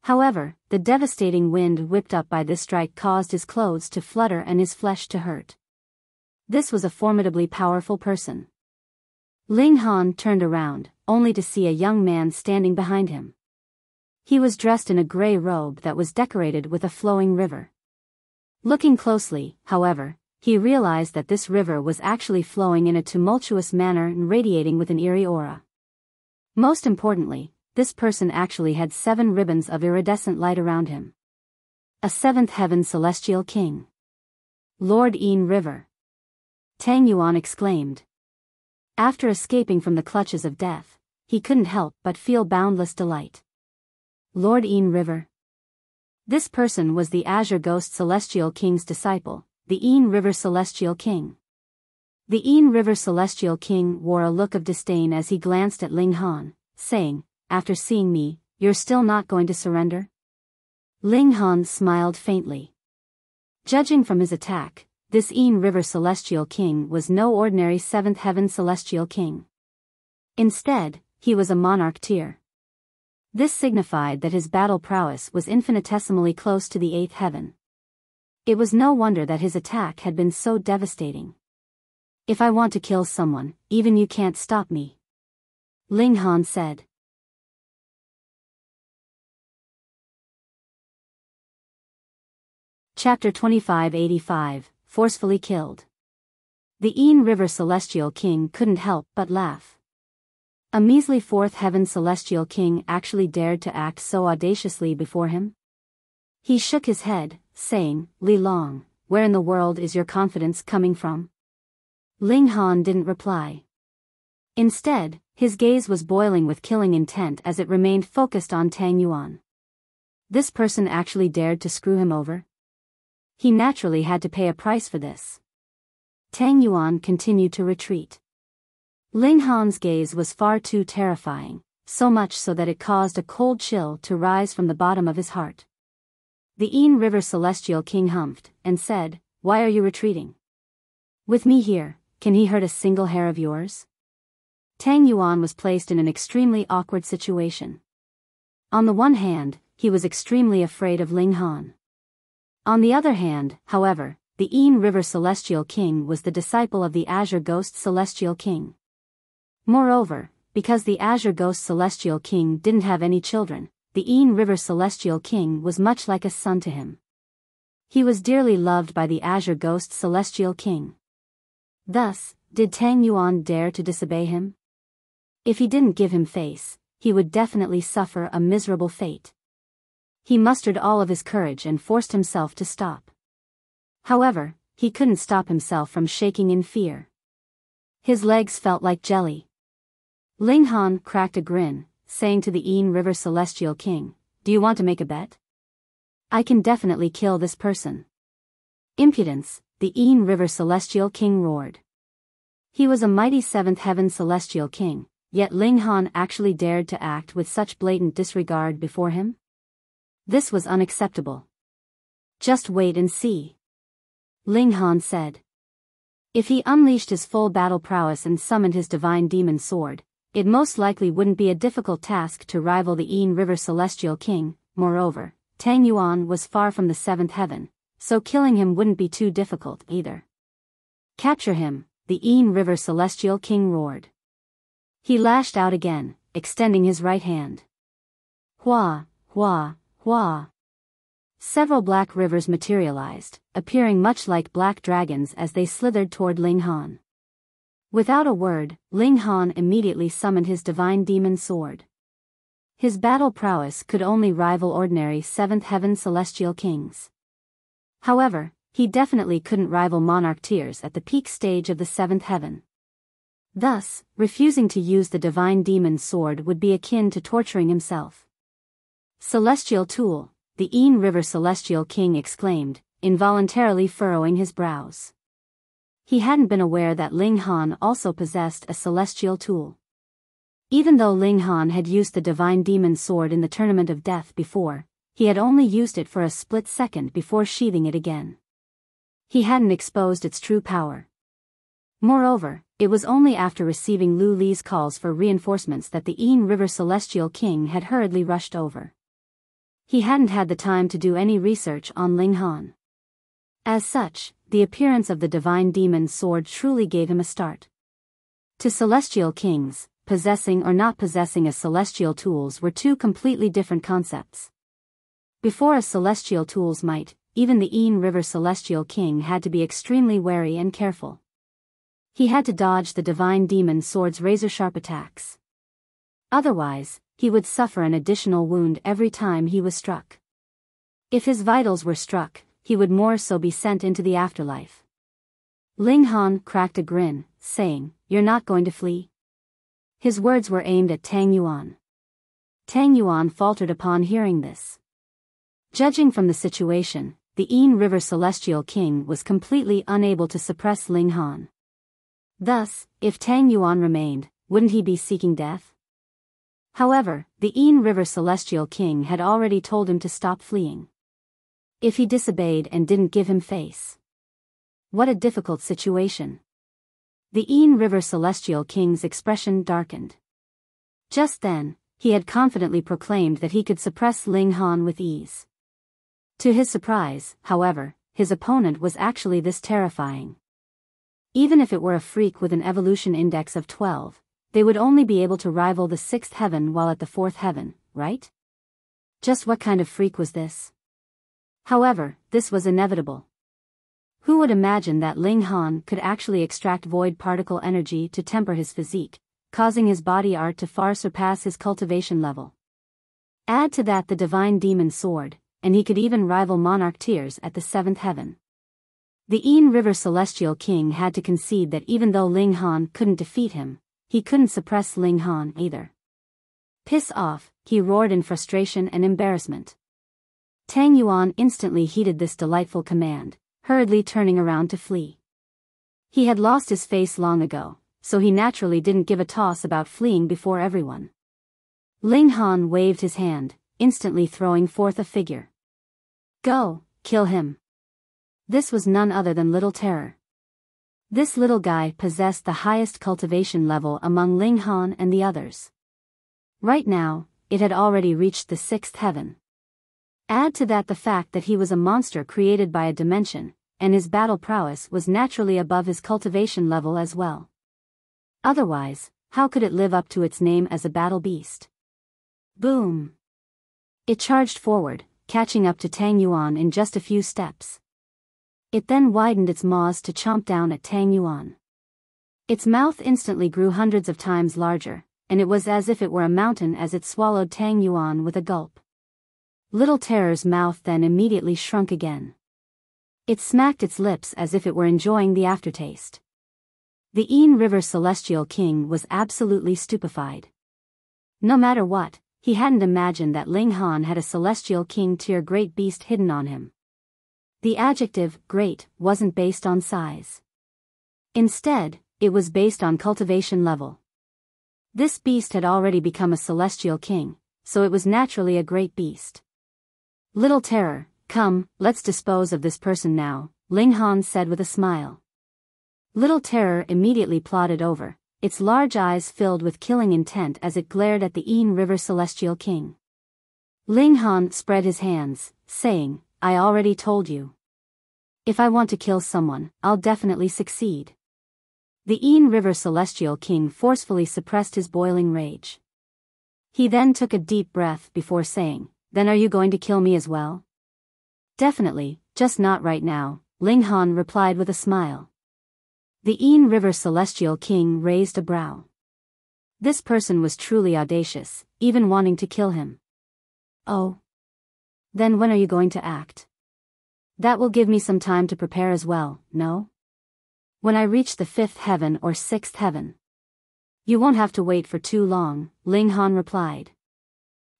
However, the devastating wind whipped up by this strike caused his clothes to flutter and his flesh to hurt. This was a formidably powerful person. Ling Han turned around, only to see a young man standing behind him. He was dressed in a gray robe that was decorated with a flowing river. Looking closely, however, he realized that this river was actually flowing in a tumultuous manner and radiating with an eerie aura. Most importantly, this person actually had 7 ribbons of iridescent light around him. A 7th heaven celestial king. Lord Een River. Tang Yuan exclaimed. After escaping from the clutches of death, he couldn't help but feel boundless delight. Lord Yin River. This person was the Azure Ghost Celestial King's disciple, the Yin River Celestial King. The Yin River Celestial King wore a look of disdain as he glanced at Ling Han, saying, "After seeing me, you're still not going to surrender?" Ling Han smiled faintly. Judging from his attack, this Yin River Celestial King was no ordinary Seventh Heaven Celestial King. Instead, he was a monarch tier. This signified that his battle prowess was infinitesimally close to the Eighth Heaven. It was no wonder that his attack had been so devastating. "If I want to kill someone, even you can't stop me," Ling Han said. Chapter 2585, Forcefully Killed. The Yin River Celestial King couldn't help but laugh. A measly Fourth Heaven Celestial King actually dared to act so audaciously before him? He shook his head, saying, "Li Long, where in the world is your confidence coming from?" Ling Han didn't reply. Instead, his gaze was boiling with killing intent as it remained focused on Tang Yuan. This person actually dared to screw him over? He naturally had to pay a price for this. Tang Yuan continued to retreat. Ling Han's gaze was far too terrifying, so much so that it caused a cold chill to rise from the bottom of his heart. The Yin River Celestial King humphed, and said, "Why are you retreating? With me here, can he hurt a single hair of yours?" Tang Yuan was placed in an extremely awkward situation. On the one hand, he was extremely afraid of Ling Han. On the other hand, however, the Yin River Celestial King was the disciple of the Azure Ghost Celestial King. Moreover, because the Azure Ghost Celestial King didn't have any children, the Yin River Celestial King was much like a son to him. He was dearly loved by the Azure Ghost Celestial King. Thus, did Tang Yuan dare to disobey him? If he didn't give him face, he would definitely suffer a miserable fate. He mustered all of his courage and forced himself to stop. However, he couldn't stop himself from shaking in fear. His legs felt like jelly. Ling Han cracked a grin, saying to the Yin River Celestial King, "Do you want to make a bet? I can definitely kill this person." "Impudence," the Yin River Celestial King roared. He was a mighty Seventh Heaven Celestial King, yet Ling Han actually dared to act with such blatant disregard before him? This was unacceptable. "Just wait and see," Ling Han said. If he unleashed his full battle prowess and summoned his divine demon sword, it most likely wouldn't be a difficult task to rival the Yin River Celestial King. Moreover, Tang Yuan was far from the Seventh Heaven, so killing him wouldn't be too difficult either. "Capture him," the Yin River Celestial King roared. He lashed out again, extending his right hand. Hua, hua, hua. Several black rivers materialized, appearing much like black dragons as they slithered toward Ling Han. Without a word, Ling Han immediately summoned his divine demon sword. His battle prowess could only rival ordinary Seventh Heaven Celestial Kings. However, he definitely couldn't rival monarch tiers at the peak stage of the Seventh Heaven. Thus, refusing to use the divine demon sword would be akin to torturing himself. "Celestial tool," the Yin River Celestial King exclaimed, involuntarily furrowing his brows. He hadn't been aware that Ling Han also possessed a celestial tool. Even though Ling Han had used the divine demon sword in the Tournament of Death before, he had only used it for a split second before sheathing it again. He hadn't exposed its true power. Moreover, it was only after receiving Lu Li's calls for reinforcements that the Yin River Celestial King had hurriedly rushed over. He hadn't had the time to do any research on Ling Han. As such, the appearance of the divine demon sword truly gave him a start. To celestial kings, possessing or not possessing a celestial tools were two completely different concepts. Before a celestial tool's might, even the Yin River Celestial King had to be extremely wary and careful. He had to dodge the divine demon sword's razor-sharp attacks. Otherwise, he would suffer an additional wound every time he was struck. If his vitals were struck, he would more so be sent into the afterlife. Ling Han cracked a grin, saying, "You're not going to flee?" His words were aimed at Tang Yuan. Tang Yuan faltered upon hearing this. Judging from the situation, the Yin River Celestial King was completely unable to suppress Ling Han. Thus, if Tang Yuan remained, wouldn't he be seeking death? However, the Yin River Celestial King had already told him to stop fleeing. If he disobeyed and didn't give him face. What a difficult situation. The Yin River Celestial King's expression darkened. Just then, he had confidently proclaimed that he could suppress Ling Han with ease. To his surprise, however, his opponent was actually this terrifying. Even if it were a freak with an evolution index of 12, they would only be able to rival the 6th heaven while at the 4th heaven, right? Just what kind of freak was this? However, this was inevitable. Who would imagine that Ling Han could actually extract void particle energy to temper his physique, causing his body art to far surpass his cultivation level? Add to that the divine demon sword, and he could even rival monarch Tears at the 7th heaven. The Yin River Celestial King had to concede that even though Ling Han couldn't defeat him, he couldn't suppress Ling Han either. "Piss off," he roared in frustration and embarrassment. Tang Yuan instantly heeded this delightful command, hurriedly turning around to flee. He had lost his face long ago, so he naturally didn't give a toss about fleeing before everyone. Ling Han waved his hand, instantly throwing forth a figure. "Go, kill him." This was none other than Little Terror. This little guy possessed the highest cultivation level among Ling Han and the others. Right now, it had already reached the 6th heaven. Add to that the fact that he was a monster created by a dimension, and his battle prowess was naturally above his cultivation level as well. Otherwise, how could it live up to its name as a battle beast? Boom! It charged forward, catching up to Tang Yuan in just a few steps. It then widened its maws to chomp down at Tang Yuan. Its mouth instantly grew hundreds of times larger, and it was as if it were a mountain as it swallowed Tang Yuan with a gulp. Little Terror's mouth then immediately shrunk again. It smacked its lips as if it were enjoying the aftertaste. The Yin River Celestial King was absolutely stupefied. No matter what, he hadn't imagined that Ling Han had a Celestial King tier great beast hidden on him. The adjective, great, wasn't based on size. Instead, it was based on cultivation level. This beast had already become a Celestial King, so it was naturally a great beast. "Little Terror, come, let's dispose of this person now," Ling Han said with a smile. Little Terror immediately plodded over, its large eyes filled with killing intent as it glared at the Yin River Celestial King. Ling Han spread his hands, saying, "I already told you. If I want to kill someone, I'll definitely succeed." The Yin River Celestial King forcefully suppressed his boiling rage. He then took a deep breath before saying, "Then are you going to kill me as well?" "Definitely, just not right now," Ling Han replied with a smile. The Yin River Celestial King raised a brow. This person was truly audacious, even wanting to kill him. "Oh. Then when are you going to act?" "That will give me some time to prepare as well, no?" "When I reach the 5th heaven or 6th heaven." "You won't have to wait for too long," Ling Han replied.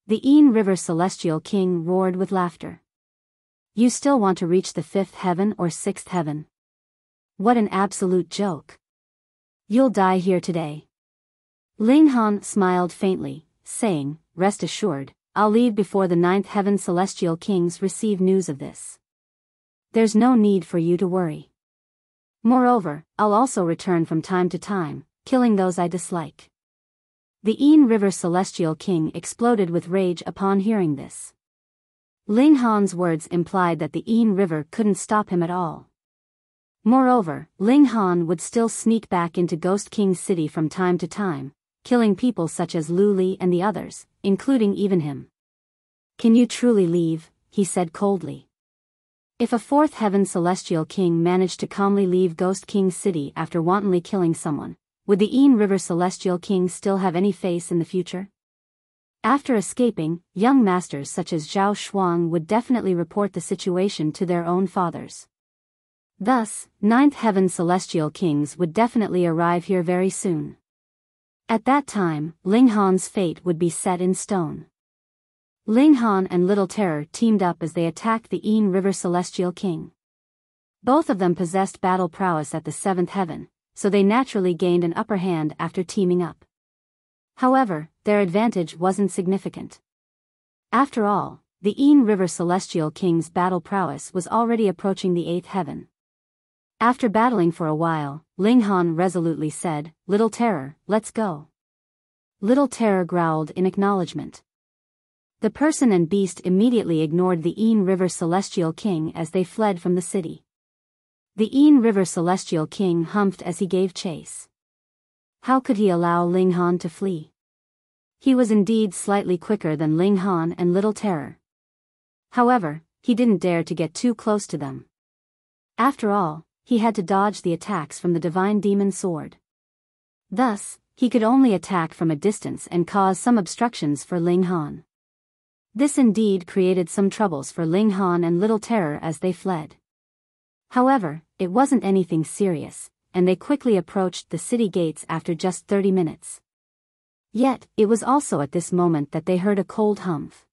The Yin River Celestial King roared with laughter. "You still want to reach the 5th heaven or 6th heaven? What an absolute joke. You'll die here today." Ling Han smiled faintly, saying, "Rest assured, I'll leave before the 9th heaven Celestial Kings receive news of this. There's no need for you to worry. Moreover, I'll also return from time to time, killing those I dislike." The Yin River Celestial King exploded with rage upon hearing this. Ling Han's words implied that the Yin River couldn't stop him at all. Moreover, Ling Han would still sneak back into Ghost King City from time to time, killing people such as Lu Li and the others, including even him. "Can you truly leave?" he said coldly. If a 4th heaven Celestial King managed to calmly leave Ghost King City after wantonly killing someone, would the Yin River Celestial King still have any face in the future? After escaping, young masters such as Zhao Shuang would definitely report the situation to their own fathers. Thus, ninth heaven celestial kings would definitely arrive here very soon. At that time, Ling Han's fate would be set in stone. Ling Han and Little Terror teamed up as they attacked the Ain River Celestial King. Both of them possessed battle prowess at the seventh heaven, so they naturally gained an upper hand after teaming up. However, their advantage wasn't significant. After all, the Ain River Celestial King's battle prowess was already approaching the eighth heaven. After battling for a while, Ling Han resolutely said, "Little Terror, let's go." Little Terror growled in acknowledgement. The person and beast immediately ignored the Ain River Celestial King as they fled from the city. The Ain River Celestial King humphed as he gave chase. How could he allow Ling Han to flee? He was indeed slightly quicker than Ling Han and Little Terror. However, he didn't dare to get too close to them. After all, he had to dodge the attacks from the divine demon sword. Thus, he could only attack from a distance and cause some obstructions for Ling Han. This indeed created some troubles for Ling Han and Little Terror as they fled. However, it wasn't anything serious, and they quickly approached the city gates after just 30 minutes. Yet, it was also at this moment that they heard a cold humph.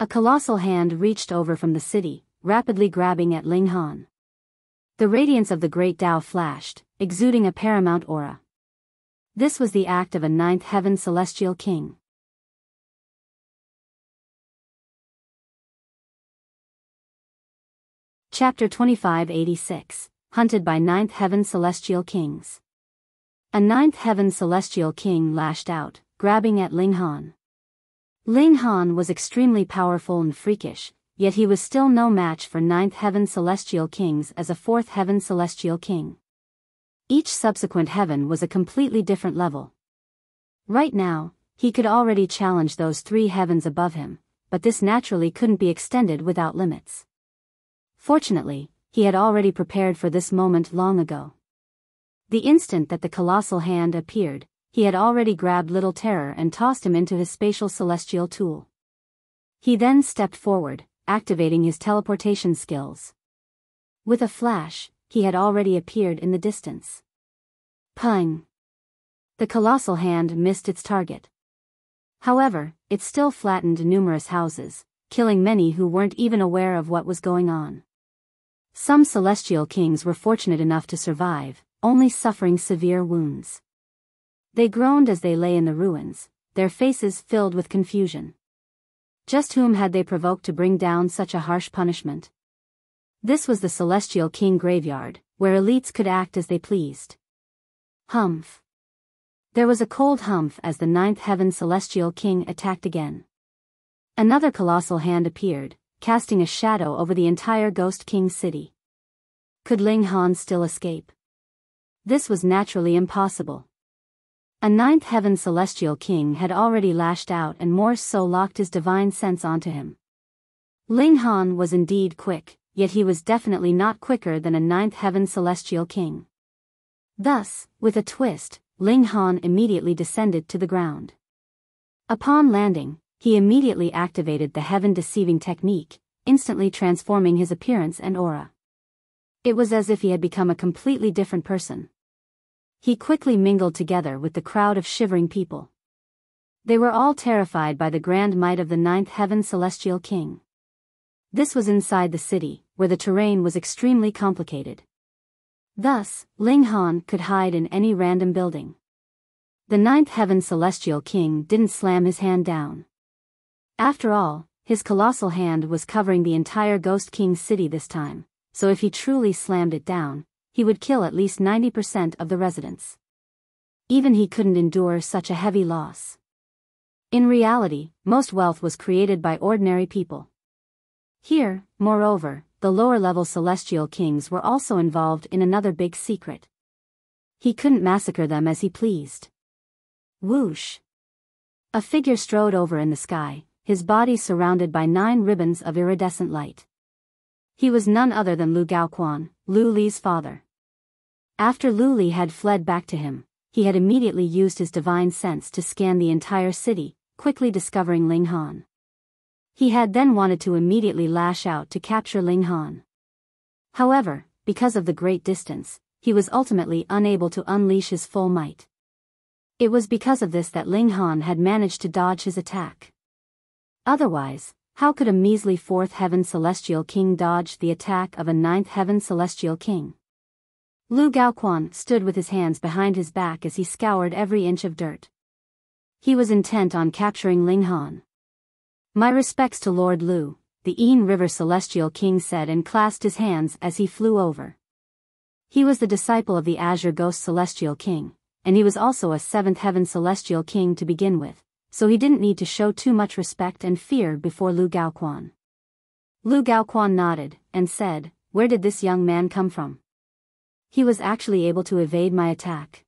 A colossal hand reached over from the city, rapidly grabbing at Ling Han. The radiance of the great Tao flashed, exuding a paramount aura. This was the act of a ninth heaven celestial king. Chapter 2586, Hunted by Ninth Heaven Celestial Kings. A ninth heaven celestial king lashed out, grabbing at Ling Han. Ling Han was extremely powerful and freakish, yet he was still no match for ninth heaven celestial kings as a fourth heaven celestial king. Each subsequent heaven was a completely different level. Right now, he could already challenge those three heavens above him, but this naturally couldn't be extended without limits. Fortunately, he had already prepared for this moment long ago. The instant that the colossal hand appeared, he had already grabbed Little Terror and tossed him into his spatial celestial tool. He then stepped forward, activating his teleportation skills. With a flash, he had already appeared in the distance. Pung! The colossal hand missed its target. However, it still flattened numerous houses, killing many who weren't even aware of what was going on. Some celestial kings were fortunate enough to survive, only suffering severe wounds. They groaned as they lay in the ruins, their faces filled with confusion. Just whom had they provoked to bring down such a harsh punishment? This was the Celestial King graveyard, where elites could act as they pleased. Humph. There was a cold humph as the ninth heaven Celestial King attacked again. Another colossal hand appeared, casting a shadow over the entire Ghost King city. Could Ling Han still escape? This was naturally impossible. A ninth heaven celestial king had already lashed out and more so locked his divine sense onto him. Ling Han was indeed quick, yet he was definitely not quicker than a ninth heaven celestial king. Thus, with a twist, Ling Han immediately descended to the ground. Upon landing, he immediately activated the heaven-deceiving technique, instantly transforming his appearance and aura. It was as if he had become a completely different person. He quickly mingled together with the crowd of shivering people. They were all terrified by the grand might of the ninth heaven celestial king. This was inside the city, where the terrain was extremely complicated. Thus, Ling Han could hide in any random building. The ninth heaven celestial king didn't slam his hand down. After all, his colossal hand was covering the entire Ghost King city this time, so if he truly slammed it down, he would kill at least 90% of the residents. Even he couldn't endure such a heavy loss. In reality, most wealth was created by ordinary people. Here, moreover, the lower-level celestial kings were also involved in another big secret. He couldn't massacre them as he pleased. Whoosh! A figure strode over in the sky, his body surrounded by 9 ribbons of iridescent light. He was none other than Lu Gaoquan, Lu Li's father. After Lu Li had fled back to him, he had immediately used his divine sense to scan the entire city, quickly discovering Ling Han. He had then wanted to immediately lash out to capture Ling Han. However, because of the great distance, he was ultimately unable to unleash his full might. It was because of this that Ling Han had managed to dodge his attack. Otherwise, how could a measly 4th Heaven Celestial King dodge the attack of a 9th Heaven Celestial King? Lu Gaoquan stood with his hands behind his back as he scoured every inch of dirt. He was intent on capturing Ling Han. "My respects to Lord Lu," the Yin River Celestial King said and clasped his hands as he flew over. He was the disciple of the Azure Ghost Celestial King, and he was also a 7th Heaven Celestial King to begin with, so he didn't need to show too much respect and fear before Lu Gaoquan. Lu Gaoquan nodded, and said, "Where did this young man come from? He was actually able to evade my attack.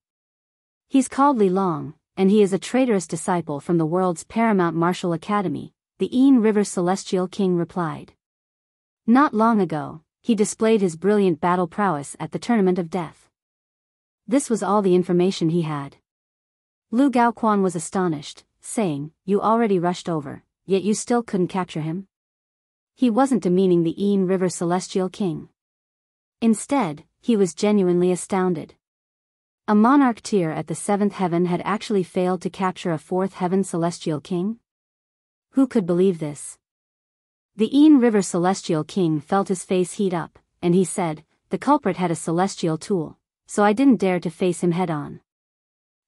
He's called Li Long, and he is a traitorous disciple from the world's paramount martial academy," the Yin River Celestial King replied. "Not long ago, he displayed his brilliant battle prowess at the Tournament of Death." This was all the information he had. Lu Gaoquan was astonished, saying, "You already rushed over, yet you still couldn't capture him?" He wasn't demeaning the Yin River Celestial King. Instead, he was genuinely astounded. A monarch tier at the 7th heaven had actually failed to capture a 4th Heaven Celestial King? Who could believe this? The Yin River Celestial King felt his face heat up, and he said, "The culprit had a celestial tool, so I didn't dare to face him head-on."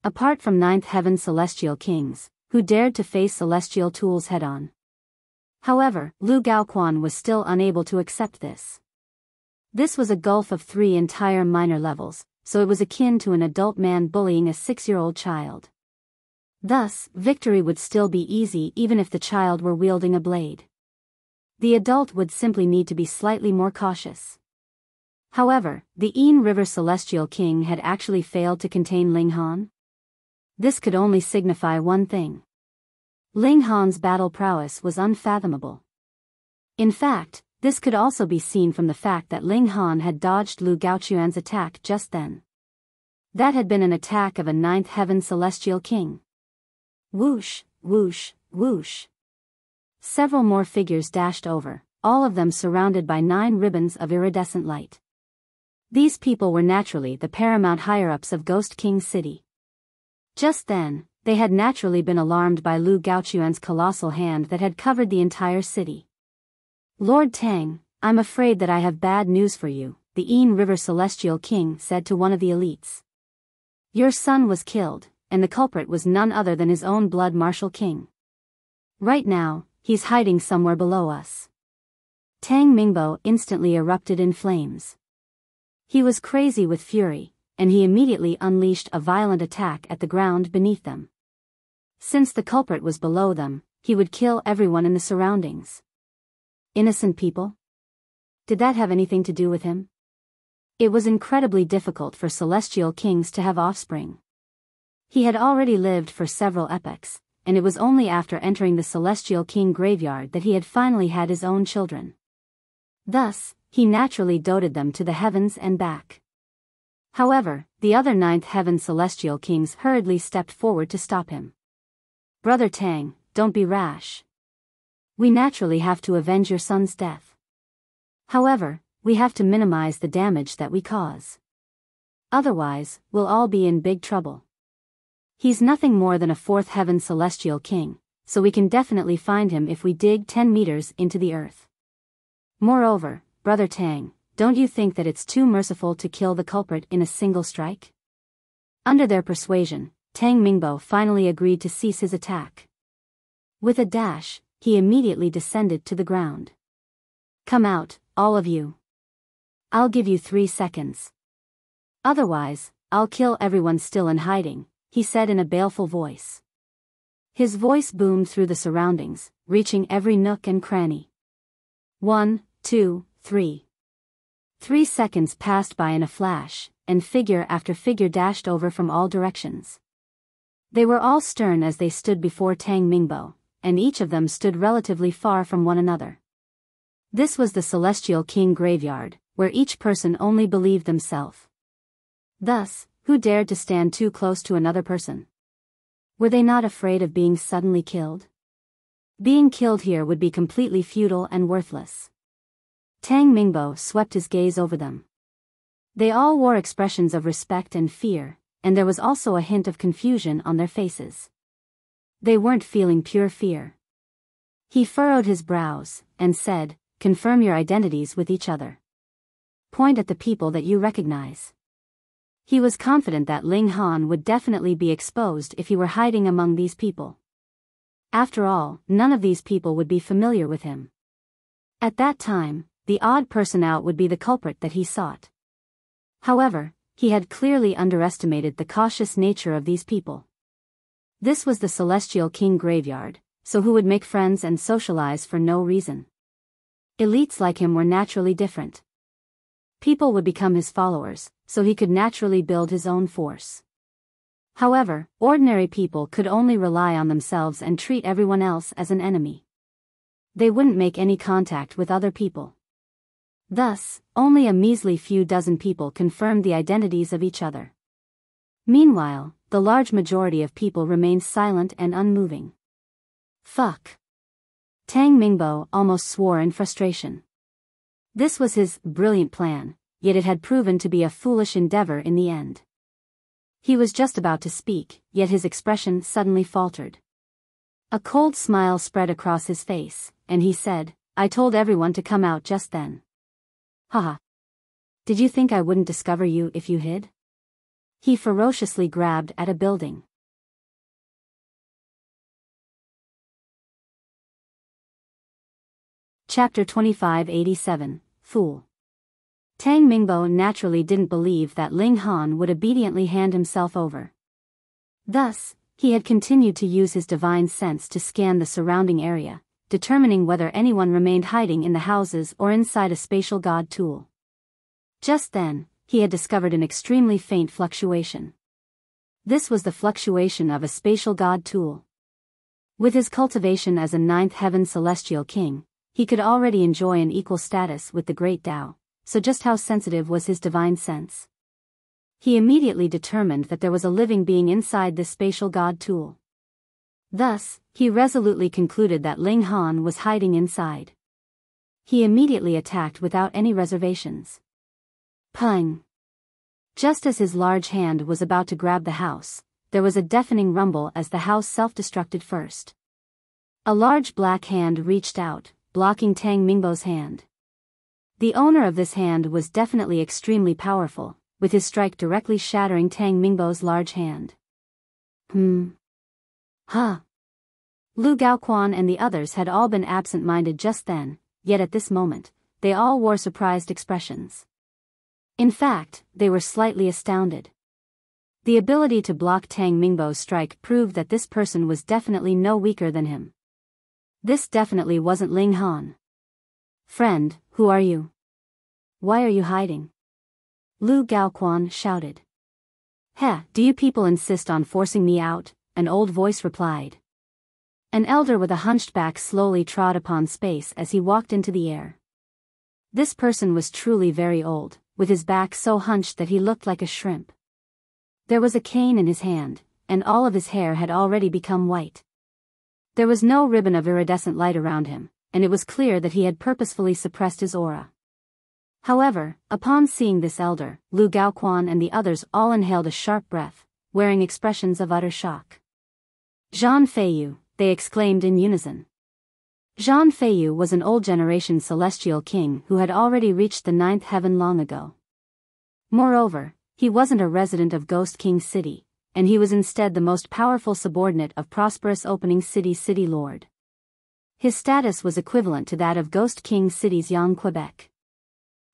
Apart from 9th Heaven Celestial Kings, who dared to face celestial tools head-on. However, Lu Gaoquan was still unable to accept this. This was a gulf of 3 entire minor levels, so it was akin to an adult man bullying a 6-year-old child. Thus, victory would still be easy even if the child were wielding a blade. The adult would simply need to be slightly more cautious. However, the Yin River Celestial King had actually failed to contain Ling Han. This could only signify one thing. Ling Han's battle prowess was unfathomable. In fact, this could also be seen from the fact that Ling Han had dodged Lu Gaoquan's attack just then. That had been an attack of a 9th Heaven Celestial King. Whoosh, whoosh, whoosh. Several more figures dashed over, all of them surrounded by 9 ribbons of iridescent light. These people were naturally the paramount higher-ups of Ghost King City. Just then, they had naturally been alarmed by Lu Gaoquan's colossal hand that had covered the entire city. "Lord Tang, I'm afraid that I have bad news for you," the Yin River Celestial King said to one of the elites. "Your son was killed, and the culprit was none other than his own blood martial king. Right now, he's hiding somewhere below us." Tang Mingbo instantly erupted in flames. He was crazy with fury, and he immediately unleashed a violent attack at the ground beneath them. Since the culprit was below them, he would kill everyone in the surroundings. Innocent people? Did that have anything to do with him? It was incredibly difficult for celestial kings to have offspring. He had already lived for several epochs, and it was only after entering the Celestial King graveyard that he had finally had his own children. Thus, he naturally doted them to the heavens and back. However, the other 9th Heaven Celestial Kings hurriedly stepped forward to stop him. "Brother Tang, don't be rash. We naturally have to avenge your son's death. However, we have to minimize the damage that we cause. Otherwise, we'll all be in big trouble. He's nothing more than a 4th Heaven Celestial King, so we can definitely find him if we dig 10 meters into the earth. Moreover, Brother Tang, don't you think that it's too merciful to kill the culprit in a single strike?" Under their persuasion, Tang Mingbo finally agreed to cease his attack. With a dash, he immediately descended to the ground. "Come out, all of you. I'll give you 3 seconds. Otherwise, I'll kill everyone still in hiding," he said in a baleful voice. His voice boomed through the surroundings, reaching every nook and cranny. 1, 2, 3. 3 seconds passed by in a flash, and figure after figure dashed over from all directions. They were all stern as they stood before Tang Mingbo, and each of them stood relatively far from one another. This was the Celestial King graveyard, where each person only believed themselves. Thus, who dared to stand too close to another person? Were they not afraid of being suddenly killed? Being killed here would be completely futile and worthless. Tang Mingbo swept his gaze over them. They all wore expressions of respect and fear, and there was also a hint of confusion on their faces. They weren't feeling pure fear. He furrowed his brows, and said, "Confirm your identities with each other. Point at the people that you recognize." He was confident that Ling Han would definitely be exposed if he were hiding among these people. After all, none of these people would be familiar with him. At that time, the odd person out would be the culprit that he sought. However, he had clearly underestimated the cautious nature of these people. This was the Celestial King graveyard, so who would make friends and socialize for no reason? Elites like him were naturally different. People would become his followers, so he could naturally build his own force. However, ordinary people could only rely on themselves and treat everyone else as an enemy. They wouldn't make any contact with other people. Thus, only a measly few dozen people confirmed the identities of each other. Meanwhile, the large majority of people remained silent and unmoving. Fuck. Tang Mingbo almost swore in frustration. This was his brilliant plan, yet it had proven to be a foolish endeavor in the end. He was just about to speak, yet his expression suddenly faltered. A cold smile spread across his face, and he said, "I told everyone to come out just then." Haha. Did you think I wouldn't discover you if you hid? He ferociously grabbed at a building. Chapter 2587, Fool. Tang Mingbo naturally didn't believe that Ling Han would obediently hand himself over. Thus, he had continued to use his divine sense to scan the surrounding area, determining whether anyone remained hiding in the houses or inside a spatial god tool. Just then, he had discovered an extremely faint fluctuation. This was the fluctuation of a spatial god tool. With his cultivation as a ninth heaven celestial king, he could already enjoy an equal status with the great Tao, so just how sensitive was his divine sense? He immediately determined that there was a living being inside this spatial god tool. Thus, he resolutely concluded that Ling Han was hiding inside. He immediately attacked without any reservations. Pung! Just as his large hand was about to grab the house, there was a deafening rumble as the house self-destructed first. A large black hand reached out, blocking Tang Mingbo's hand. The owner of this hand was definitely extremely powerful, with his strike directly shattering Tang Mingbo's large hand. Huh. Lu Gaoquan and the others had all been absent-minded just then, yet at this moment, they all wore surprised expressions. In fact, they were slightly astounded. The ability to block Tang Mingbo's strike proved that this person was definitely no weaker than him. This definitely wasn't Ling Han. "Friend, who are you? Why are you hiding?" Lu Gaoquan shouted. "Heh, do you people insist on forcing me out?" an old voice replied. An elder with a hunched back slowly trod upon space as he walked into the air. This person was truly very old, with his back so hunched that he looked like a shrimp. There was a cane in his hand, and all of his hair had already become white. There was no ribbon of iridescent light around him, and it was clear that he had purposefully suppressed his aura. However, upon seeing this elder, Lu Gaoquan and the others all inhaled a sharp breath, wearing expressions of utter shock. "Zhan Feiyu," they exclaimed in unison. Zhan Feiyu was an old-generation celestial king who had already reached the ninth heaven long ago. Moreover, he wasn't a resident of Ghost King City, and he was instead the most powerful subordinate of prosperous Opening City's city lord. His status was equivalent to that of Ghost King City's Yang Quebec.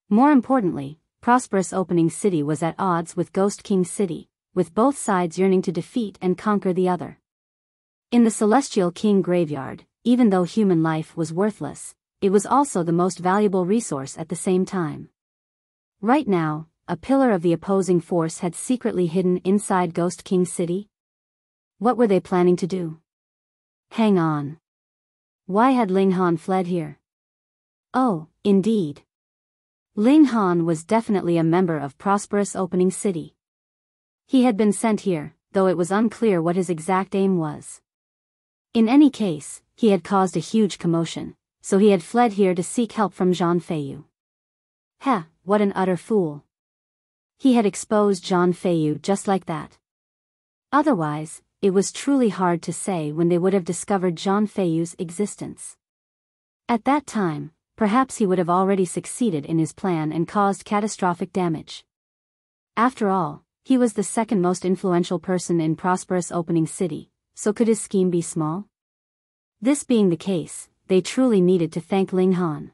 More importantly, prosperous Opening City was at odds with Ghost King City, with both sides yearning to defeat and conquer the other. In the Celestial King graveyard, even though human life was worthless, it was also the most valuable resource at the same time. Right now, a pillar of the opposing force had secretly hidden inside Ghost King City. What were they planning to do? Hang on. Why had Ling Han fled here? Oh, indeed. Ling Han was definitely a member of prosperous Opening City. He had been sent here, though it was unclear what his exact aim was. In any case, he had caused a huge commotion, so he had fled here to seek help from Zhan Feiyu. Heh, what an utter fool. He had exposed Zhang Feiyu just like that. Otherwise, it was truly hard to say when they would have discovered Zhang Feiyu's existence. At that time, perhaps he would have already succeeded in his plan and caused catastrophic damage. After all, he was the second most influential person in prosperous opening city, so could his scheme be small? This being the case, they truly needed to thank Ling Han.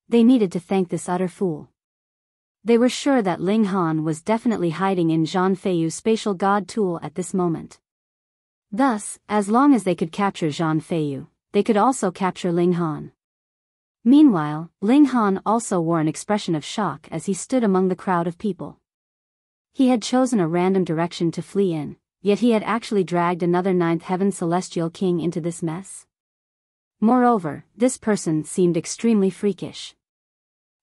They needed to thank this utter fool. They were sure that Ling Han was definitely hiding in Zhang Feiyu's spatial god tool at this moment. Thus, as long as they could capture Zhang Feiyu, they could also capture Ling Han. Meanwhile, Ling Han also wore an expression of shock as he stood among the crowd of people. He had chosen a random direction to flee in, yet he had actually dragged another ninth heaven celestial king into this mess. Moreover, this person seemed extremely freakish.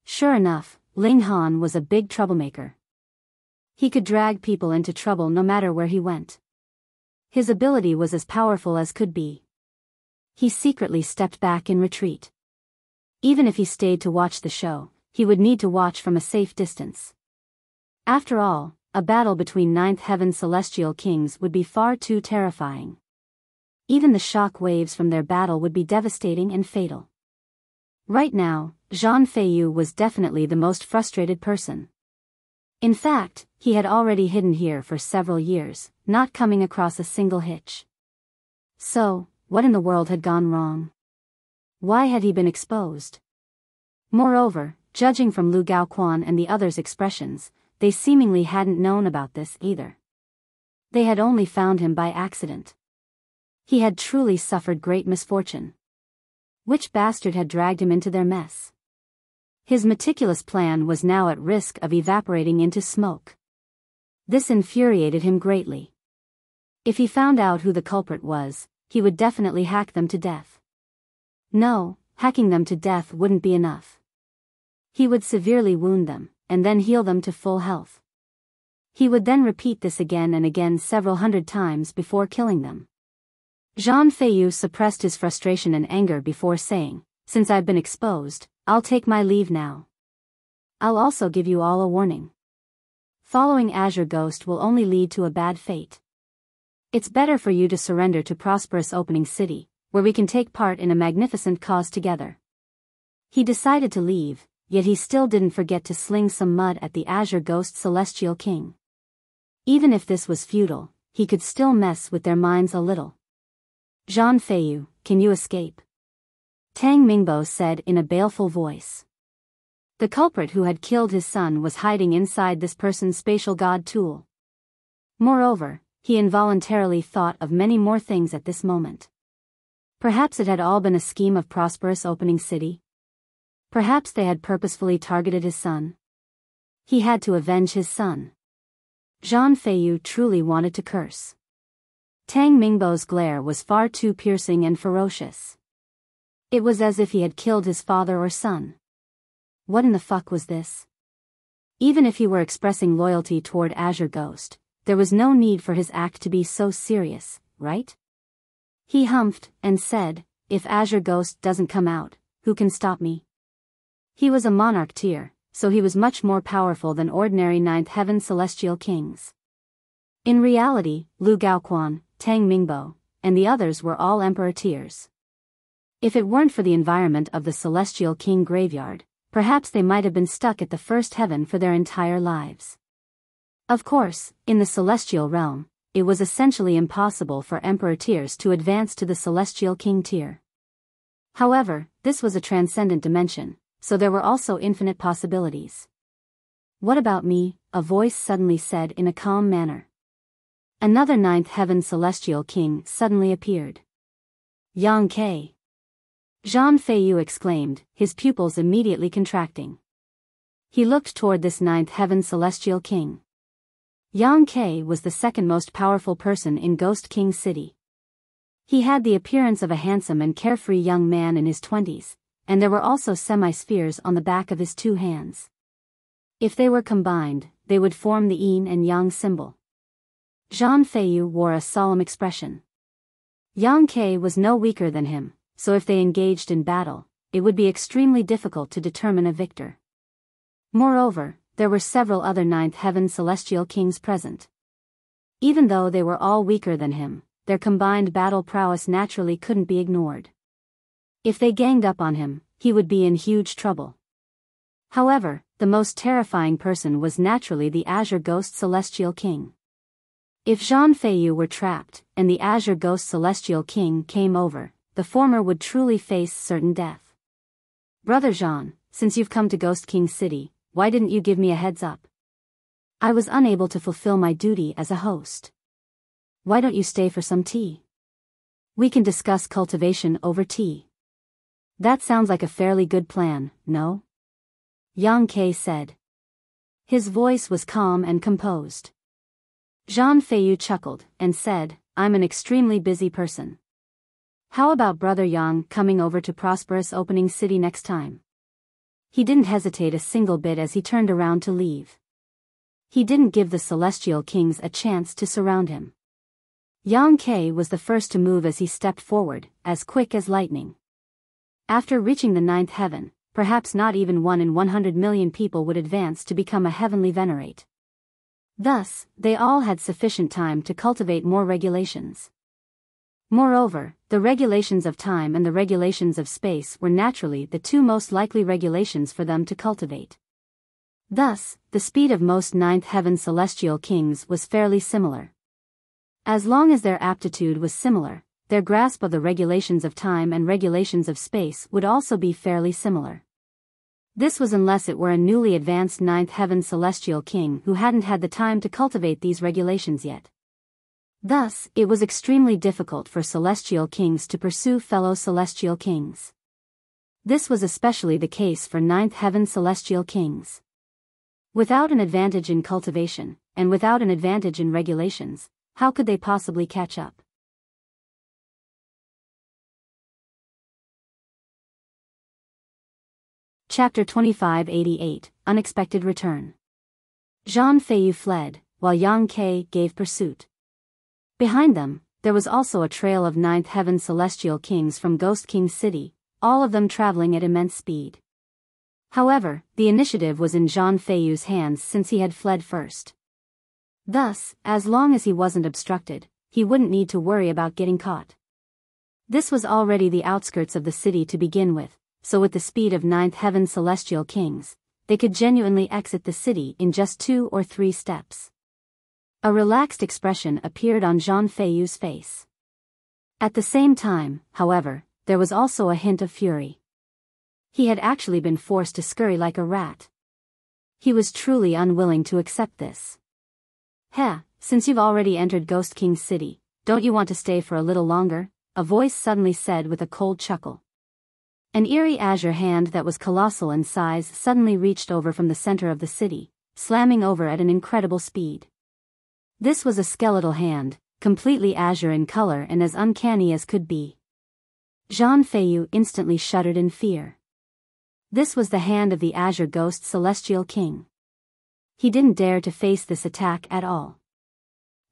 Sure enough, Ling Han was a big troublemaker. He could drag people into trouble no matter where he went. His ability was as powerful as could be. He secretly stepped back in retreat. Even if he stayed to watch the show, he would need to watch from a safe distance. After all, a battle between ninth heaven celestial kings would be far too terrifying. Even the shock waves from their battle would be devastating and fatal. Right now, Zhang Feiyu was definitely the most frustrated person. In fact, he had already hidden here for several years, not coming across a single hitch. So, what in the world had gone wrong? Why had he been exposed? Moreover, judging from Lu Gaoquan and the others' expressions, they seemingly hadn't known about this either. They had only found him by accident. He had truly suffered great misfortune. Which bastard had dragged him into their mess? His meticulous plan was now at risk of evaporating into smoke. This infuriated him greatly. If he found out who the culprit was, he would definitely hack them to death. No, hacking them to death wouldn't be enough. He would severely wound them, and then heal them to full health. He would then repeat this again and again several hundred times before killing them. Zhang Feiyu suppressed his frustration and anger before saying, "Since I've been exposed, I'll take my leave now. I'll also give you all a warning. Following Azure Ghost will only lead to a bad fate. It's better for you to surrender to prosperous opening city, where we can take part in a magnificent cause together." He decided to leave, yet he still didn't forget to sling some mud at the Azure Ghost Celestial King. Even if this was futile, he could still mess with their minds a little. "Zhang Feiyu, can you escape?" Tang Mingbo said in a baleful voice. The culprit who had killed his son was hiding inside this person's spatial god tool. Moreover, he involuntarily thought of many more things at this moment. Perhaps it had all been a scheme of prosperous opening city. Perhaps they had purposefully targeted his son. He had to avenge his son. Zhang Feiyu truly wanted to curse. Tang Mingbo's glare was far too piercing and ferocious. It was as if he had killed his father or son. What in the fuck was this? Even if he were expressing loyalty toward Azure Ghost, there was no need for his act to be so serious, right? He humphed and said, "If Azure Ghost doesn't come out, who can stop me?" He was a monarch tier, so he was much more powerful than ordinary ninth heaven celestial kings. In reality, Lu Gaoquan, Tang Mingbo, and the others were all emperor tiers. If it weren't for the environment of the celestial king graveyard, perhaps they might have been stuck at the first heaven for their entire lives. Of course, in the celestial realm, it was essentially impossible for emperor tiers to advance to the celestial king tier. However, this was a transcendent dimension, so there were also infinite possibilities. "What about me?" a voice suddenly said in a calm manner. Another ninth heaven celestial king suddenly appeared. "Yang Ke!" Zhang Feiyu exclaimed, his pupils immediately contracting. He looked toward this ninth heaven celestial king. Yang Ke was the second most powerful person in Ghost King City. He had the appearance of a handsome and carefree young man in his 20s, and there were also semi-spheres on the back of his two hands. If they were combined, they would form the yin and yang symbol. Zhang Feiyu wore a solemn expression. Yang Ke was no weaker than him, so if they engaged in battle, it would be extremely difficult to determine a victor. Moreover, there were several other ninth heaven celestial kings present. Even though they were all weaker than him, their combined battle prowess naturally couldn't be ignored. If they ganged up on him, he would be in huge trouble. However, the most terrifying person was naturally the Azure Ghost Celestial King. If Zhang Feiyu were trapped, and the Azure Ghost Celestial King came over, the former would truly face certain death. Brother Zhang, since you've come to Ghost King City, why didn't you give me a heads up? I was unable to fulfill my duty as a host. Why don't you stay for some tea? We can discuss cultivation over tea. That sounds like a fairly good plan, no? Yang Ke said. His voice was calm and composed. Zhang Feiyu chuckled and said, I'm an extremely busy person. How about Brother Yang coming over to prosperous opening city next time? He didn't hesitate a single bit as he turned around to leave. He didn't give the Celestial Kings a chance to surround him. Yang Ke was the first to move as he stepped forward, as quick as lightning. After reaching the ninth heaven, perhaps not even 1 in 100 million people would advance to become a heavenly venerate. Thus, they all had sufficient time to cultivate more regulations. Moreover, the regulations of time and the regulations of space were naturally the two most likely regulations for them to cultivate. Thus, the speed of most ninth heaven celestial kings was fairly similar. As long as their aptitude was similar, their grasp of the regulations of time and regulations of space would also be fairly similar. This was unless it were a newly advanced ninth heaven celestial king who hadn't had the time to cultivate these regulations yet. Thus, it was extremely difficult for celestial kings to pursue fellow celestial kings. This was especially the case for ninth heaven celestial kings. Without an advantage in cultivation, and without an advantage in regulations, how could they possibly catch up? Chapter 2588, Unexpected Return. Zhang Feiyu fled, while Yang Ke gave pursuit. Behind them, there was also a trail of ninth heaven celestial kings from Ghost King City, all of them traveling at immense speed. However, the initiative was in Zhang Feiyu's hands since he had fled first. Thus, as long as he wasn't obstructed, he wouldn't need to worry about getting caught. This was already the outskirts of the city to begin with, so with the speed of ninth heaven celestial kings, they could genuinely exit the city in just 2 or 3 steps. A relaxed expression appeared on Zhang Feiyu's face. At the same time, however, there was also a hint of fury. He had actually been forced to scurry like a rat. He was truly unwilling to accept this. Since you've already entered Ghost King City, don't you want to stay for a little longer? A voice suddenly said with a cold chuckle. An eerie azure hand that was colossal in size suddenly reached over from the center of the city, slamming over at an incredible speed. This was a skeletal hand, completely azure in color and as uncanny as could be. Zhang Feiyu instantly shuddered in fear. This was the hand of the Azure Ghost Celestial King. He didn't dare to face this attack at all.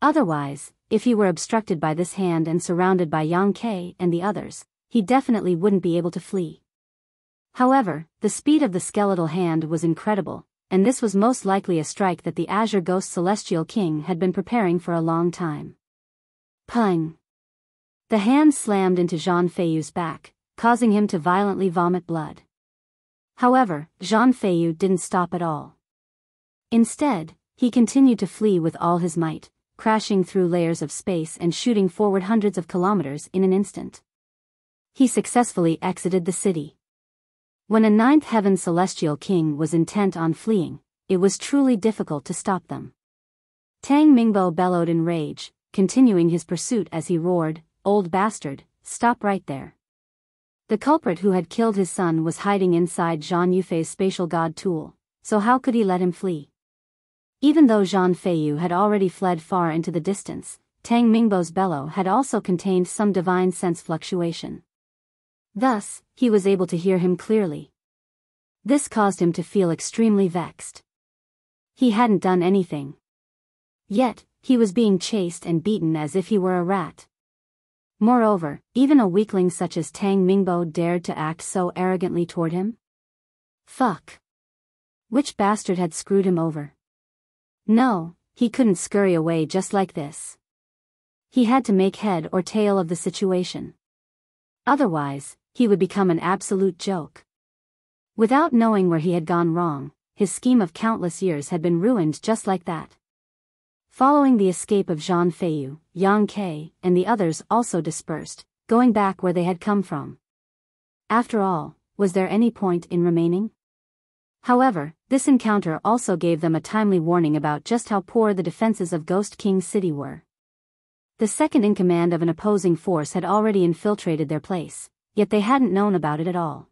Otherwise, if he were obstructed by this hand and surrounded by Yang Ke and the others, he definitely wouldn't be able to flee. However, the speed of the skeletal hand was incredible, and this was most likely a strike that the Azure Ghost Celestial King had been preparing for a long time. Pung! The hand slammed into Zhang Feiyu's back, causing him to violently vomit blood. However, Zhang Feiyu didn't stop at all. Instead, he continued to flee with all his might, crashing through layers of space and shooting forward hundreds of kilometers in an instant. He successfully exited the city. When a ninth heaven celestial king was intent on fleeing, it was truly difficult to stop them. Tang Mingbo bellowed in rage, continuing his pursuit as he roared, "Old bastard, stop right there." The culprit who had killed his son was hiding inside Zhang Yufei's spatial god tool, so how could he let him flee? Even though Zhang Feiyu had already fled far into the distance, Tang Mingbo's bellow had also contained some divine sense fluctuation. Thus, he was able to hear him clearly. This caused him to feel extremely vexed. He hadn't done anything. Yet, he was being chased and beaten as if he were a rat. Moreover, even a weakling such as Tang Mingbo dared to act so arrogantly toward him? Fuck. Which bastard had screwed him over? No, he couldn't scurry away just like this. He had to make head or tail of the situation. Otherwise, he would become an absolute joke. Without knowing where he had gone wrong, his scheme of countless years had been ruined just like that. Following the escape of Zhang Feiyu, Yang Ke, and the others also dispersed, going back where they had come from. After all, was there any point in remaining? However, this encounter also gave them a timely warning about just how poor the defenses of Ghost King City were. The second-in-command of an opposing force had already infiltrated their place, yet they hadn't known about it at all.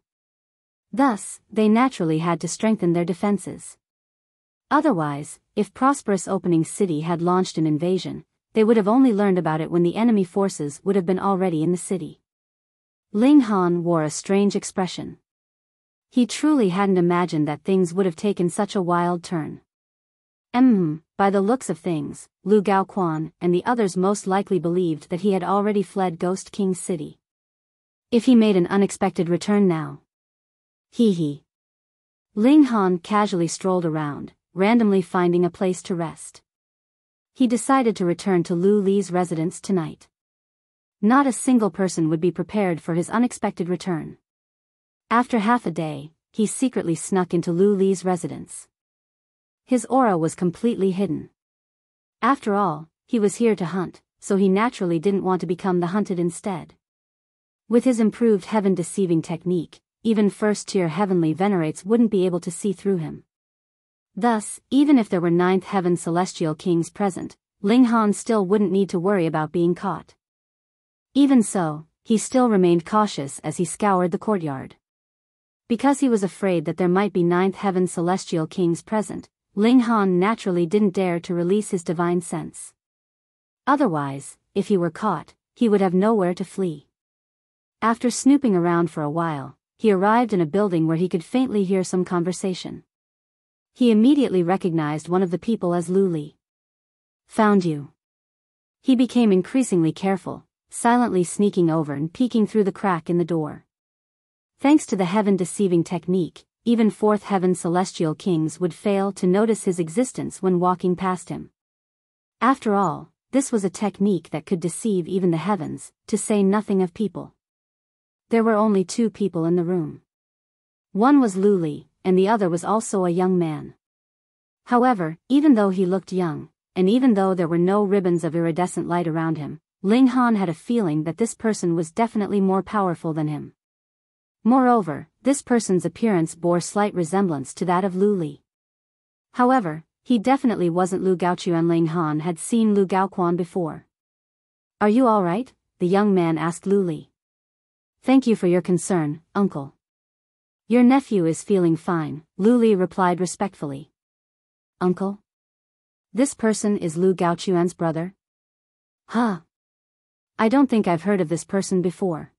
Thus, they naturally had to strengthen their defenses. Otherwise, if Prosperous Opening City had launched an invasion, they would have only learned about it when the enemy forces would have been already in the city. Ling Han wore a strange expression. He truly hadn't imagined that things would have taken such a wild turn. By the looks of things, Lu Gaoquan and the others most likely believed that he had already fled Ghost King City. If he made an unexpected return now. Hee. Ling Han casually strolled around, randomly finding a place to rest. He decided to return to Lu Li's residence tonight. Not a single person would be prepared for his unexpected return. After half a day, he secretly snuck into Lu Li's residence. His aura was completely hidden. After all, he was here to hunt, so he naturally didn't want to become the hunted instead. With his improved heaven-deceiving technique, even first-tier heavenly venerates wouldn't be able to see through him. Thus, even if there were ninth heaven celestial kings present, Ling Han still wouldn't need to worry about being caught. Even so, he still remained cautious as he scoured the courtyard. Because he was afraid that there might be ninth heaven celestial kings present, Ling Han naturally didn't dare to release his divine sense. Otherwise, if he were caught, he would have nowhere to flee. After snooping around for a while, he arrived in a building where he could faintly hear some conversation. He immediately recognized one of the people as Lu Li. Found you. He became increasingly careful, silently sneaking over and peeking through the crack in the door. Thanks to the heaven-deceiving technique, even fourth heaven celestial kings would fail to notice his existence when walking past him. After all, this was a technique that could deceive even the heavens, to say nothing of people. There were only two people in the room. One was Lu Li, and the other was also a young man. However, even though he looked young, and even though there were no ribbons of iridescent light around him, Ling Han had a feeling that this person was definitely more powerful than him. Moreover, this person's appearance bore slight resemblance to that of Lu Li. However, he definitely wasn't Lu Gaochu, and Ling Han had seen Lu Gaoquan before. Are you all right? The young man asked Lu Li. Thank you for your concern, uncle. Your nephew is feeling fine, Lu Li replied respectfully. Uncle? This person is Lu Gaochuan's brother? Huh. I don't think I've heard of this person before.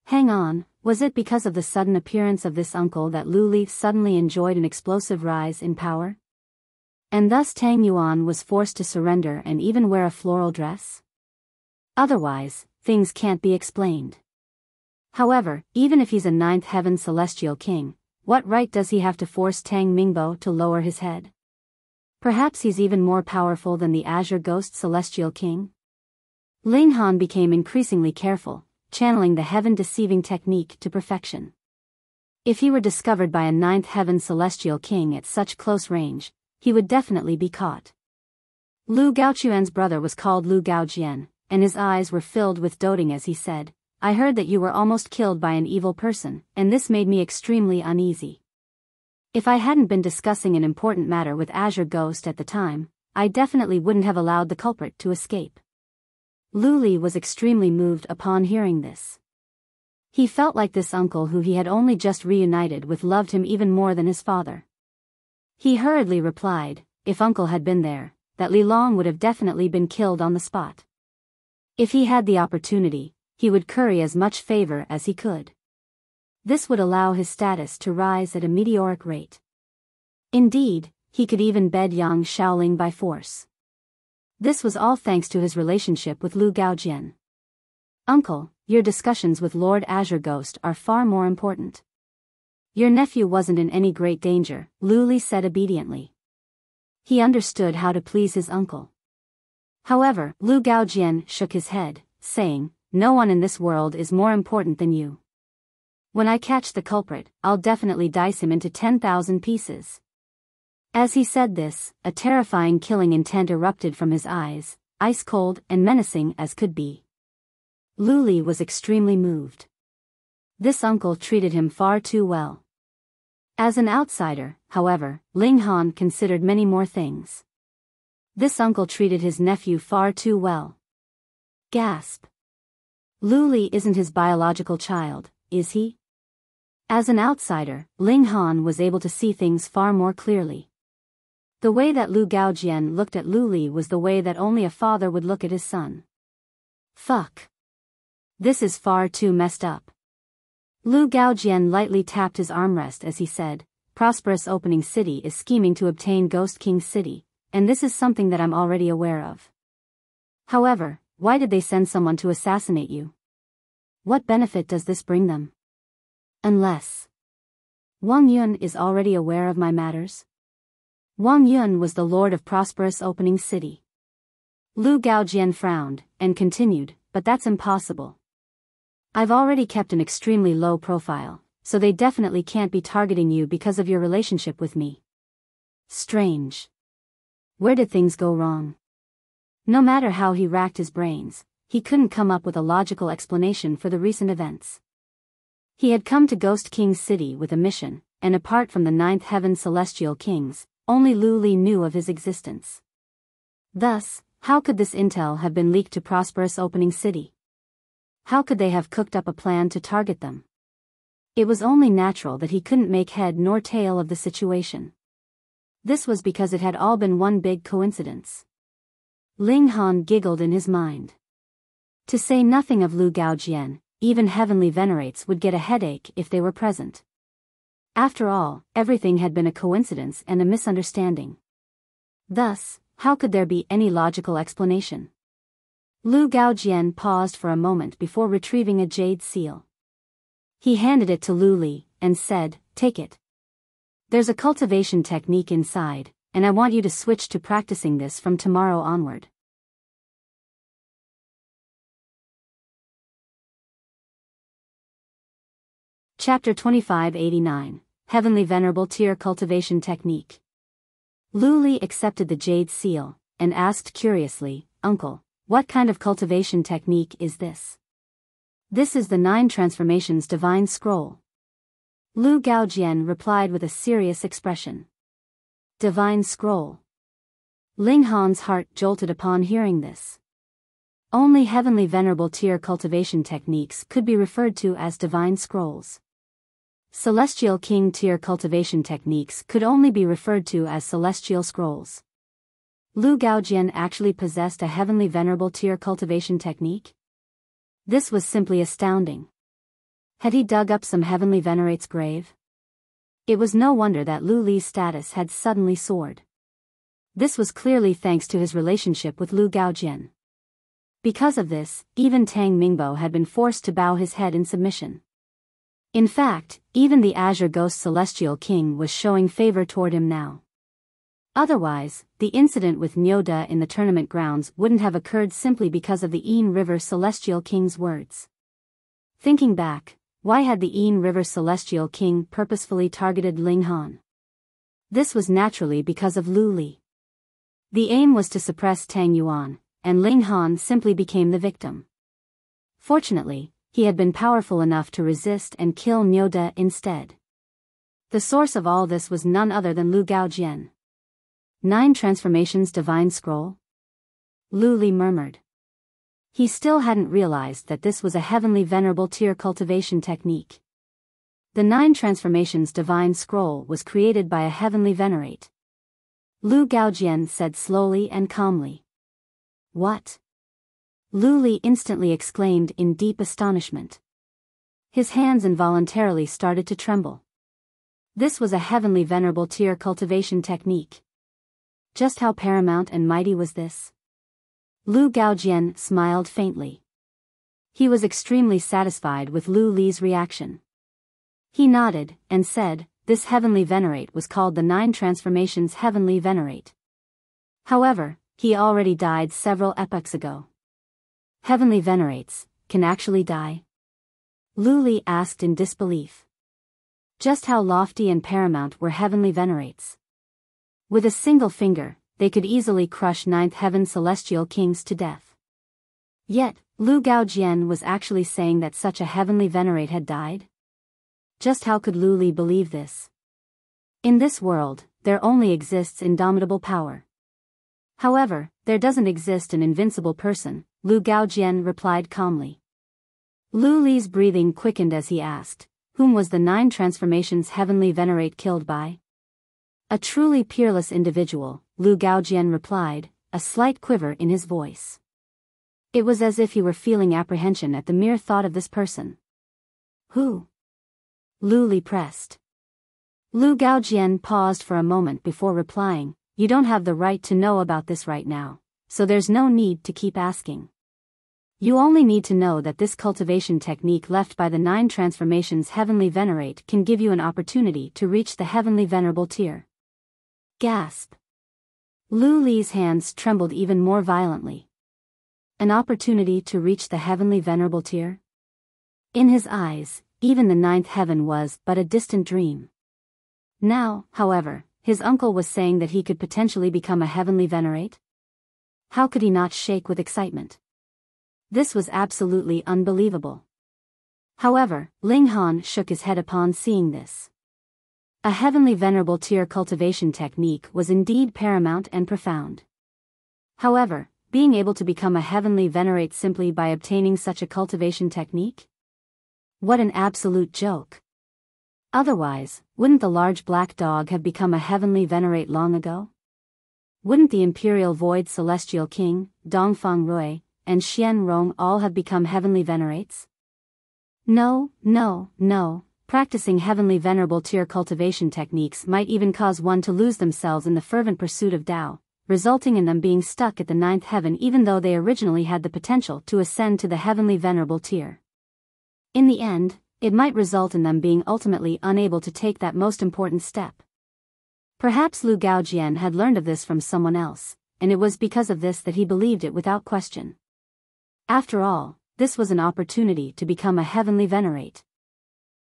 Hang on, was it because of the sudden appearance of this uncle that Lu Li suddenly enjoyed an explosive rise in power? And thus Tang Yuan was forced to surrender and even wear a floral dress? Otherwise, things can't be explained. However, even if he's a ninth heaven celestial king, what right does he have to force Tang Mingbo to lower his head? Perhaps he's even more powerful than the Azure Ghost celestial king? Ling Han became increasingly careful, channeling the heaven-deceiving technique to perfection. If he were discovered by a ninth heaven celestial king at such close range, he would definitely be caught. Lu Gaochuan's brother was called Lu Gaojian, and his eyes were filled with doting as he said, I heard that you were almost killed by an evil person, and this made me extremely uneasy. If I hadn't been discussing an important matter with Azure Ghost at the time, I definitely wouldn't have allowed the culprit to escape. Lu Li was extremely moved upon hearing this. He felt like this uncle who he had only just reunited with loved him even more than his father. He hurriedly replied, if uncle had been there, that Li Long would have definitely been killed on the spot. If he had the opportunity, he would curry as much favor as he could. This would allow his status to rise at a meteoric rate. Indeed, he could even bed Yang Shaoling by force. This was all thanks to his relationship with Lu Gaojian. Uncle, your discussions with Lord Azure Ghost are far more important. Your nephew wasn't in any great danger, Lu Li said obediently. He understood how to please his uncle. However, Lu Gaojian shook his head, saying, no one in this world is more important than you. When I catch the culprit, I'll definitely dice him into 10,000 pieces. As he said this, a terrifying killing intent erupted from his eyes, ice-cold and menacing as could be. Lu Li was extremely moved. This uncle treated him far too well. As an outsider, however, Ling Han considered many more things. This uncle treated his nephew far too well. Gasp. Lu Li isn't his biological child, is he? As an outsider, Ling Han was able to see things far more clearly. The way that Lu Gaojian looked at Lu Li was the way that only a father would look at his son. Fuck. This is far too messed up. Lu Gaojian lightly tapped his armrest as he said, Prosperous Opening City is scheming to obtain Ghost King City, and this is something that I'm already aware of. However, why did they send someone to assassinate you? What benefit does this bring them? Unless Wang Yun is already aware of my matters? Wang Yun was the lord of Prosperous Opening City. Lu Gaojian frowned, and continued, but that's impossible. I've already kept an extremely low profile, so they definitely can't be targeting you because of your relationship with me. Strange. Where did things go wrong? No matter how he racked his brains, he couldn't come up with a logical explanation for the recent events. He had come to Ghost King City with a mission, and apart from the Ninth Heaven Celestial Kings, only Lu Li knew of his existence. Thus, how could this intel have been leaked to Prosperous Opening City? How could they have cooked up a plan to target them? It was only natural that he couldn't make head nor tail of the situation. This was because it had all been one big coincidence. Ling Han giggled in his mind. To say nothing of Lu Gaojian, even heavenly venerates would get a headache if they were present. After all, everything had been a coincidence and a misunderstanding. Thus, how could there be any logical explanation? Lu Gaojian paused for a moment before retrieving a jade seal. He handed it to Lu Li, and said, take it. There's a cultivation technique inside, and I want you to switch to practicing this from tomorrow onward. Chapter 2589, Heavenly Venerable Tier Cultivation Technique. Lu Li accepted the jade seal, and asked curiously, Uncle, what kind of cultivation technique is this? This is the 9 Transformations Divine Scroll. Lu Gaojian replied with a serious expression. Divine Scroll. Ling Han's heart jolted upon hearing this. Only Heavenly Venerable Tier cultivation techniques could be referred to as Divine Scrolls. Celestial King Tier cultivation techniques could only be referred to as Celestial Scrolls. Lu Gaojian actually possessed a Heavenly Venerable Tier cultivation technique? This was simply astounding. Had he dug up some Heavenly Venerate's grave? It was no wonder that Lu Li's status had suddenly soared. This was clearly thanks to his relationship with Lu Gaojian. Because of this, even Tang Mingbo had been forced to bow his head in submission. In fact, even the Azure Ghost Celestial King was showing favor toward him now. Otherwise, the incident with Nyoda in the tournament grounds wouldn't have occurred simply because of the Ain River Celestial King's words. Thinking back, why had the Ain River Celestial King purposefully targeted Ling Han? This was naturally because of Lu Li. The aim was to suppress Tang Yuan, and Ling Han simply became the victim. Fortunately, he had been powerful enough to resist and kill Nyoda instead. The source of all this was none other than Lu Gaojian. 9 Transformations Divine Scroll? Lu Li murmured. He still hadn't realized that this was a Heavenly Venerable Tier cultivation technique. The 9 Transformations Divine Scroll was created by a Heavenly Venerate. Lu Gaojian said slowly and calmly. What? Lu Li instantly exclaimed in deep astonishment. His hands involuntarily started to tremble. This was a Heavenly Venerable Tier cultivation technique. Just how paramount and mighty was this? Lu Gaojian smiled faintly. He was extremely satisfied with Lu Li's reaction. He nodded, and said, "This heavenly venerate was called the 9 Transformations Heavenly Venerate. However, he already died several epochs ago." "Heavenly venerates can actually die?" Lu Li asked in disbelief. Just how lofty and paramount were heavenly venerates? With a single finger, they could easily crush 9th heaven celestial kings to death. Yet, Lu Gaojian was actually saying that such a heavenly venerate had died? Just how could Lu Li believe this? In this world, there only exists indomitable power. However, there doesn't exist an invincible person, Lu Gaojian replied calmly. Lu Li's breathing quickened as he asked, "Whom was the 9 Transformations Heavenly Venerate killed by?" "A truly peerless individual," Lu Gaojian replied, a slight quiver in his voice. It was as if he were feeling apprehension at the mere thought of this person. "Who?" Lu Li pressed. Lu Gaojian paused for a moment before replying, "You don't have the right to know about this right now, so there's no need to keep asking. You only need to know that this cultivation technique left by the 9 Transformations Heavenly Venerate can give you an opportunity to reach the Heavenly Venerable tier." Gasp. Lu Li's hands trembled even more violently. An opportunity to reach the Heavenly Venerable tier? In his eyes, even the 9th heaven was but a distant dream. Now, however, his uncle was saying that he could potentially become a Heavenly Venerate? How could he not shake with excitement? This was absolutely unbelievable. However, Ling Han shook his head upon seeing this. A Heavenly Venerable tier cultivation technique was indeed paramount and profound. However, being able to become a Heavenly Venerate simply by obtaining such a cultivation technique? What an absolute joke. Otherwise, wouldn't the large black dog have become a Heavenly Venerate long ago? Wouldn't the Imperial Void Celestial King, Dongfang Rui, and Xian Rong all have become Heavenly Venerates? No, no, no. Practicing Heavenly Venerable tier cultivation techniques might even cause one to lose themselves in the fervent pursuit of Tao, resulting in them being stuck at the 9th heaven even though they originally had the potential to ascend to the Heavenly Venerable tier. In the end, it might result in them being ultimately unable to take that most important step. Perhaps Lu Gaojian had learned of this from someone else, and it was because of this that he believed it without question. After all, this was an opportunity to become a Heavenly Venerate.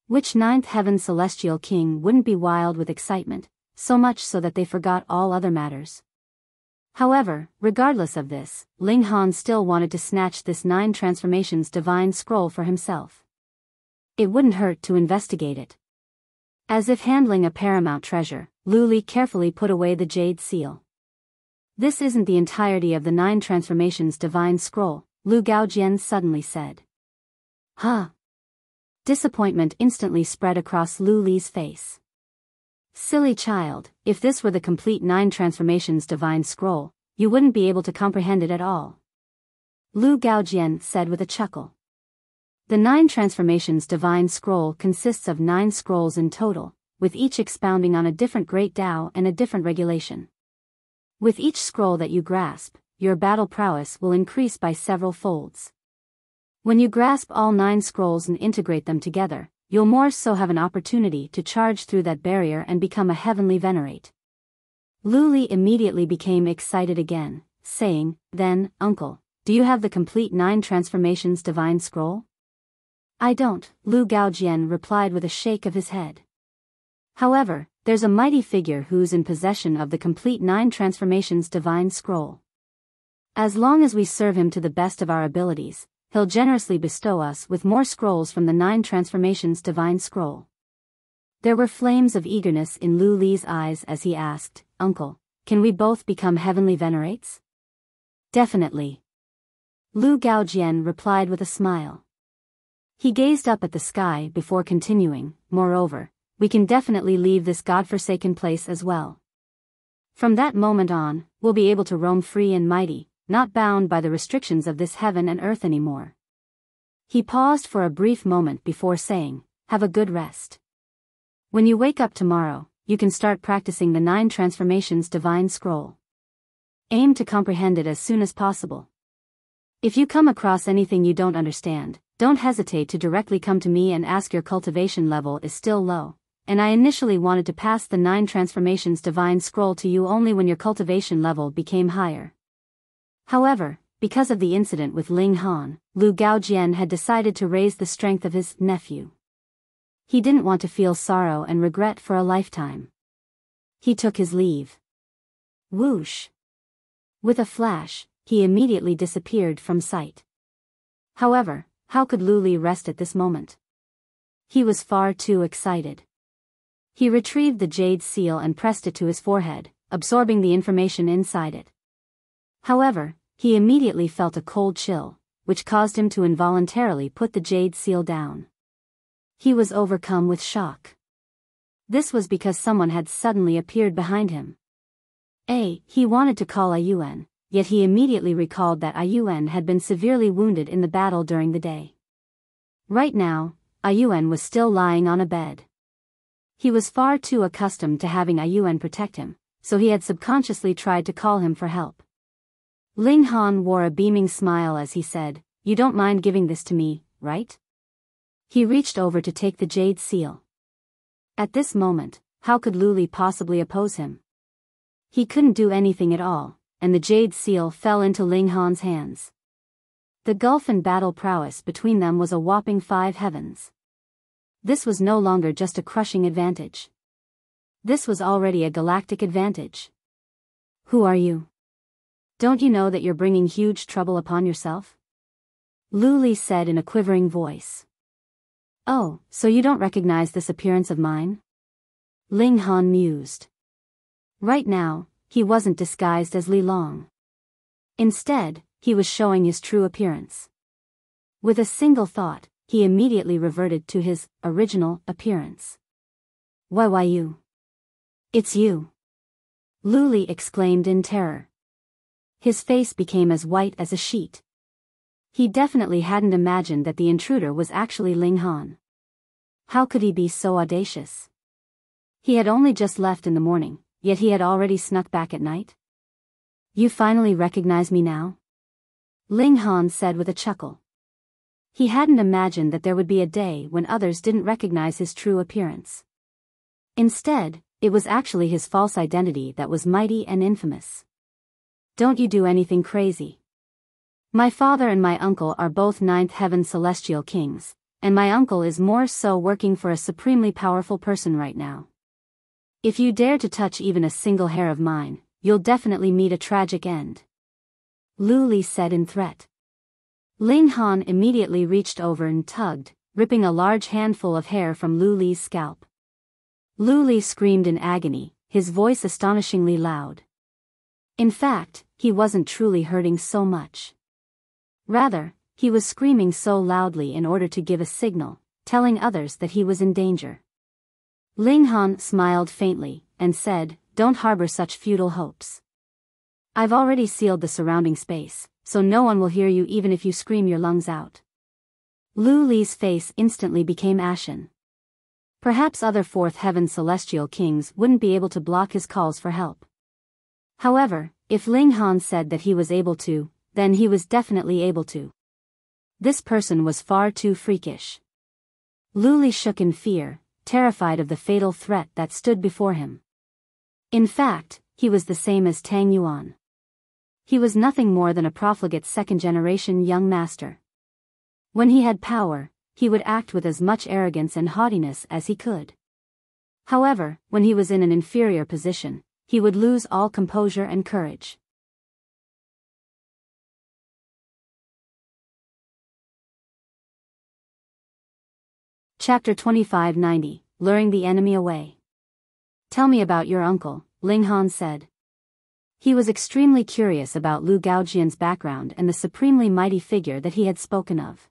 Which 9th heaven celestial king wouldn't be wild with excitement, so much so that they forgot all other matters? However, regardless of this, Ling Han still wanted to snatch this 9 Transformations divine scroll for himself. It wouldn't hurt to investigate it. As if handling a paramount treasure, Lu Li carefully put away the jade seal. "This isn't the entirety of the 9 Transformations divine scroll," Lu Gaojian suddenly said. "Huh?" Disappointment instantly spread across Lu Li's face. "Silly child, if this were the complete 9 Transformations divine scroll, you wouldn't be able to comprehend it at all," Lu Gaojian said with a chuckle. The 9 Transformations divine scroll consists of 9 scrolls in total, with each expounding on a different great Tao and a different regulation. With each scroll that you grasp, your battle prowess will increase by several folds. When you grasp all 9 scrolls and integrate them together, you'll more so have an opportunity to charge through that barrier and become a Heavenly Venerate. Lu Li immediately became excited again, saying, "Then, uncle, do you have the complete 9 Transformations divine scroll?" "I don't," Lu Gaojian replied with a shake of his head. "However, there's a mighty figure who's in possession of the complete 9 Transformations divine scroll. As long as we serve him to the best of our abilities, he'll generously bestow us with more scrolls from the 9 Transformations divine scroll." There were flames of eagerness in Lu Li's eyes as he asked, "Uncle, can we both become Heavenly Venerates?" "Definitely," Lu Gaojian replied with a smile. He gazed up at the sky before continuing, "Moreover, we can definitely leave this godforsaken place as well. From that moment on, we'll be able to roam free and mighty, not bound by the restrictions of this heaven and earth anymore." He paused for a brief moment before saying, "Have a good rest. When you wake up tomorrow, you can start practicing the 9 Transformations divine scroll. Aim to comprehend it as soon as possible. If you come across anything you don't understand, don't hesitate to directly come to me and ask. Your cultivation level is still low, and I initially wanted to pass the 9 transformations divine scroll to you only when your cultivation level became higher. However, because of the incident with Ling Han, Lu Gaojian had decided to raise the strength of his nephew. He didn't want to feel sorrow and regret for a lifetime. He took his leave. Whoosh! With a flash, he immediately disappeared from sight. However, how could Lu Li rest at this moment? He was far too excited. He retrieved the jade seal and pressed it to his forehead, absorbing the information inside it. However, he immediately felt a cold chill, which caused him to involuntarily put the jade seal down. He was overcome with shock. This was because someone had suddenly appeared behind him. He wanted to call Ayuan, yet he immediately recalled that Ayuan had been severely wounded in the battle during the day. Right now, Ayuan was still lying on a bed. He was far too accustomed to having Ayuan protect him, so he had subconsciously tried to call him for help. Ling Han wore a beaming smile as he said, "You don't mind giving this to me, right?" He reached over to take the jade seal. At this moment, how could Lu Li possibly oppose him? He couldn't do anything at all, and the jade seal fell into Ling Han's hands. The gulf in battle prowess between them was a whopping 5 heavens. This was no longer just a crushing advantage. This was already a galactic advantage. "Who are you? Don't you know that you're bringing huge trouble upon yourself?" Lu Li said in a quivering voice. "Oh, so you don't recognize this appearance of mine?" Ling Han mused. Right now, he wasn't disguised as Li Long. Instead, he was showing his true appearance. With a single thought, he immediately reverted to his original appearance. Why you? It's you!" Lu Li exclaimed in terror. His face became as white as a sheet. He definitely hadn't imagined that the intruder was actually Ling Han. How could he be so audacious? He had only just left in the morning, yet he had already snuck back at night. "You finally recognize me now?" Ling Han said with a chuckle. He hadn't imagined that there would be a day when others didn't recognize his true appearance. Instead, it was actually his false identity that was mighty and infamous. "Don't you do anything crazy. My father and my uncle are both 9th heaven celestial kings, and my uncle is more so working for a supremely powerful person right now. If you dare to touch even a single hair of mine, you'll definitely meet a tragic end," Lu Li said in threat. Ling Han immediately reached over and tugged, ripping a large handful of hair from Lu Li's scalp. Lu Li screamed in agony, his voice astonishingly loud. In fact, he wasn't truly hurting so much. Rather, he was screaming so loudly in order to give a signal, telling others that he was in danger. Ling Han smiled faintly, and said, "Don't harbor such futile hopes. I've already sealed the surrounding space, so no one will hear you even if you scream your lungs out." Lu Li's face instantly became ashen. Perhaps other 4th heaven celestial kings wouldn't be able to block his calls for help. However, if Ling Han said that he was able to, then he was definitely able to. This person was far too freakish. Lu Li shook in fear, terrified of the fatal threat that stood before him. In fact, he was the same as Tang Yuan. He was nothing more than a profligate 2nd-generation young master. When he had power, he would act with as much arrogance and haughtiness as he could. However, when he was in an inferior position, he would lose all composure and courage. Chapter 2590, Luring the Enemy Away. "Tell me about your uncle," Ling Han said. He was extremely curious about Lu Gaojian's background and the supremely mighty figure that he had spoken of.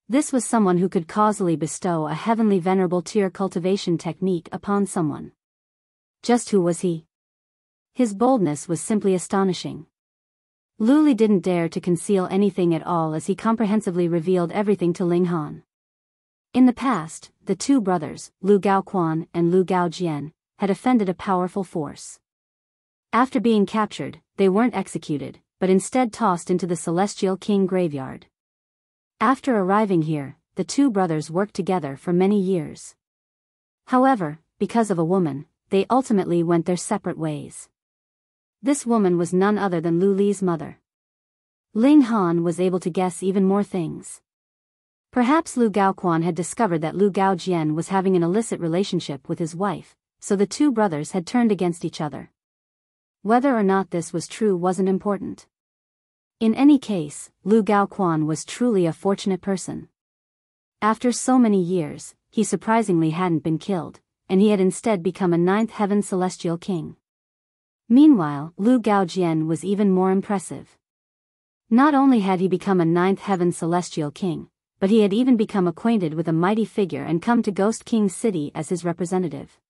This was someone who could causally bestow a heavenly venerable tier cultivation technique upon someone. Just who was he? His boldness was simply astonishing. Lu Li didn't dare to conceal anything at all as he comprehensively revealed everything to Ling Han. In the past, the 2 brothers, Lu Gaoquan and Lu Gaojian, had offended a powerful force. After being captured, they weren't executed, but instead tossed into the Celestial King graveyard. After arriving here, the two brothers worked together for many years. However, because of a woman, they ultimately went their separate ways. This woman was none other than Lu Li's mother. Ling Han was able to guess even more things. Perhaps Lu Gaoquan had discovered that Lu Gaojian was having an illicit relationship with his wife, so the two brothers had turned against each other. Whether or not this was true wasn't important. In any case, Lu Gaoquan was truly a fortunate person. After so many years, he surprisingly hadn't been killed, and he had instead become a ninth heaven celestial king. Meanwhile, Lu Gaojian was even more impressive. Not only had he become a ninth heaven celestial king, but he had even become acquainted with a mighty figure and come to Ghost King's city as his representative.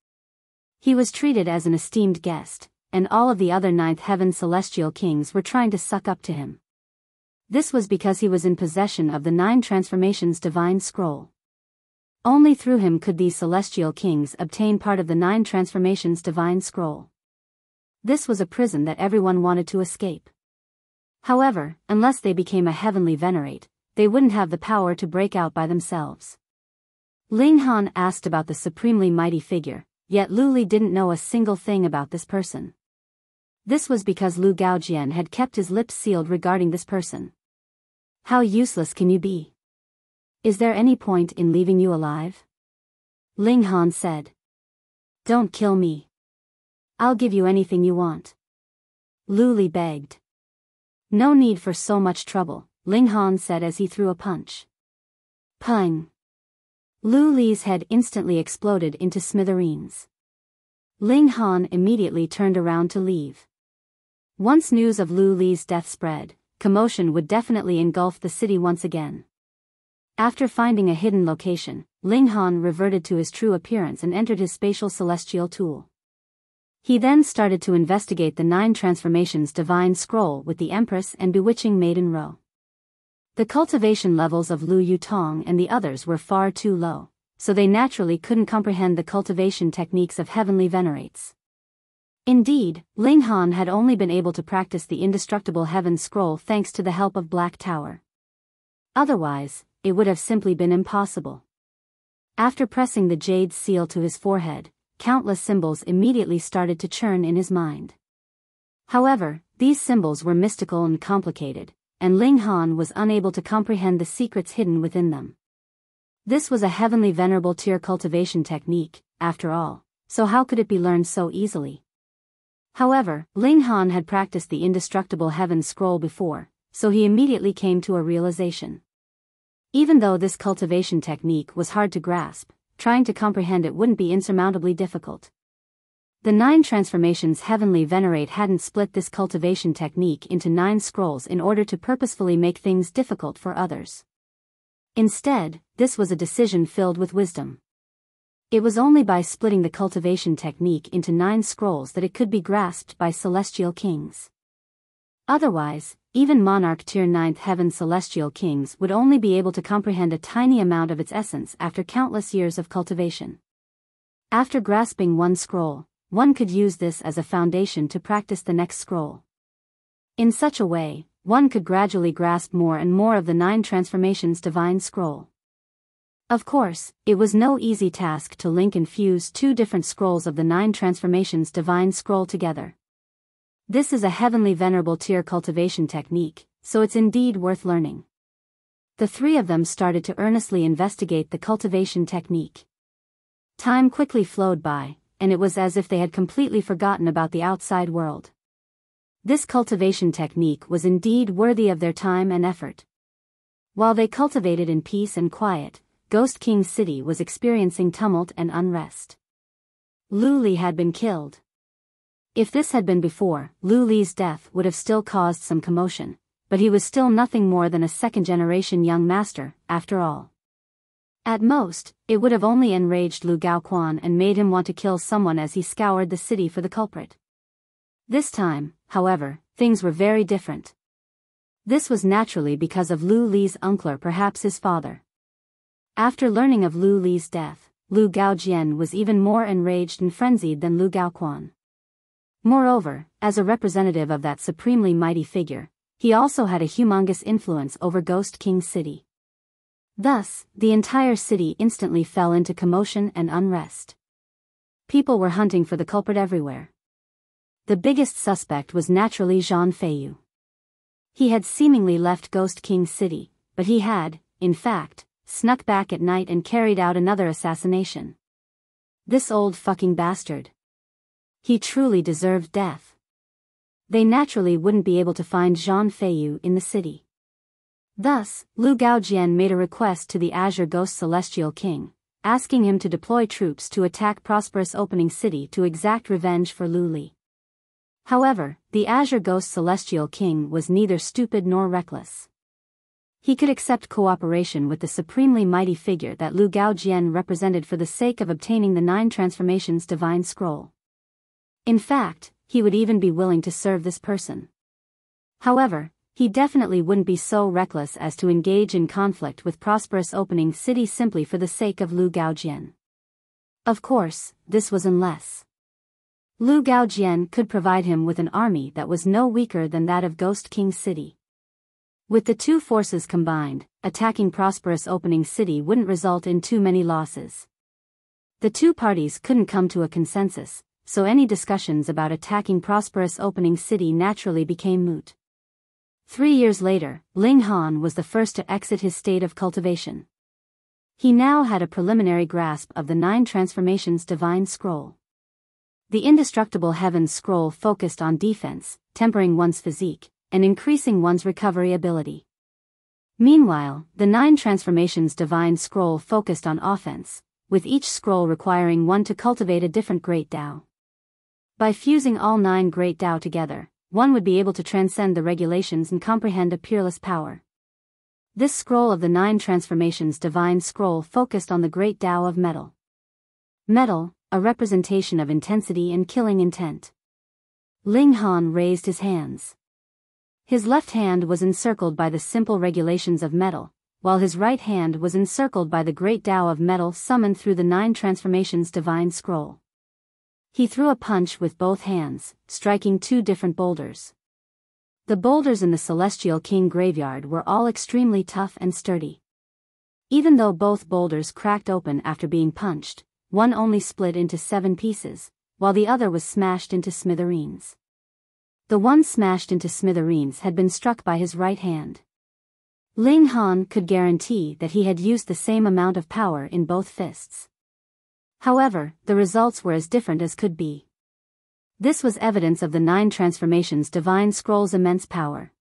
He was treated as an esteemed guest, and all of the other ninth heaven celestial kings were trying to suck up to him. This was because he was in possession of the 9 transformations divine scroll. Only through him could these celestial kings obtain part of the 9 transformations divine scroll. This was a prison that everyone wanted to escape. However, unless they became a heavenly venerate, they wouldn't have the power to break out by themselves. Ling Han asked about the supremely mighty figure, yet Lu Li didn't know a single thing about this person. This was because Lu Gaojian had kept his lips sealed regarding this person. How useless can you be? Is there any point in leaving you alive? Ling Han said. Don't kill me. I'll give you anything you want. Lu Li begged. No need for so much trouble, Ling Han said as he threw a punch. Pung! Lu Li's head instantly exploded into smithereens. Ling Han immediately turned around to leave. Once news of Lu Li's death spread, commotion would definitely engulf the city once again. After finding a hidden location, Ling Han reverted to his true appearance and entered his spatial celestial tool. He then started to investigate the 9 transformations divine scroll with the Empress and bewitching Maiden Ro. The cultivation levels of Lu Yutong and the others were far too low, so they naturally couldn't comprehend the cultivation techniques of heavenly venerates. Indeed, Ling Han had only been able to practice the indestructible heaven scroll thanks to the help of Black Tower. Otherwise, it would have simply been impossible. After pressing the jade seal to his forehead, countless symbols immediately started to churn in his mind. However, these symbols were mystical and complicated, and Ling Han was unable to comprehend the secrets hidden within them. This was a heavenly venerable tier cultivation technique, after all, so how could it be learned so easily? However, Ling Han had practiced the indestructible heaven scroll before, so he immediately came to a realization. Even though this cultivation technique was hard to grasp, trying to comprehend it wouldn't be insurmountably difficult. The 9 transformations heavenly venerate hadn't split this cultivation technique into 9 scrolls in order to purposefully make things difficult for others. Instead, this was a decision filled with wisdom. It was only by splitting the cultivation technique into 9 scrolls that it could be grasped by celestial kings. Otherwise, even monarch tier 9th heaven celestial kings would only be able to comprehend a tiny amount of its essence after countless years of cultivation. After grasping one scroll, one could use this as a foundation to practice the next scroll. In such a way, one could gradually grasp more and more of the 9 transformations divine scroll. Of course, it was no easy task to link and fuse 2 different scrolls of the 9 transformations divine scroll together. This is a heavenly venerable tier cultivation technique, so it's indeed worth learning. The 3 of them started to earnestly investigate the cultivation technique. Time quickly flowed by, and it was as if they had completely forgotten about the outside world. This cultivation technique was indeed worthy of their time and effort. While they cultivated in peace and quiet, Ghost King City was experiencing tumult and unrest. Lu Li had been killed. If this had been before, Lu Li's death would have still caused some commotion, but he was still nothing more than a second-generation young master, after all. At most, it would have only enraged Lu Gaoquan and made him want to kill someone as he scoured the city for the culprit. This time, however, things were very different. This was naturally because of Lu Li's uncle or perhaps his father. After learning of Lu Li's death, Lu Gaojian was even more enraged and frenzied than Lu Gaoquan. Moreover, as a representative of that supremely mighty figure, he also had a humongous influence over Ghost King City. Thus, the entire city instantly fell into commotion and unrest. People were hunting for the culprit everywhere. The biggest suspect was naturally Zhang Feiyu. He had seemingly left Ghost King City, but he had, in fact, snuck back at night and carried out another assassination. This old fucking bastard. He truly deserved death. They naturally wouldn't be able to find Zhang Feiyu in the city. Thus, Lu Gaojian made a request to the Azure Ghost Celestial King, asking him to deploy troops to attack prosperous opening city to exact revenge for Lu Li. However, the Azure Ghost Celestial King was neither stupid nor reckless. He could accept cooperation with the supremely mighty figure that Lu Gaojian represented for the sake of obtaining the 9 Transformations Divine Scroll. In fact, he would even be willing to serve this person. However, he definitely wouldn't be so reckless as to engage in conflict with prosperous opening city simply for the sake of Lu Gaojian. Of course, this was unless Lu Gaojian could provide him with an army that was no weaker than that of Ghost King City. With the two forces combined, attacking prosperous opening city wouldn't result in too many losses. The two parties couldn't come to a consensus, so any discussions about attacking prosperous opening city naturally became moot. 3 years later, Ling Han was the first to exit his state of cultivation. He now had a preliminary grasp of the 9 Transformations Divine Scroll. The Indestructible Heavens Scroll focused on defense, tempering one's physique, and increasing one's recovery ability. Meanwhile, the 9 Transformations Divine Scroll focused on offense, with each scroll requiring one to cultivate a different Great Tao. By fusing all 9 Great Tao together, one would be able to transcend the regulations and comprehend a peerless power. This scroll of the 9 Transformations Divine Scroll focused on the Great Tao of Metal. Metal, a representation of intensity and killing intent. Ling Han raised his hands. His left hand was encircled by the simple regulations of metal, while his right hand was encircled by the Great Tao of Metal summoned through the 9 Transformations Divine Scroll. He threw a punch with both hands, striking 2 different boulders. The boulders in the Celestial King graveyard were all extremely tough and sturdy. Even though both boulders cracked open after being punched, one only split into 7 pieces, while the other was smashed into smithereens. The one smashed into smithereens had been struck by his right hand. Ling Han could guarantee that he had used the same amount of power in both fists. However, the results were as different as could be. This was evidence of the 9 Transformations Divine Scroll's immense power.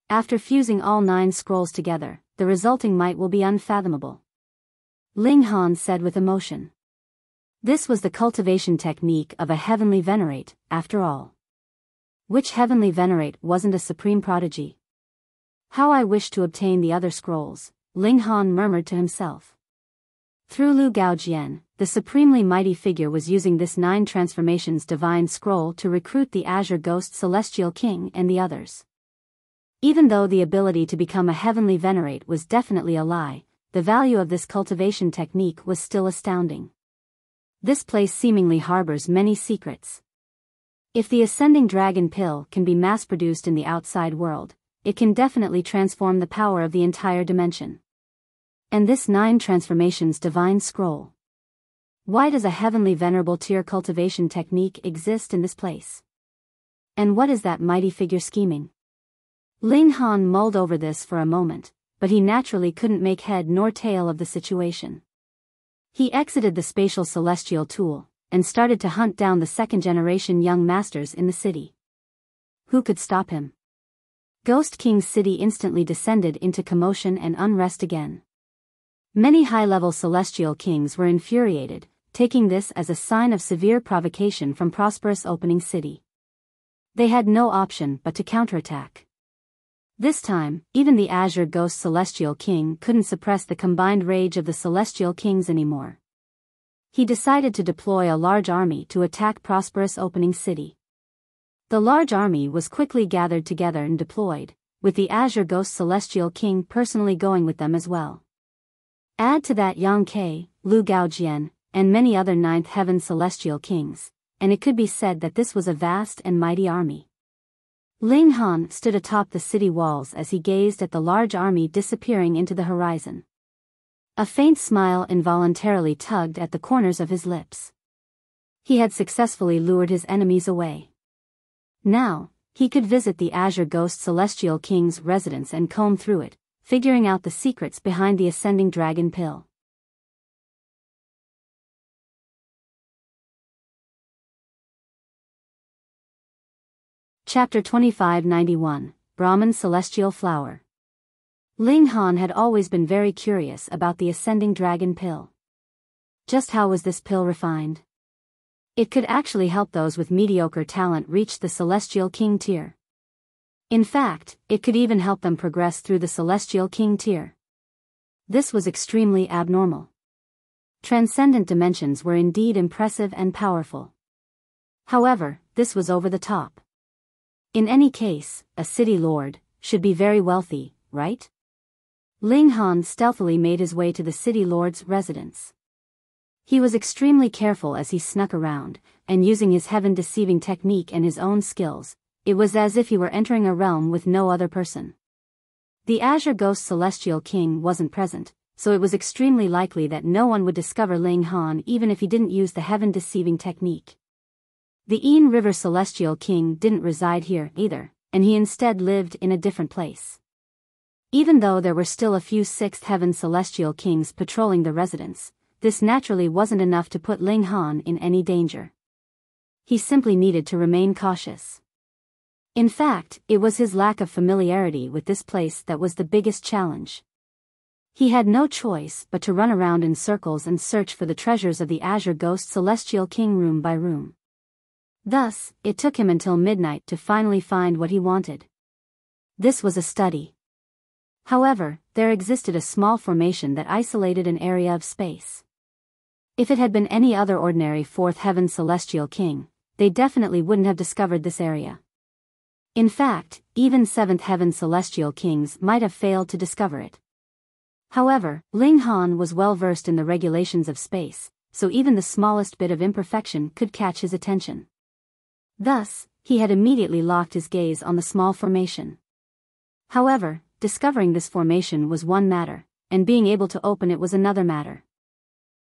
After fusing all 9 scrolls together, the resulting might will be unfathomable. Ling Han said with emotion. This was the cultivation technique of a heavenly venerate, after all. Which heavenly venerate wasn't a supreme prodigy? How I wish to obtain the other scrolls, Ling Han murmured to himself. Through Lu Gaojian, the supremely mighty figure was using this 9 Transformations Divine Scroll to recruit the Azure Ghost Celestial King and the others. Even though the ability to become a heavenly venerate was definitely a lie, the value of this cultivation technique was still astounding. This place seemingly harbors many secrets. If the Ascending Dragon Pill can be mass-produced in the outside world, it can definitely transform the power of the entire dimension. And this 9 Transformations Divine Scroll. Why does a heavenly venerable tier cultivation technique exist in this place? And what is that mighty figure scheming? Ling Han mulled over this for a moment, but he naturally couldn't make head nor tail of the situation. He exited the spatial celestial tool, and started to hunt down the 2nd-generation young masters in the city. Who could stop him? Ghost King City instantly descended into commotion and unrest again. Many high-level celestial kings were infuriated, taking this as a sign of severe provocation from prosperous opening city. They had no option but to counterattack. This time, even the Azure Ghost Celestial King couldn't suppress the combined rage of the celestial kings anymore. He decided to deploy a large army to attack prosperous opening city. The large army was quickly gathered together and deployed, with the Azure Ghost Celestial King personally going with them as well. Add to that Yang Ke, Lu Gaojian, and many other 9th Heaven Celestial Kings, and it could be said that this was a vast and mighty army. Ling Han stood atop the city walls as he gazed at the large army disappearing into the horizon. A faint smile involuntarily tugged at the corners of his lips. He had successfully lured his enemies away. Now, he could visit the Azure Ghost Celestial King's residence and comb through it, figuring out the secrets behind the Ascending Dragon Pill. Chapter 2591, Brahman Celestial Flower. Ling Han had always been very curious about the Ascending Dragon Pill. Just how was this pill refined? It could actually help those with mediocre talent reach the Celestial King tier. In fact, it could even help them progress through the Celestial King tier. This was extremely abnormal. Transcendent dimensions were indeed impressive and powerful. However, this was over the top. In any case, a city lord should be very wealthy, right? Ling Han stealthily made his way to the city lord's residence. He was extremely careful as he snuck around, and using his heaven-deceiving technique and his own skills, it was as if he were entering a realm with no other person. The Azure Ghost Celestial King wasn't present, so it was extremely likely that no one would discover Ling Han even if he didn't use the heaven-deceiving technique. The Ain River Celestial King didn't reside here either, and he instead lived in a different place. Even though there were still a few Sixth Heaven Celestial Kings patrolling the residence, this naturally wasn't enough to put Ling Han in any danger. He simply needed to remain cautious. In fact, it was his lack of familiarity with this place that was the biggest challenge. He had no choice but to run around in circles and search for the treasures of the Azure Ghost Celestial King room by room. Thus, it took him until midnight to finally find what he wanted. This was a study. However, there existed a small formation that isolated an area of space. If it had been any other ordinary Fourth Heaven Celestial King, they definitely wouldn't have discovered this area. In fact, even Seventh Heaven Celestial Kings might have failed to discover it. However, Ling Han was well versed in the regulations of space, so even the smallest bit of imperfection could catch his attention. Thus, he had immediately locked his gaze on the small formation. However, discovering this formation was one matter, and being able to open it was another matter.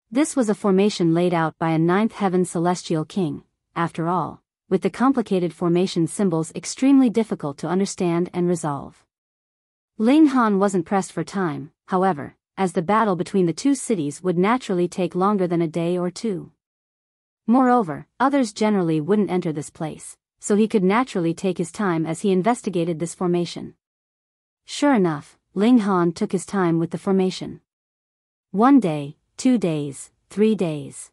This was a formation laid out by a Ninth Heaven Celestial King, after all, with the complicated formation symbols extremely difficult to understand and resolve. Ling Han wasn't pressed for time, however, as the battle between the two cities would naturally take longer than a day or two. Moreover, others generally wouldn't enter this place, so he could naturally take his time as he investigated this formation. Sure enough, Ling Han took his time with the formation. 1 day, 2 days, 3 days.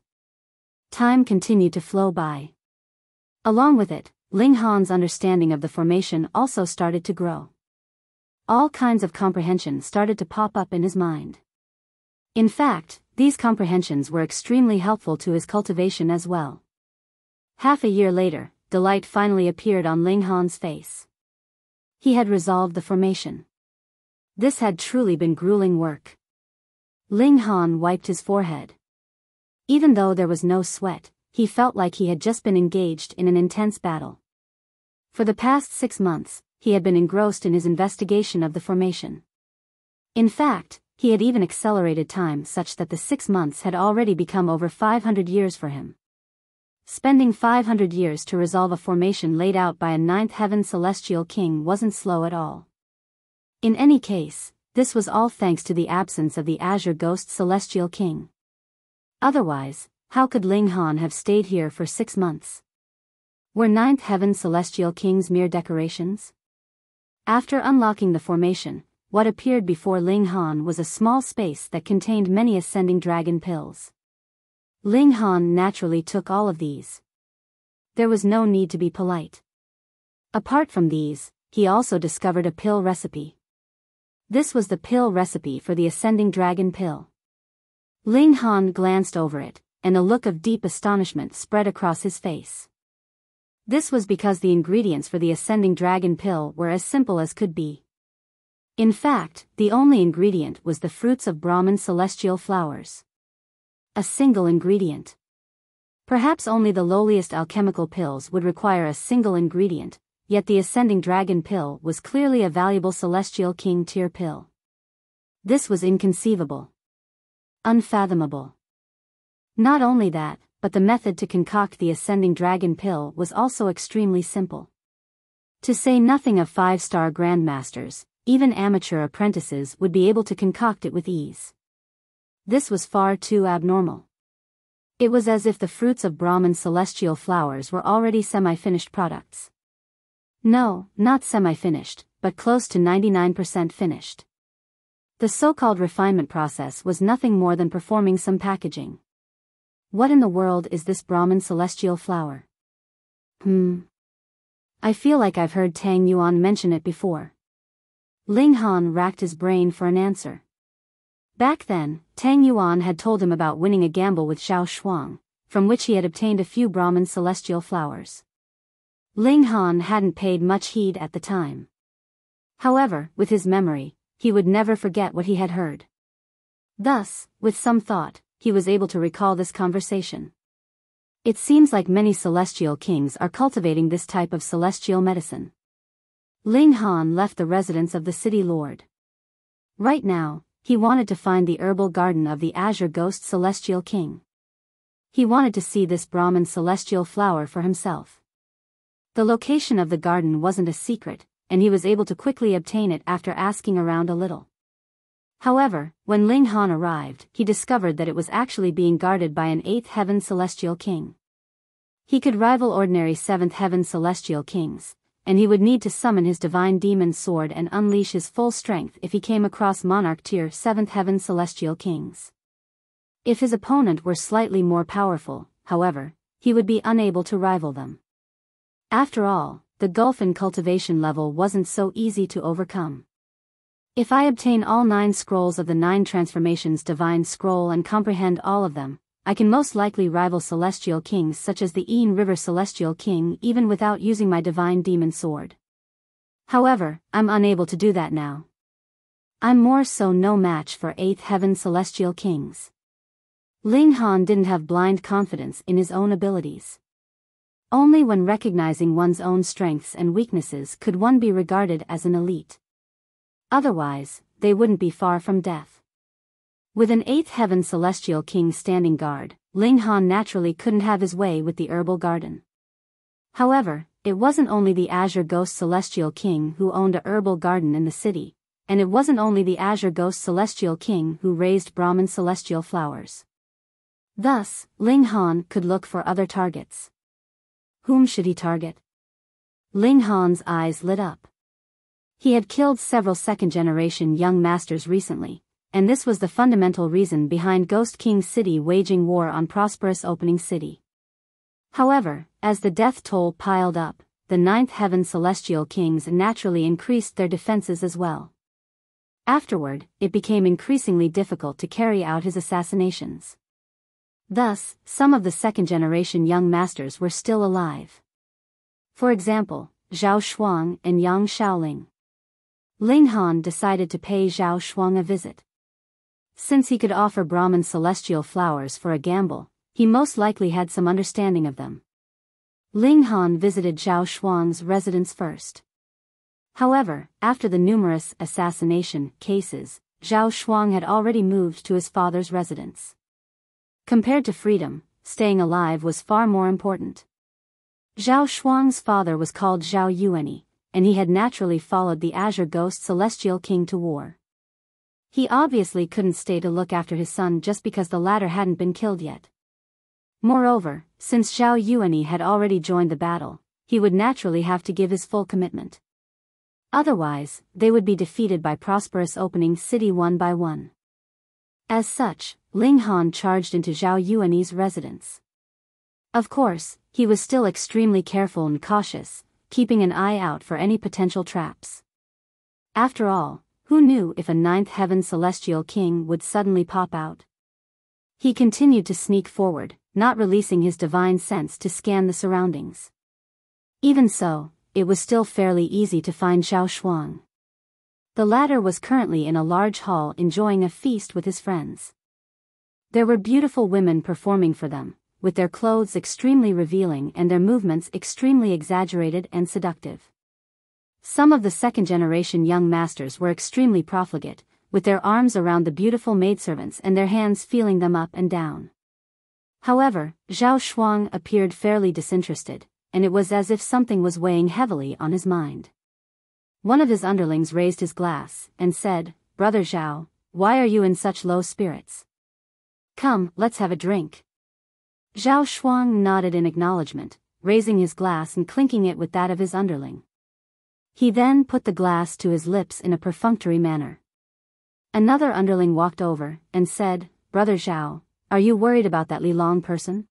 Time continued to flow by. Along with it, Ling Han's understanding of the formation also started to grow. All kinds of comprehension started to pop up in his mind. In fact, these comprehensions were extremely helpful to his cultivation as well. Half a year later, delight finally appeared on Ling Han's face. He had resolved the formation. This had truly been grueling work. Ling Han wiped his forehead. Even though there was no sweat, he felt like he had just been engaged in an intense battle. For the past 6 months, he had been engrossed in his investigation of the formation. In fact, he had even accelerated time such that the 6 months had already become over 500 years for him. Spending 500 years to resolve a formation laid out by a Ninth Heaven Celestial King wasn't slow at all. In any case, this was all thanks to the absence of the Azure Ghost Celestial King. Otherwise, how could Ling Han have stayed here for 6 months? Were Ninth Heaven Celestial Kings mere decorations? After unlocking the formation, what appeared before Ling Han was a small space that contained many ascending dragon pills. Ling Han naturally took all of these. There was no need to be polite. Apart from these, he also discovered a pill recipe. This was the pill recipe for the ascending dragon pill. Ling Han glanced over it, and a look of deep astonishment spread across his face. This was because the ingredients for the ascending dragon pill were as simple as could be. In fact, the only ingredient was the fruits of Brahman celestial flowers. A single ingredient. Perhaps only the lowliest alchemical pills would require a single ingredient, yet the ascending dragon pill was clearly a valuable celestial king tier pill. This was inconceivable. Unfathomable. Not only that, but the method to concoct the ascending dragon pill was also extremely simple. To say nothing of 5-star grandmasters, even amateur apprentices would be able to concoct it with ease. This was far too abnormal. It was as if the fruits of Brahman celestial flowers were already semi-finished products. No, not semi-finished, but close to 99% finished. The so-called refinement process was nothing more than performing some packaging. What in the world is this Brahman celestial flower? I feel like I've heard Tang Yuan mention it before. Ling Han racked his brain for an answer. Back then, Tang Yuan had told him about winning a gamble with Zhao Shuang, from which he had obtained a few Brahman celestial flowers. Ling Han hadn't paid much heed at the time. However, with his memory, he would never forget what he had heard. Thus, with some thought, he was able to recall this conversation. It seems like many celestial kings are cultivating this type of celestial medicine. Ling Han left the residence of the city lord. Right now, he wanted to find the herbal garden of the Azure Ghost Celestial King. He wanted to see this Brahman celestial flower for himself. The location of the garden wasn't a secret, and he was able to quickly obtain it after asking around a little. However, when Ling Han arrived, he discovered that it was actually being guarded by an 8th heaven celestial king. He could rival ordinary 7th heaven celestial kings, and he would need to summon his divine demon sword and unleash his full strength if he came across monarch tier 7th heaven celestial kings. If his opponent were slightly more powerful, however, he would be unable to rival them. After all, the gulf in cultivation level wasn't so easy to overcome. If I obtain all 9 scrolls of the 9 transformations divine scroll and comprehend all of them, I can most likely rival celestial kings such as the Ain River Celestial King even without using my divine demon sword. However, I'm unable to do that now. I'm more so no match for 8th heaven celestial kings. Ling Han didn't have blind confidence in his own abilities. Only when recognizing one's own strengths and weaknesses could one be regarded as an elite. Otherwise, they wouldn't be far from death. With an 8th heaven celestial king standing guard, Ling Han naturally couldn't have his way with the herbal garden. However, it wasn't only the Azure Ghost Celestial King who owned a herbal garden in the city, and it wasn't only the Azure Ghost Celestial King who raised Brahman celestial flowers. Thus, Ling Han could look for other targets. Whom should he target? Ling Han's eyes lit up. He had killed several second-generation young masters recently, and this was the fundamental reason behind Ghost King City waging war on prosperous opening city. However, as the death toll piled up, the 9th heaven celestial kings naturally increased their defenses as well. Afterward, it became increasingly difficult to carry out his assassinations. Thus, some of the second-generation young masters were still alive. For example, Zhao Shuang and Yang Shaoling. Ling Han decided to pay Zhao Shuang a visit. Since he could offer Brahman celestial flowers for a gamble, he most likely had some understanding of them. Ling Han visited Zhao Shuang's residence first. However, after the numerous assassination cases, Zhao Shuang had already moved to his father's residence. Compared to freedom, staying alive was far more important. Zhao Shuang's father was called Zhao Yuanyi, and he had naturally followed the Azure Ghost Celestial King to war. He obviously couldn't stay to look after his son just because the latter hadn't been killed yet. Moreover, since Zhao Yuanyi had already joined the battle, he would naturally have to give his full commitment. Otherwise, they would be defeated by prosperous opening city one by one. As such, Ling Han charged into Zhao Yuanyi's residence. Of course, he was still extremely careful and cautious, keeping an eye out for any potential traps. After all, who knew if a 9th heaven celestial king would suddenly pop out? He continued to sneak forward, not releasing his divine sense to scan the surroundings. Even so, it was still fairly easy to find Zhao Shuang. The latter was currently in a large hall enjoying a feast with his friends. There were beautiful women performing for them, with their clothes extremely revealing and their movements extremely exaggerated and seductive. Some of the second-generation young masters were extremely profligate, with their arms around the beautiful maidservants and their hands feeling them up and down. However, Zhao Shuang appeared fairly disinterested, and it was as if something was weighing heavily on his mind. One of his underlings raised his glass and said, "Brother Zhao, why are you in such low spirits? Come, let's have a drink." Zhao Shuang nodded in acknowledgement, raising his glass and clinking it with that of his underling. He then put the glass to his lips in a perfunctory manner. Another underling walked over and said, "Brother Zhao, are you worried about that Li Long person?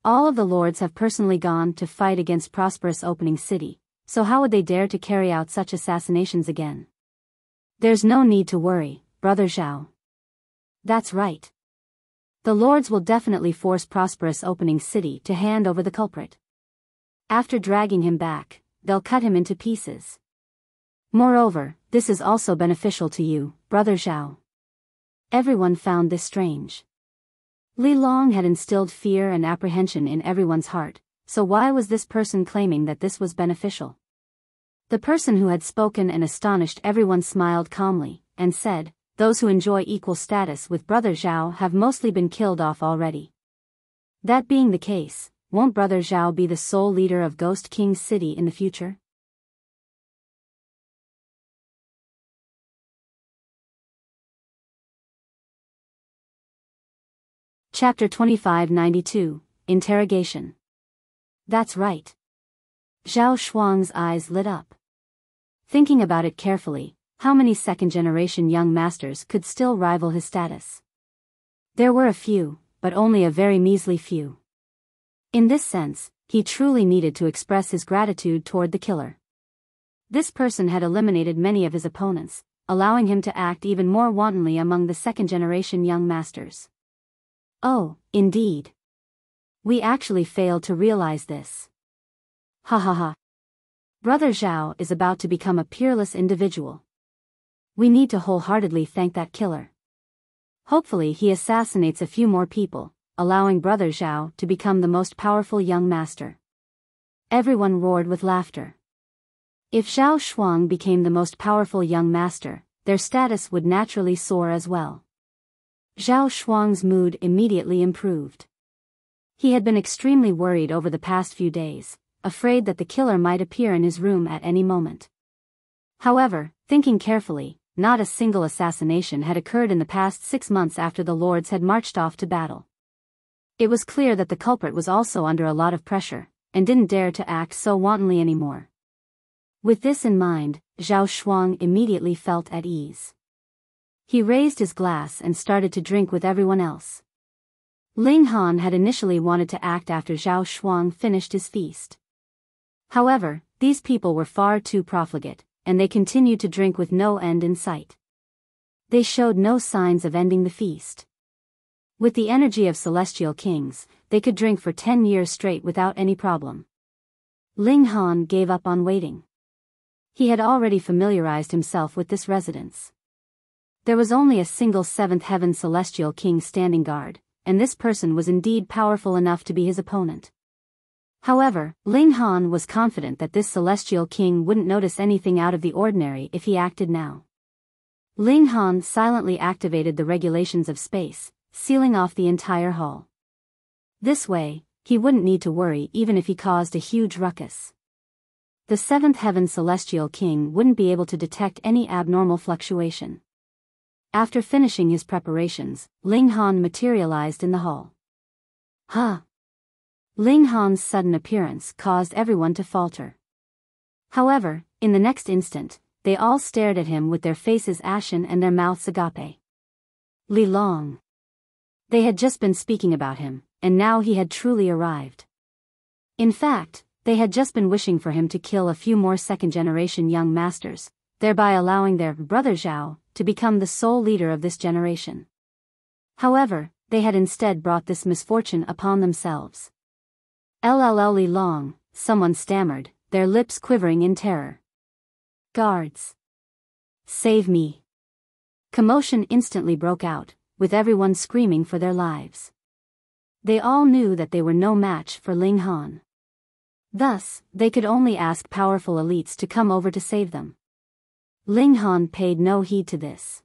All of the lords have personally gone to fight against prosperous opening city, so how would they dare to carry out such assassinations again?" "There's no need to worry, Brother Zhao. That's right. The lords will definitely force prosperous opening city to hand over the culprit. After dragging him back, they'll cut him into pieces. Moreover, this is also beneficial to you, Brother Zhao." Everyone found this strange. Li Long had instilled fear and apprehension in everyone's heart, so why was this person claiming that this was beneficial? The person who had spoken and astonished everyone smiled calmly, and said, "Those who enjoy equal status with Brother Zhao have mostly been killed off already. That being the case, won't Brother Zhao be the sole leader of Ghost King's city in the future?" Chapter 2592, Interrogation. That's right. Zhao Shuang's eyes lit up. Thinking about it carefully, how many second-generation young masters could still rival his status? There were a few, but only a very measly few. In this sense, he truly needed to express his gratitude toward the killer. This person had eliminated many of his opponents, allowing him to act even more wantonly among the second-generation young masters. Oh, indeed. We actually failed to realize this. Ha ha ha. Brother Zhao is about to become a peerless individual. We need to wholeheartedly thank that killer. Hopefully he assassinates a few more people, allowing Brother Zhao to become the most powerful young master. Everyone roared with laughter. If Zhao Shuang became the most powerful young master, their status would naturally soar as well. Zhao Shuang's mood immediately improved. He had been extremely worried over the past few days, afraid that the killer might appear in his room at any moment. However, thinking carefully, not a single assassination had occurred in the past 6 months after the lords had marched off to battle. It was clear that the culprit was also under a lot of pressure, and didn't dare to act so wantonly anymore. With this in mind, Zhao Shuang immediately felt at ease. He raised his glass and started to drink with everyone else. Ling Han had initially wanted to act after Zhao Shuang finished his feast. However, these people were far too profligate, and they continued to drink with no end in sight. They showed no signs of ending the feast. With the energy of celestial kings, they could drink for 10 years straight without any problem. Ling Han gave up on waiting. He had already familiarized himself with this residence. There was only a single seventh heaven celestial king standing guard, and this person was indeed powerful enough to be his opponent. However, Ling Han was confident that this celestial king wouldn't notice anything out of the ordinary if he acted now. Ling Han silently activated the regulations of space, sealing off the entire hall. This way, he wouldn't need to worry even if he caused a huge ruckus. The seventh heaven celestial king wouldn't be able to detect any abnormal fluctuation. After finishing his preparations, Ling Han materialized in the hall. Huh! Ling Han's sudden appearance caused everyone to falter. However, in the next instant, they all stared at him with their faces ashen and their mouths agape. Li Long. They had just been speaking about him, and now he had truly arrived. In fact, they had just been wishing for him to kill a few more second-generation young masters, thereby allowing their brother Zhao to become the sole leader of this generation. However, they had instead brought this misfortune upon themselves. LLL Li Long, someone stammered, their lips quivering in terror. Guards! Save me! Commotion instantly broke out, with everyone screaming for their lives. They all knew that they were no match for Ling Han. Thus, they could only ask powerful elites to come over to save them. Ling Han paid no heed to this.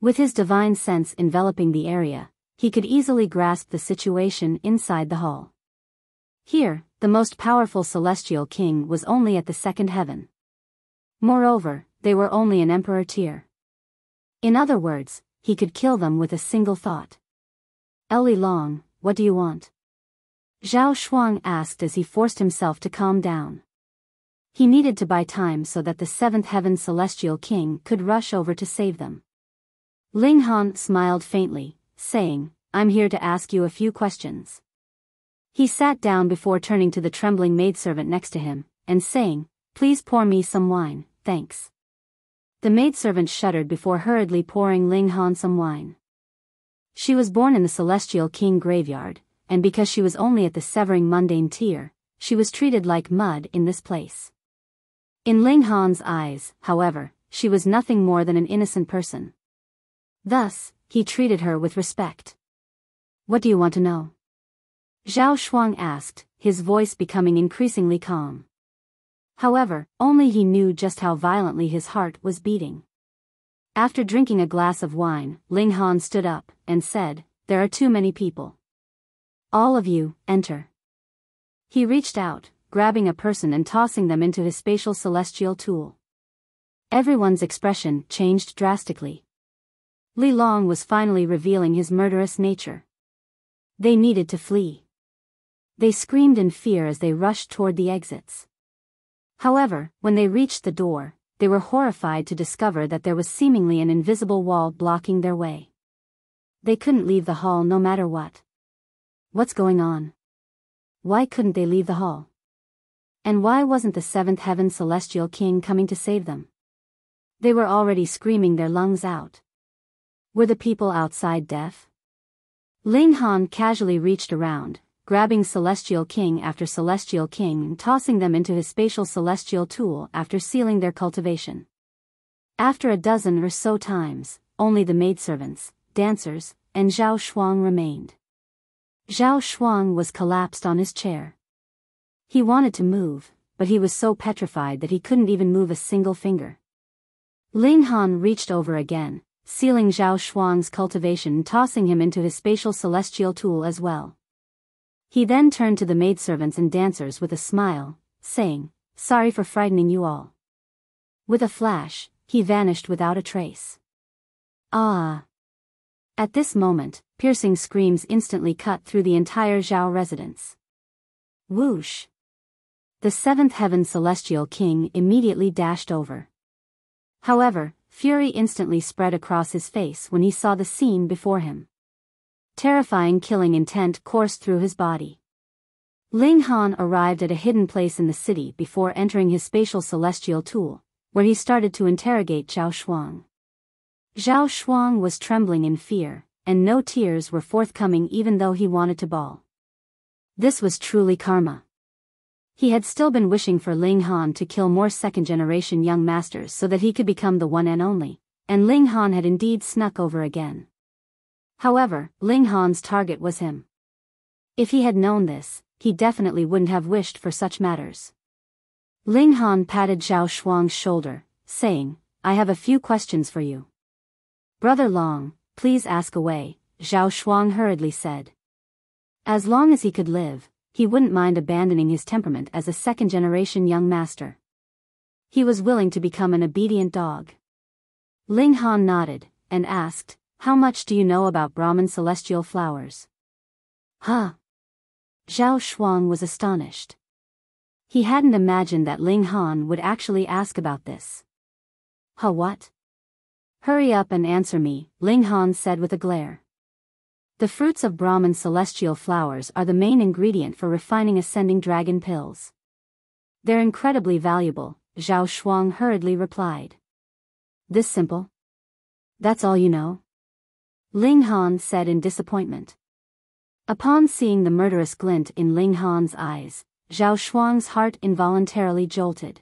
With his divine sense enveloping the area, he could easily grasp the situation inside the hall. Here, the most powerful celestial king was only at the second heaven. Moreover, they were only an emperor tier. In other words, he could kill them with a single thought. "Eli Long, what do you want?" Zhao Shuang asked as he forced himself to calm down. He needed to buy time so that the seventh heaven celestial king could rush over to save them. Ling Han smiled faintly, saying, "I'm here to ask you a few questions." He sat down before turning to the trembling maidservant next to him, and saying, "Please pour me some wine, thanks." The maidservant shuddered before hurriedly pouring Ling Han some wine. She was born in the celestial king graveyard, and because she was only at the severing mundane tier, she was treated like mud in this place. In Ling Han's eyes, however, she was nothing more than an innocent person. Thus, he treated her with respect. "What do you want to know?" Zhao Shuang asked, his voice becoming increasingly calm. However, only he knew just how violently his heart was beating. After drinking a glass of wine, Ling Han stood up, and said, "There are too many people. All of you, enter." He reached out, grabbing a person and tossing them into his spatial celestial tool. Everyone's expression changed drastically. Li Long was finally revealing his murderous nature. They needed to flee. They screamed in fear as they rushed toward the exits. However, when they reached the door, they were horrified to discover that there was seemingly an invisible wall blocking their way. They couldn't leave the hall no matter what. What's going on? Why couldn't they leave the hall? And why wasn't the seventh heaven celestial king coming to save them? They were already screaming their lungs out. Were the people outside deaf? Ling Han casually reached around, grabbing celestial king after celestial king and tossing them into his spatial celestial tool after sealing their cultivation. After a dozen or so times, only the maidservants, dancers, and Zhao Shuang remained. Zhao Shuang was collapsed on his chair. He wanted to move, but he was so petrified that he couldn't even move a single finger. Ling Han reached over again, sealing Zhao Shuang's cultivation and tossing him into his spatial celestial tool as well. He then turned to the maidservants and dancers with a smile, saying, "Sorry for frightening you all." With a flash, he vanished without a trace. Ah! At this moment, piercing screams instantly cut through the entire Zhao residence. Whoosh! The seventh heaven celestial king immediately dashed over. However, fury instantly spread across his face when he saw the scene before him. Terrifying killing intent coursed through his body. Ling Han arrived at a hidden place in the city before entering his spatial celestial tool, where he started to interrogate Zhao Shuang. Zhao Shuang was trembling in fear, and no tears were forthcoming even though he wanted to bawl. This was truly karma. He had still been wishing for Ling Han to kill more second-generation young masters so that he could become the one and only, and Ling Han had indeed snuck over again. However, Ling Han's target was him. If he had known this, he definitely wouldn't have wished for such matters. Ling Han patted Zhao Shuang's shoulder, saying, "I have a few questions for you." "Brother Long, please ask away," Zhao Shuang hurriedly said. As long as he could live, he wouldn't mind abandoning his temperament as a second-generation young master. He was willing to become an obedient dog. Ling Han nodded, and asked, "How much do you know about Brahman celestial flowers?" "Huh?" Zhao Shuang was astonished. He hadn't imagined that Ling Han would actually ask about this. "Huh, what?" "Hurry up and answer me," Ling Han said with a glare. "The fruits of Brahman celestial flowers are the main ingredient for refining ascending dragon pills. They're incredibly valuable," Zhao Shuang hurriedly replied. "This simple? That's all you know?" Ling Han said in disappointment. Upon seeing the murderous glint in Ling Han's eyes, Zhao Shuang's heart involuntarily jolted.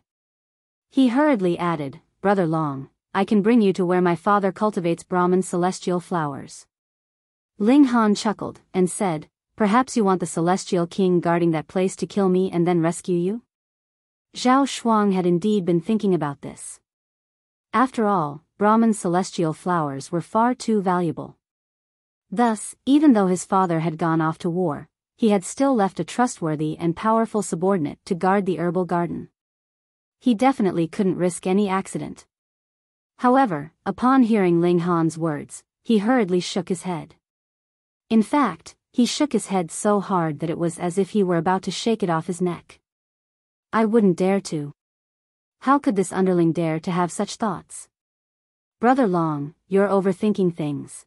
He hurriedly added, "Brother Long, I can bring you to where my father cultivates Brahman celestial flowers." Ling Han chuckled, and said, "Perhaps you want the celestial king guarding that place to kill me and then rescue you?" Zhao Shuang had indeed been thinking about this. After all, Brahman's celestial flowers were far too valuable. Thus, even though his father had gone off to war, he had still left a trustworthy and powerful subordinate to guard the herbal garden. He definitely couldn't risk any accident. However, upon hearing Ling Han's words, he hurriedly shook his head. In fact, he shook his head so hard that it was as if he were about to shake it off his neck. I wouldn't dare to. How could this underling dare to have such thoughts? Brother Long, you're overthinking things.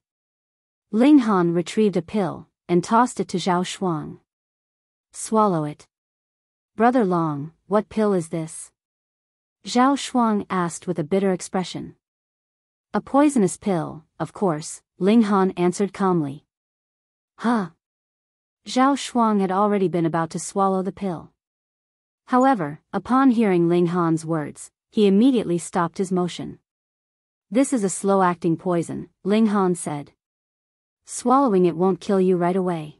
Ling Han retrieved a pill, and tossed it to Zhao Shuang. Swallow it. Brother Long, what pill is this? Zhao Shuang asked with a bitter expression. A poisonous pill, of course, Ling Han answered calmly. Huh. Zhao Shuang had already been about to swallow the pill. However, upon hearing Ling Han's words, he immediately stopped his motion. This is a slow-acting poison, Ling Han said. Swallowing it won't kill you right away.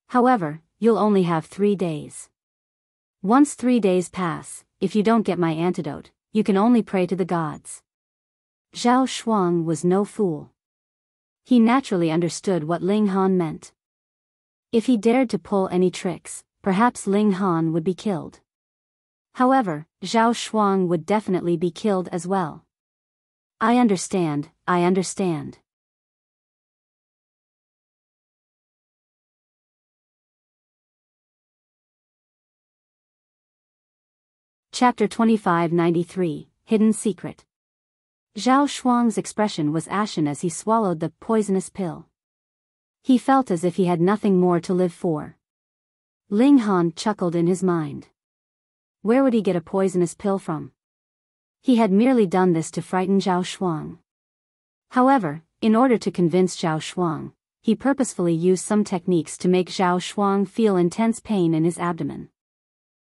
However, you'll only have 3 days. Once 3 days pass, if you don't get my antidote, you can only pray to the gods. Zhao Shuang was no fool. He naturally understood what Ling Han meant. If he dared to pull any tricks, perhaps Ling Han would be killed. However, Zhao Shuang would definitely be killed as well. I understand. Chapter 2593, Hidden Secret. Zhao Shuang's expression was ashen as he swallowed the poisonous pill. He felt as if he had nothing more to live for. Ling Han chuckled in his mind. Where would he get a poisonous pill from? He had merely done this to frighten Zhao Shuang. However, in order to convince Zhao Shuang, he purposefully used some techniques to make Zhao Shuang feel intense pain in his abdomen.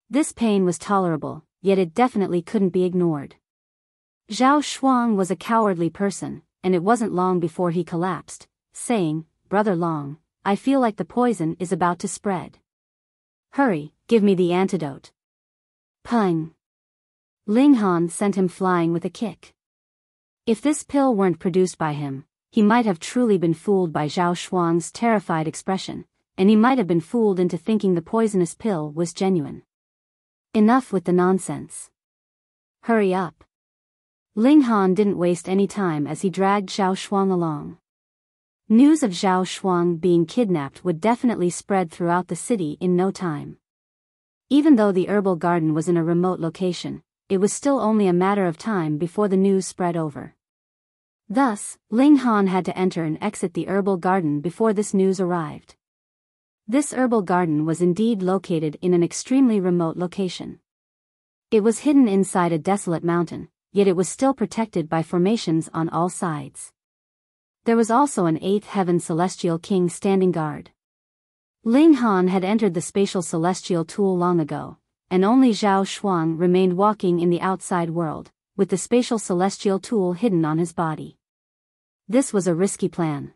This pain was tolerable, yet it definitely couldn't be ignored. Zhao Shuang was a cowardly person, and it wasn't long before he collapsed, saying, Brother Long, I feel like the poison is about to spread. Hurry, give me the antidote. Pung. Ling Han sent him flying with a kick. If this pill weren't produced by him, he might have truly been fooled by Zhao Shuang's terrified expression, and he might have been fooled into thinking the poisonous pill was genuine. Enough with the nonsense. Hurry up. Ling Han didn't waste any time as he dragged Zhao Shuang along. News of Zhao Shuang being kidnapped would definitely spread throughout the city in no time. Even though the herbal garden was in a remote location, it was still only a matter of time before the news spread over. Thus, Ling Han had to enter and exit the herbal garden before this news arrived. This herbal garden was indeed located in an extremely remote location. It was hidden inside a desolate mountain, yet it was still protected by formations on all sides. There was also an 8th heaven celestial king standing guard. Ling Han had entered the spatial celestial tool long ago, and only Zhao Shuang remained walking in the outside world, with the spatial celestial tool hidden on his body. This was a risky plan.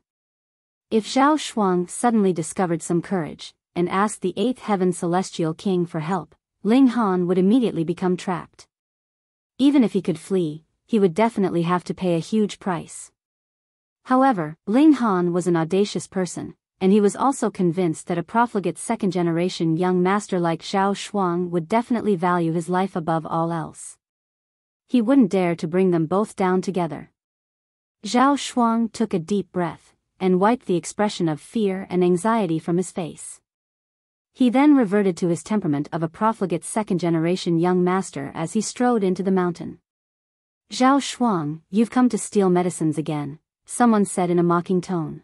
If Zhao Shuang suddenly discovered some courage, and asked the 8th heaven celestial king for help, Ling Han would immediately become trapped. Even if he could flee, he would definitely have to pay a huge price. However, Ling Han was an audacious person, and he was also convinced that a profligate second-generation young master like Zhao Shuang would definitely value his life above all else. He wouldn't dare to bring them both down together. Zhao Shuang took a deep breath, and wiped the expression of fear and anxiety from his face. He then reverted to his temperament of a profligate second-generation young master as he strode into the mountain. Zhao Shuang, you've come to steal medicines again, someone said in a mocking tone.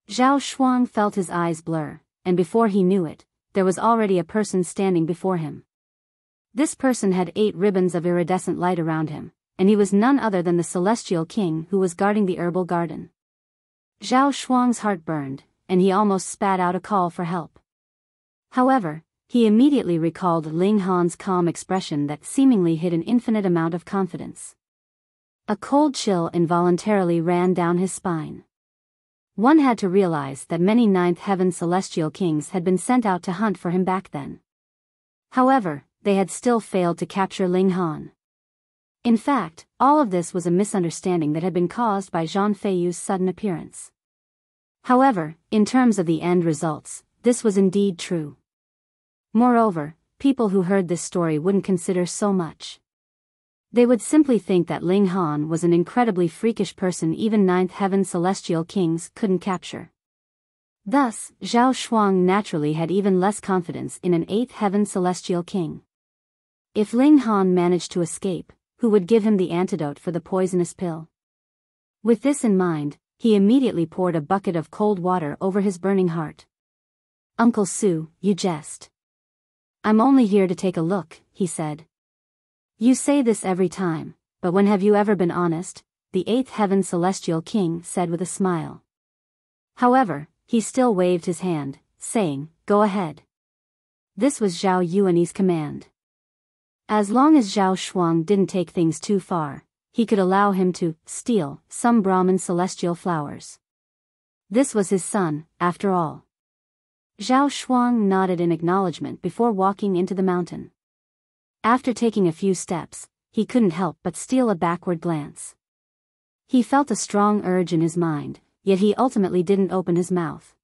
Zhao Shuang felt his eyes blur, and before he knew it, there was already a person standing before him. This person had 8 ribbons of iridescent light around him, and he was none other than the celestial king who was guarding the herbal garden. Zhao Shuang's heart burned, and he almost spat out a call for help. However, he immediately recalled Ling Han's calm expression that seemingly hid an infinite amount of confidence. A cold chill involuntarily ran down his spine. One had to realize that many 9th heaven celestial kings had been sent out to hunt for him back then. However, they had still failed to capture Ling Han. In fact, all of this was a misunderstanding that had been caused by Zhang Feiyu's sudden appearance. However, in terms of the end results, this was indeed true. Moreover, people who heard this story wouldn't consider so much. They would simply think that Ling Han was an incredibly freakish person even ninth heaven celestial kings couldn't capture. Thus, Zhao Shuang naturally had even less confidence in an eighth heaven celestial king. If Ling Han managed to escape, who would give him the antidote for the poisonous pill? With this in mind, he immediately poured a bucket of cold water over his burning heart. "Uncle Su, you jest. I'm only here to take a look," he said. "You say this every time, but when have you ever been honest?" the eighth heaven celestial king said with a smile. However, he still waved his hand, saying, "Go ahead." This was Zhao Yuanyi's command. As long as Zhao Shuang didn't take things too far, he could allow him to steal some Brahman celestial flowers. This was his son, after all. Zhao Shuang nodded in acknowledgement before walking into the mountain. After taking a few steps, he couldn't help but steal a backward glance. He felt a strong urge in his mind, yet he ultimately didn't open his mouth.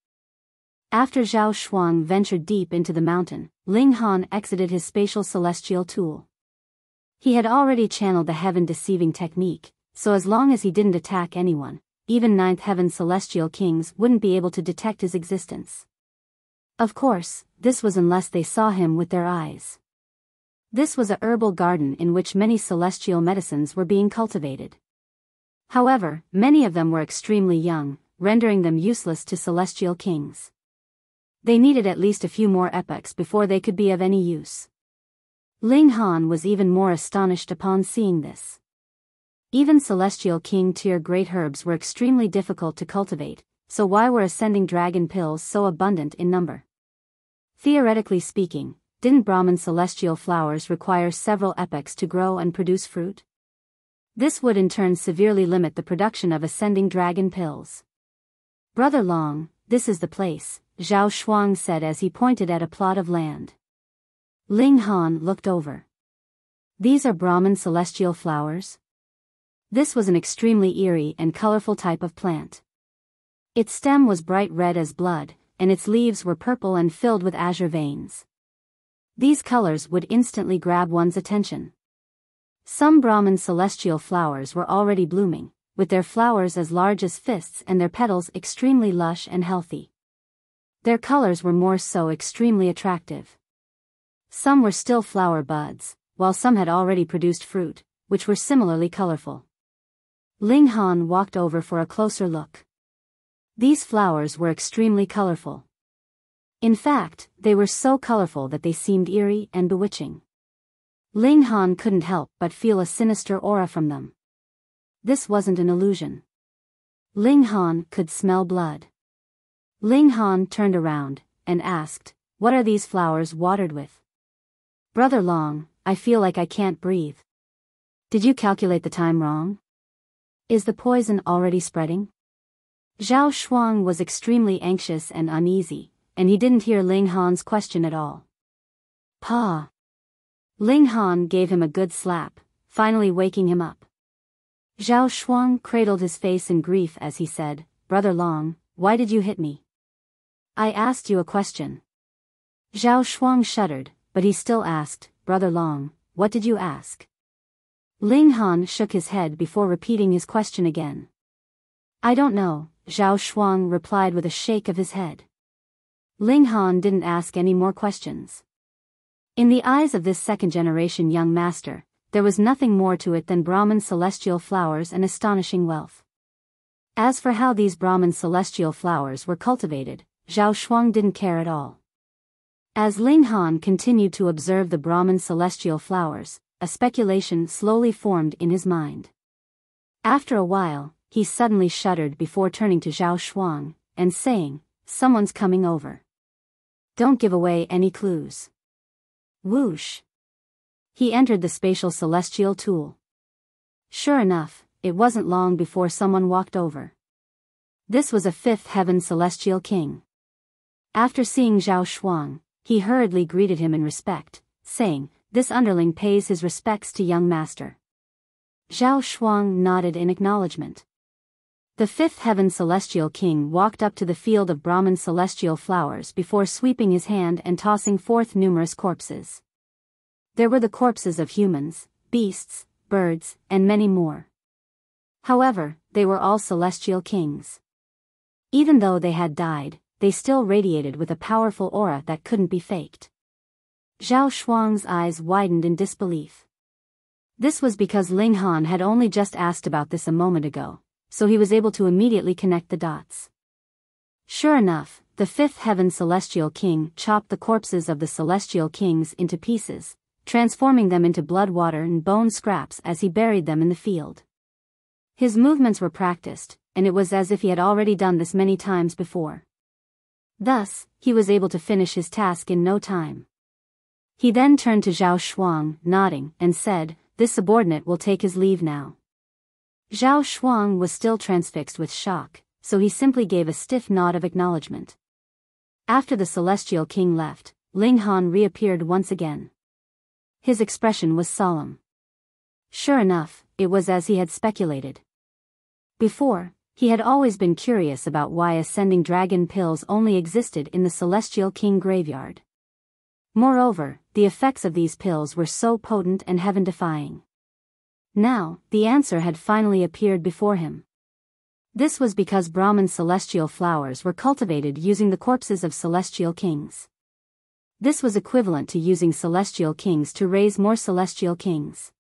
After Zhao Shuang ventured deep into the mountain, Ling Han exited his spatial celestial tool. He had already channeled the heaven-deceiving technique, so as long as he didn't attack anyone, even ninth heaven celestial kings wouldn't be able to detect his existence. Of course, this was unless they saw him with their eyes. This was a herbal garden in which many celestial medicines were being cultivated. However, many of them were extremely young, rendering them useless to celestial kings. They needed at least a few more epochs before they could be of any use. Ling Han was even more astonished upon seeing this. Even celestial king tier great herbs were extremely difficult to cultivate, so why were ascending dragon pills so abundant in number? Theoretically speaking, didn't Brahman celestial flowers require several epochs to grow and produce fruit? This would in turn severely limit the production of ascending dragon pills. "Brother Long, this is the place," Zhao Shuang said as he pointed at a plot of land. Ling Han looked over. "These are Brahman celestial flowers?" This was an extremely eerie and colorful type of plant. Its stem was bright red as blood, and its leaves were purple and filled with azure veins. These colors would instantly grab one's attention. Some Brahman celestial flowers were already blooming, with their flowers as large as fists and their petals extremely lush and healthy. Their colors were more so extremely attractive. Some were still flower buds, while some had already produced fruit, which were similarly colorful. Ling Han walked over for a closer look. These flowers were extremely colorful. In fact, they were so colorful that they seemed eerie and bewitching. Ling Han couldn't help but feel a sinister aura from them. This wasn't an illusion. Ling Han could smell blood. Ling Han turned around and asked, "What are these flowers watered with?" "Brother Long, I feel like I can't breathe. Did you calculate the time wrong? Is the poison already spreading?" Zhao Shuang was extremely anxious and uneasy, and he didn't hear Ling Han's question at all. "Pa!" Ling Han gave him a good slap, finally waking him up. Zhao Shuang cradled his face in grief as he said, "Brother Long, why did you hit me? I asked you a question." Zhao Shuang shuddered, but he still asked, "Brother Long, what did you ask?" Ling Han shook his head before repeating his question again. "I don't know," Zhao Shuang replied with a shake of his head. Ling Han didn't ask any more questions. In the eyes of this second-generation young master, there was nothing more to it than Brahman celestial flowers and astonishing wealth. As for how these Brahman celestial flowers were cultivated, Zhao Shuang didn't care at all. As Ling Han continued to observe the Brahman celestial flowers, a speculation slowly formed in his mind. After a while, he suddenly shuddered before turning to Zhao Shuang and saying, "Someone's coming over. Don't give away any clues." Whoosh! He entered the spatial celestial tool. Sure enough, it wasn't long before someone walked over. This was a fifth heaven celestial king. After seeing Zhao Shuang, he hurriedly greeted him in respect, saying, "This underling pays his respects to young master." Zhao Shuang nodded in acknowledgement. The fifth heaven celestial king walked up to the field of Brahman celestial flowers before sweeping his hand and tossing forth numerous corpses. There were the corpses of humans, beasts, birds, and many more. However, they were all celestial kings. Even though they had died, they still radiated with a powerful aura that couldn't be faked. Zhao Shuang's eyes widened in disbelief. This was because Ling Han had only just asked about this a moment ago, so he was able to immediately connect the dots. Sure enough, the fifth heaven celestial king chopped the corpses of the celestial kings into pieces, transforming them into blood, water, and bone scraps as he buried them in the field. His movements were practiced, and it was as if he had already done this many times before. Thus, he was able to finish his task in no time. He then turned to Zhao Shuang, nodding, and said, "This subordinate will take his leave now." Zhao Shuang was still transfixed with shock, so he simply gave a stiff nod of acknowledgement. After the celestial king left, Ling Han reappeared once again. His expression was solemn. Sure enough, it was as he had speculated. Before, he had always been curious about why ascending dragon pills only existed in the celestial king graveyard. Moreover, the effects of these pills were so potent and heaven-defying. Now, the answer had finally appeared before him. This was because Brahman celestial flowers were cultivated using the corpses of celestial kings. This was equivalent to using celestial kings to raise more celestial kings.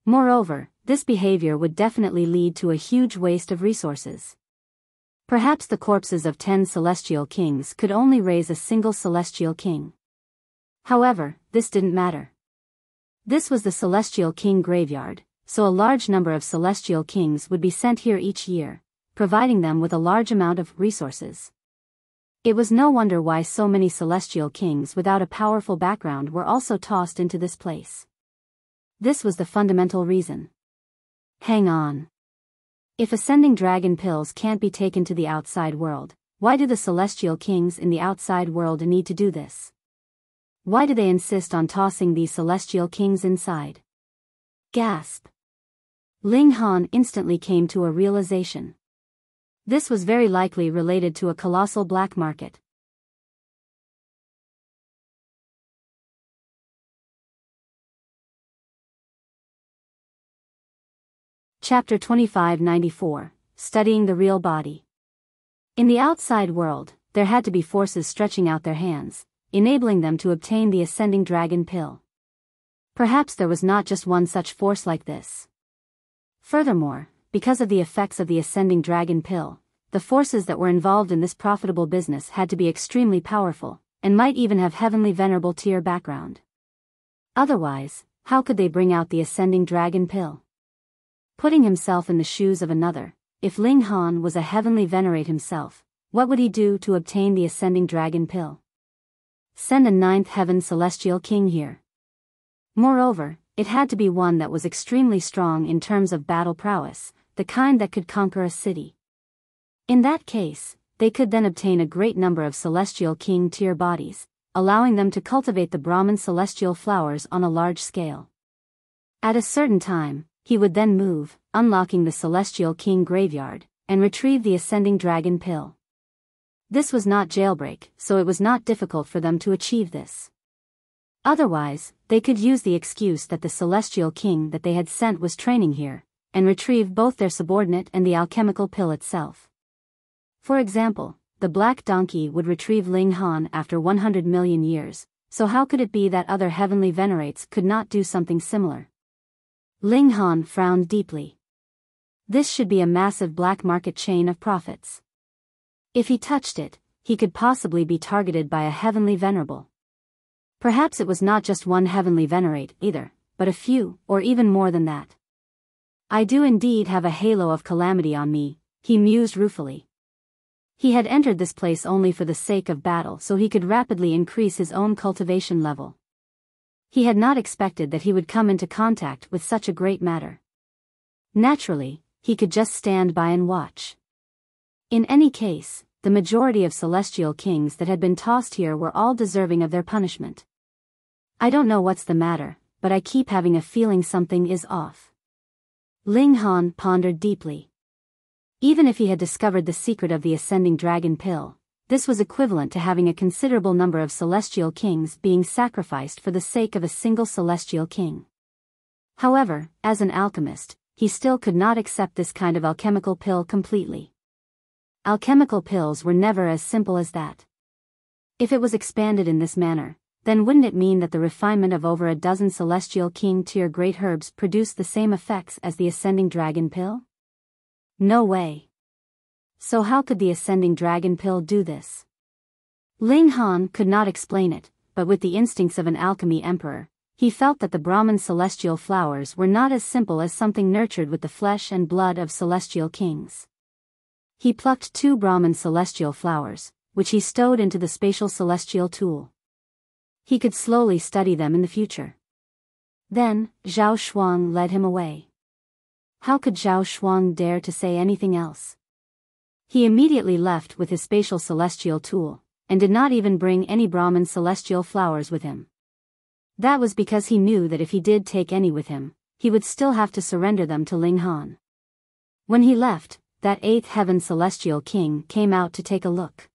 Moreover, this behavior would definitely lead to a huge waste of resources. Perhaps the corpses of 10 celestial kings could only raise a single celestial king. However, this didn't matter. This was the celestial king graveyard, so a large number of celestial kings would be sent here each year, providing them with a large amount of resources. It was no wonder why so many celestial kings without a powerful background were also tossed into this place. This was the fundamental reason. Hang on. If ascending dragon pills can't be taken to the outside world, why do the celestial kings in the outside world need to do this? Why do they insist on tossing these celestial kings inside? Gasp. Ling Han instantly came to a realization. This was very likely related to a colossal black market. Chapter 2594, Studying the Real Body. In the outside world, there had to be forces stretching out their hands, enabling them to obtain the ascending dragon pill. Perhaps there was not just one such force like this. Furthermore, because of the effects of the ascending dragon pill, the forces that were involved in this profitable business had to be extremely powerful, and might even have heavenly venerable tier background. Otherwise, how could they bring out the ascending dragon pill? Putting himself in the shoes of another, if Ling Han was a heavenly venerate himself, what would he do to obtain the ascending dragon pill? Send a 9th heaven celestial king here. Moreover, it had to be one that was extremely strong in terms of battle prowess, the kind that could conquer a city. In that case, they could then obtain a great number of celestial king tier bodies, allowing them to cultivate the Brahman celestial flowers on a large scale. At a certain time, he would then move, unlocking the celestial king graveyard, and retrieve the ascending dragon pill. This was not jailbreak, so it was not difficult for them to achieve this. Otherwise, they could use the excuse that the celestial king that they had sent was training here, and retrieve both their subordinate and the alchemical pill itself. For example, the black donkey would retrieve Ling Han after 100 million years, so how could it be that other heavenly venerates could not do something similar? Ling Han frowned deeply. This should be a massive black market chain of profits. If he touched it, he could possibly be targeted by a heavenly venerable. Perhaps it was not just one heavenly venerate either, but a few, or even more than that. I do indeed have a halo of calamity on me, he mused ruefully. He had entered this place only for the sake of battle so he could rapidly increase his own cultivation level. He had not expected that he would come into contact with such a great matter. Naturally, he could just stand by and watch. In any case, the majority of celestial kings that had been tossed here were all deserving of their punishment. I don't know what's the matter, but I keep having a feeling something is off. Ling Han pondered deeply. Even if he had discovered the secret of the ascending dragon pill, this was equivalent to having a considerable number of celestial kings being sacrificed for the sake of a single celestial king. However, as an alchemist, he still could not accept this kind of alchemical pill completely. Alchemical pills were never as simple as that. If it was expanded in this manner, then wouldn't it mean that the refinement of over a dozen celestial king-tier great herbs produced the same effects as the ascending dragon pill? No way. So how could the ascending dragon pill do this? Ling Han could not explain it, but with the instincts of an alchemy emperor, he felt that the Brahman celestial flowers were not as simple as something nurtured with the flesh and blood of celestial kings. He plucked 2 Brahman celestial flowers, which he stowed into the spatial celestial tool. He could slowly study them in the future. Then, Zhao Shuang led him away. How could Zhao Shuang dare to say anything else? He immediately left with his spatial celestial tool, and did not even bring any Brahman celestial flowers with him. That was because he knew that if he did take any with him, he would still have to surrender them to Ling Han. When he left, that 8th heaven celestial king came out to take a look.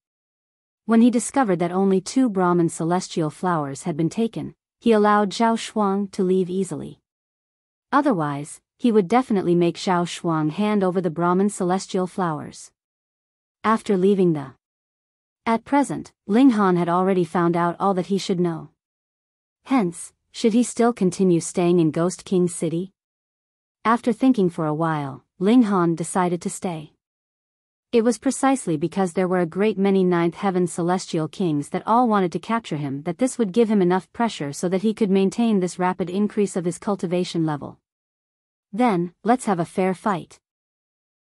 When he discovered that only 2 Brahman celestial flowers had been taken, he allowed Zhao Shuang to leave easily. Otherwise, he would definitely make Zhao Shuang hand over the Brahman celestial flowers. After leaving At present, Ling Han had already found out all that he should know. Hence, should he still continue staying in Ghost King City? After thinking for a while, Ling Han decided to stay. It was precisely because there were a great many 9th heaven celestial kings that all wanted to capture him that this would give him enough pressure so that he could maintain this rapid increase of his cultivation level. Then, let's have a fair fight.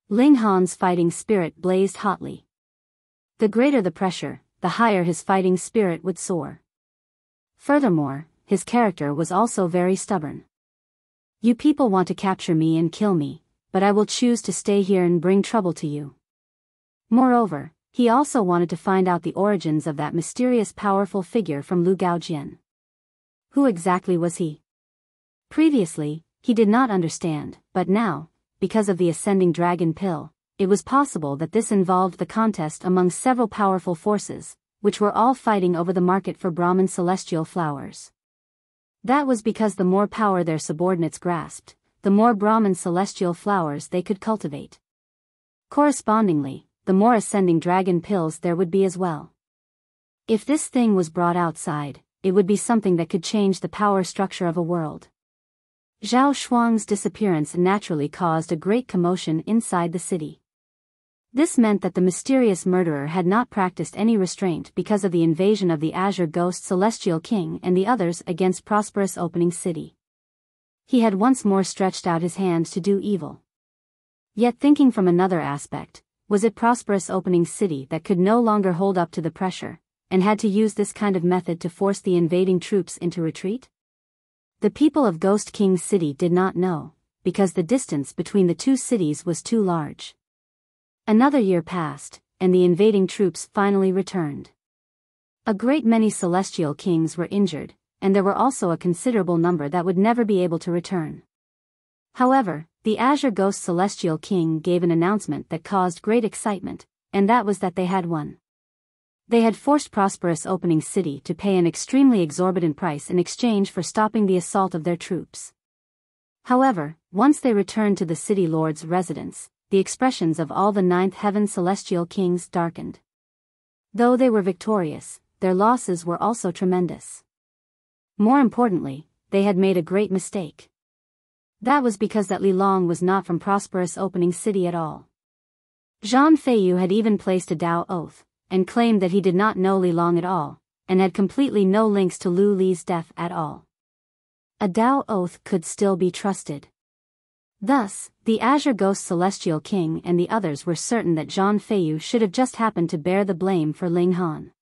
Ling Han's fighting spirit blazed hotly. The greater the pressure, the higher his fighting spirit would soar. Furthermore, his character was also very stubborn. You people want to capture me and kill me, but I will choose to stay here and bring trouble to you. Moreover, he also wanted to find out the origins of that mysterious powerful figure from Lu Gaojian. Who exactly was he? Previously, he did not understand, but now, because of the ascending dragon pill, it was possible that this involved the contest among several powerful forces, which were all fighting over the market for Brahman celestial flowers. That was because the more power their subordinates grasped, the more Brahman celestial flowers they could cultivate. Correspondingly, the more ascending dragon pills there would be as well. If this thing was brought outside, it would be something that could change the power structure of a world. Zhao Shuang's disappearance naturally caused a great commotion inside the city. This meant that the mysterious murderer had not practiced any restraint because of the invasion of the Azure Ghost Celestial King and the others against prosperous opening city. He had once more stretched out his hands to do evil. Yet thinking from another aspect, was it prosperous opening city that could no longer hold up to the pressure, and had to use this kind of method to force the invading troops into retreat? The people of Ghost King City did not know, because the distance between the 2 cities was too large. Another year passed, and the invading troops finally returned. A great many celestial kings were injured, and there were also a considerable number that would never be able to return. However, the Azure Ghost Celestial King gave an announcement that caused great excitement, and that was that they had won. They had forced prosperous opening city to pay an extremely exorbitant price in exchange for stopping the assault of their troops. However, once they returned to the city lord's residence, the expressions of all the 9th heaven celestial kings darkened. Though they were victorious, their losses were also tremendous. More importantly, they had made a great mistake. That was because that Li Long was not from prosperous opening city at all. Zhang Feiyu had even placed a Dao oath, and claimed that he did not know Li Long at all, and had completely no links to Lu Li's death at all. A Dao oath could still be trusted. Thus, the Azure Ghost Celestial King and the others were certain that Zhang Feiyu should have just happened to bear the blame for Ling Han.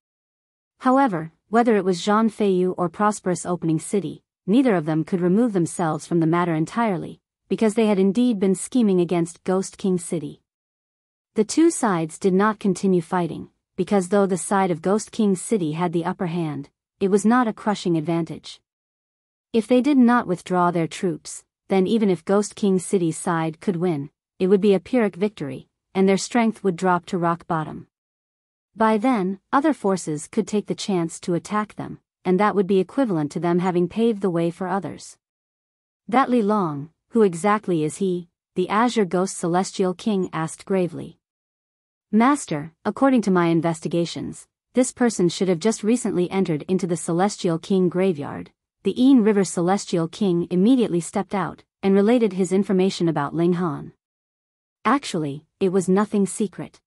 However, whether it was Zhang Feiyu or prosperous opening city, neither of them could remove themselves from the matter entirely, because they had indeed been scheming against Ghost King City. The 2 sides did not continue fighting, because though the side of Ghost King City had the upper hand, it was not a crushing advantage. If they did not withdraw their troops, then even if Ghost King City's side could win, it would be a Pyrrhic victory, and their strength would drop to rock bottom. By then, other forces could take the chance to attack them, and that would be equivalent to them having paved the way for others. That Li Long, who exactly is he? The Azure Ghost Celestial King asked gravely. Master, according to my investigations, this person should have just recently entered into the Celestial King graveyard. The Ain River Celestial King immediately stepped out, and related his information about Ling Han. Actually, it was nothing secret.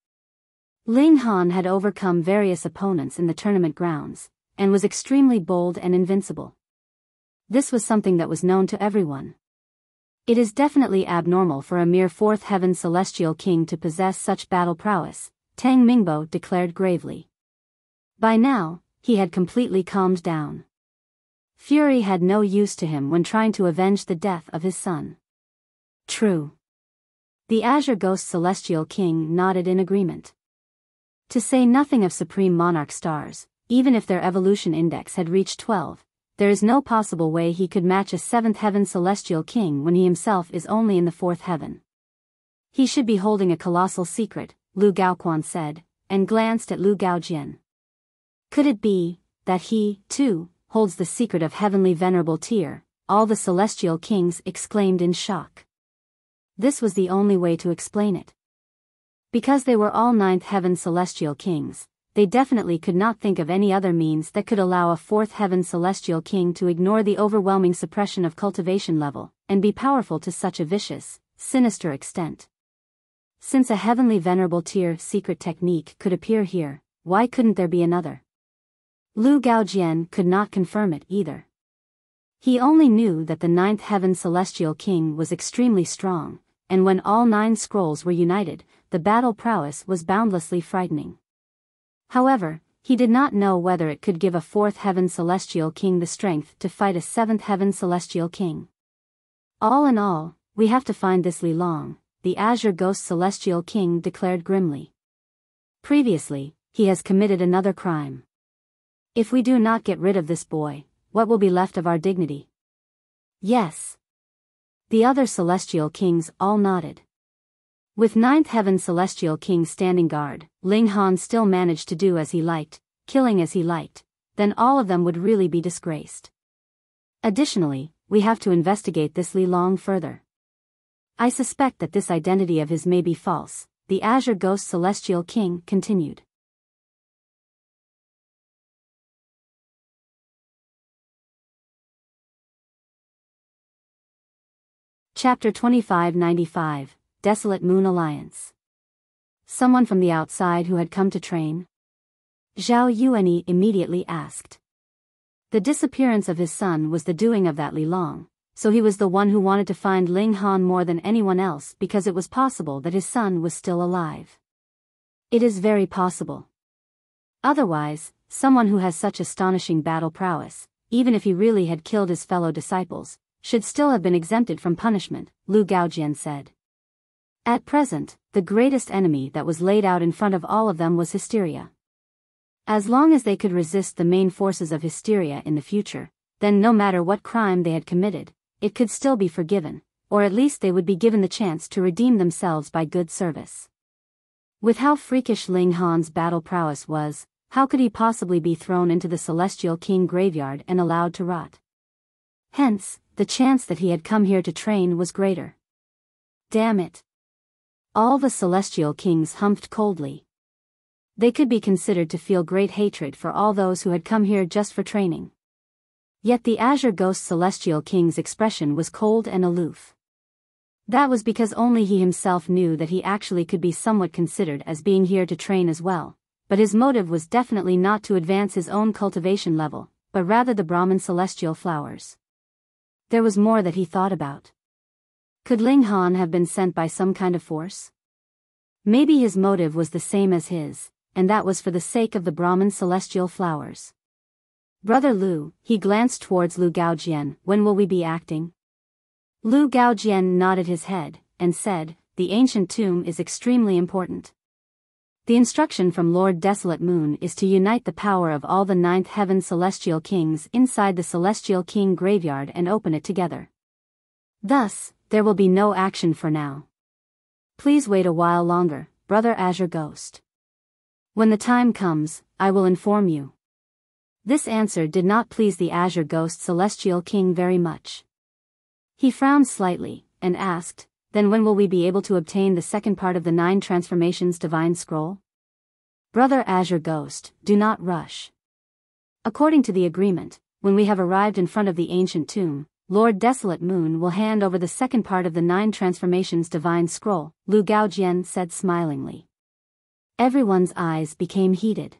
Ling Han had overcome various opponents in the tournament grounds, and was extremely bold and invincible. This was something that was known to everyone. It is definitely abnormal for a mere fourth heaven celestial king to possess such battle prowess, Tang Mingbo declared gravely. By now, he had completely calmed down. Fury had no use to him when trying to avenge the death of his son. True. The Azure Ghost Celestial King nodded in agreement. To say nothing of Supreme Monarch stars, even if their evolution index had reached 12, there is no possible way he could match a 7th heaven celestial king when he himself is only in the 4th heaven. He should be holding a colossal secret, Lu Gaoquan said, and glanced at Lu Gaojian. Could it be that he, too, holds the secret of heavenly venerable tier? All the celestial kings exclaimed in shock. This was the only way to explain it. Because they were all 9th heaven celestial kings, they definitely could not think of any other means that could allow a 4th heaven celestial king to ignore the overwhelming suppression of cultivation level, and be powerful to such a vicious, sinister extent. Since a heavenly venerable tier secret technique could appear here, why couldn't there be another? Lu Gaojian could not confirm it either. He only knew that the 9th heaven celestial king was extremely strong, and when all 9 scrolls were united, the battle prowess was boundlessly frightening. However, he did not know whether it could give a 4th heaven celestial king the strength to fight a 7th heaven celestial king. All in all, we have to find this Li Long, the Azure Ghost Celestial King declared grimly. Previously, he has committed another crime. If we do not get rid of this boy, what will be left of our dignity? Yes. The other celestial kings all nodded. With 9th heaven celestial king standing guard, Ling Han still managed to do as he liked, killing as he liked, then all of them would really be disgraced. Additionally, we have to investigate this Li Long further. I suspect that this identity of his may be false, the Azure Ghost Celestial King continued. Chapter 2595, Desolate Moon Alliance. Someone from the outside who had come to train? Zhao Yuanyi immediately asked. The disappearance of his son was the doing of that Li Long, so he was the one who wanted to find Ling Han more than anyone else because it was possible that his son was still alive. It is very possible. Otherwise, someone who has such astonishing battle prowess, even if he really had killed his fellow disciples, should still have been exempted from punishment, Lu Gaojian said. At present, the greatest enemy that was laid out in front of all of them was hysteria. As long as they could resist the main forces of hysteria in the future, then no matter what crime they had committed, it could still be forgiven, or at least they would be given the chance to redeem themselves by good service. With how freakish Ling Han's battle prowess was, how could he possibly be thrown into the Celestial King graveyard and allowed to rot? Hence, the chance that he had come here to train was greater. Damn it. All the Celestial Kings humphed coldly. They could be considered to feel great hatred for all those who had come here just for training. Yet the Azure Ghost Celestial King's expression was cold and aloof. That was because only he himself knew that he actually could be somewhat considered as being here to train as well, but his motive was definitely not to advance his own cultivation level, but rather the Brahman celestial flowers. There was more that he thought about. Could Ling Han have been sent by some kind of force? Maybe his motive was the same as his, and that was for the sake of the Brahman celestial flowers. Brother Lu, he glanced towards Lu Gaojian, when will we be acting? Lu Gaojian nodded his head, and said, the ancient tomb is extremely important. The instruction from Lord Desolate Moon is to unite the power of all the 9th heaven celestial kings inside the Celestial King graveyard and open it together. Thus, there will be no action for now. Please wait a while longer, Brother Azure Ghost. When the time comes, I will inform you. This answer did not please the Azure Ghost Celestial King very much. He frowned slightly, and asked, then when will we be able to obtain the second part of the 9 Transformations Divine Scroll? Brother Azure Ghost, do not rush. According to the agreement, when we have arrived in front of the ancient tomb, Lord Desolate Moon will hand over the second part of the 9 Transformations Divine Scroll, Lu Gaojian said smilingly. Everyone's eyes became heated.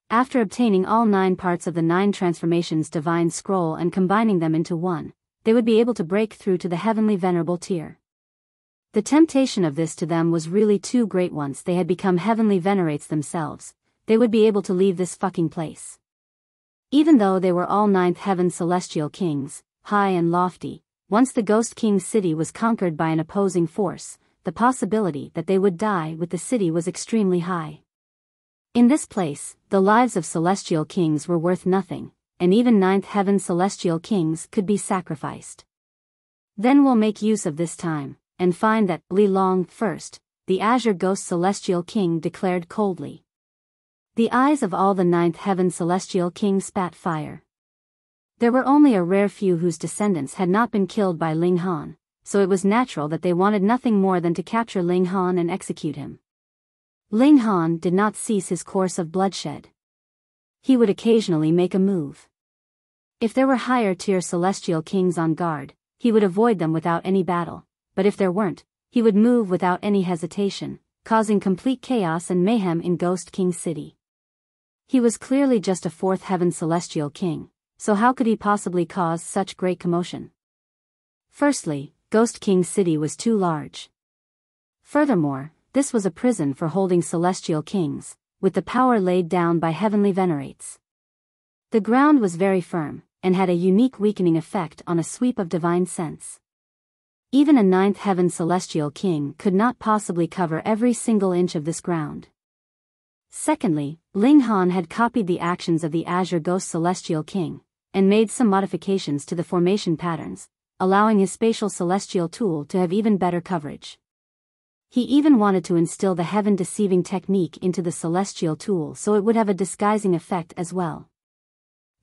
After obtaining all 9 parts of the 9 Transformations Divine Scroll and combining them into one, they would be able to break through to the Heavenly Venerable tier. The temptation of this to them was really too great. Once they had become Heavenly Venerates themselves, they would be able to leave this fucking place. Even though they were all 9th Heaven Celestial Kings, high and lofty, once the Ghost King's city was conquered by an opposing force, the possibility that they would die with the city was extremely high. In this place, the lives of Celestial Kings were worth nothing, and even 9th Heaven Celestial Kings could be sacrificed. Then we'll make use of this time, and find that Li Long first, the Azure Ghost Celestial King declared coldly. The eyes of all the 9th Heaven Celestial Kings spat fire. There were only a rare few whose descendants had not been killed by Ling Han, so it was natural that they wanted nothing more than to capture Ling Han and execute him. Ling Han did not cease his course of bloodshed. He would occasionally make a move. If there were higher-tier Celestial Kings on guard, he would avoid them without any battle, but if there weren't, he would move without any hesitation, causing complete chaos and mayhem in Ghost King City. He was clearly just a 4th Heaven Celestial King, so how could he possibly cause such great commotion? Firstly, Ghost King City was too large. Furthermore, this was a prison for holding Celestial Kings, with the power laid down by Heavenly Venerates. The ground was very firm, and had a unique weakening effect on a sweep of divine sense. Even a 9th Heaven Celestial King could not possibly cover every single inch of this ground. Secondly, Ling Han had copied the actions of the Azure Ghost Celestial King, and made some modifications to the formation patterns, allowing his spatial celestial tool to have even better coverage. He even wanted to instill the heaven-deceiving technique into the celestial tool so it would have a disguising effect as well.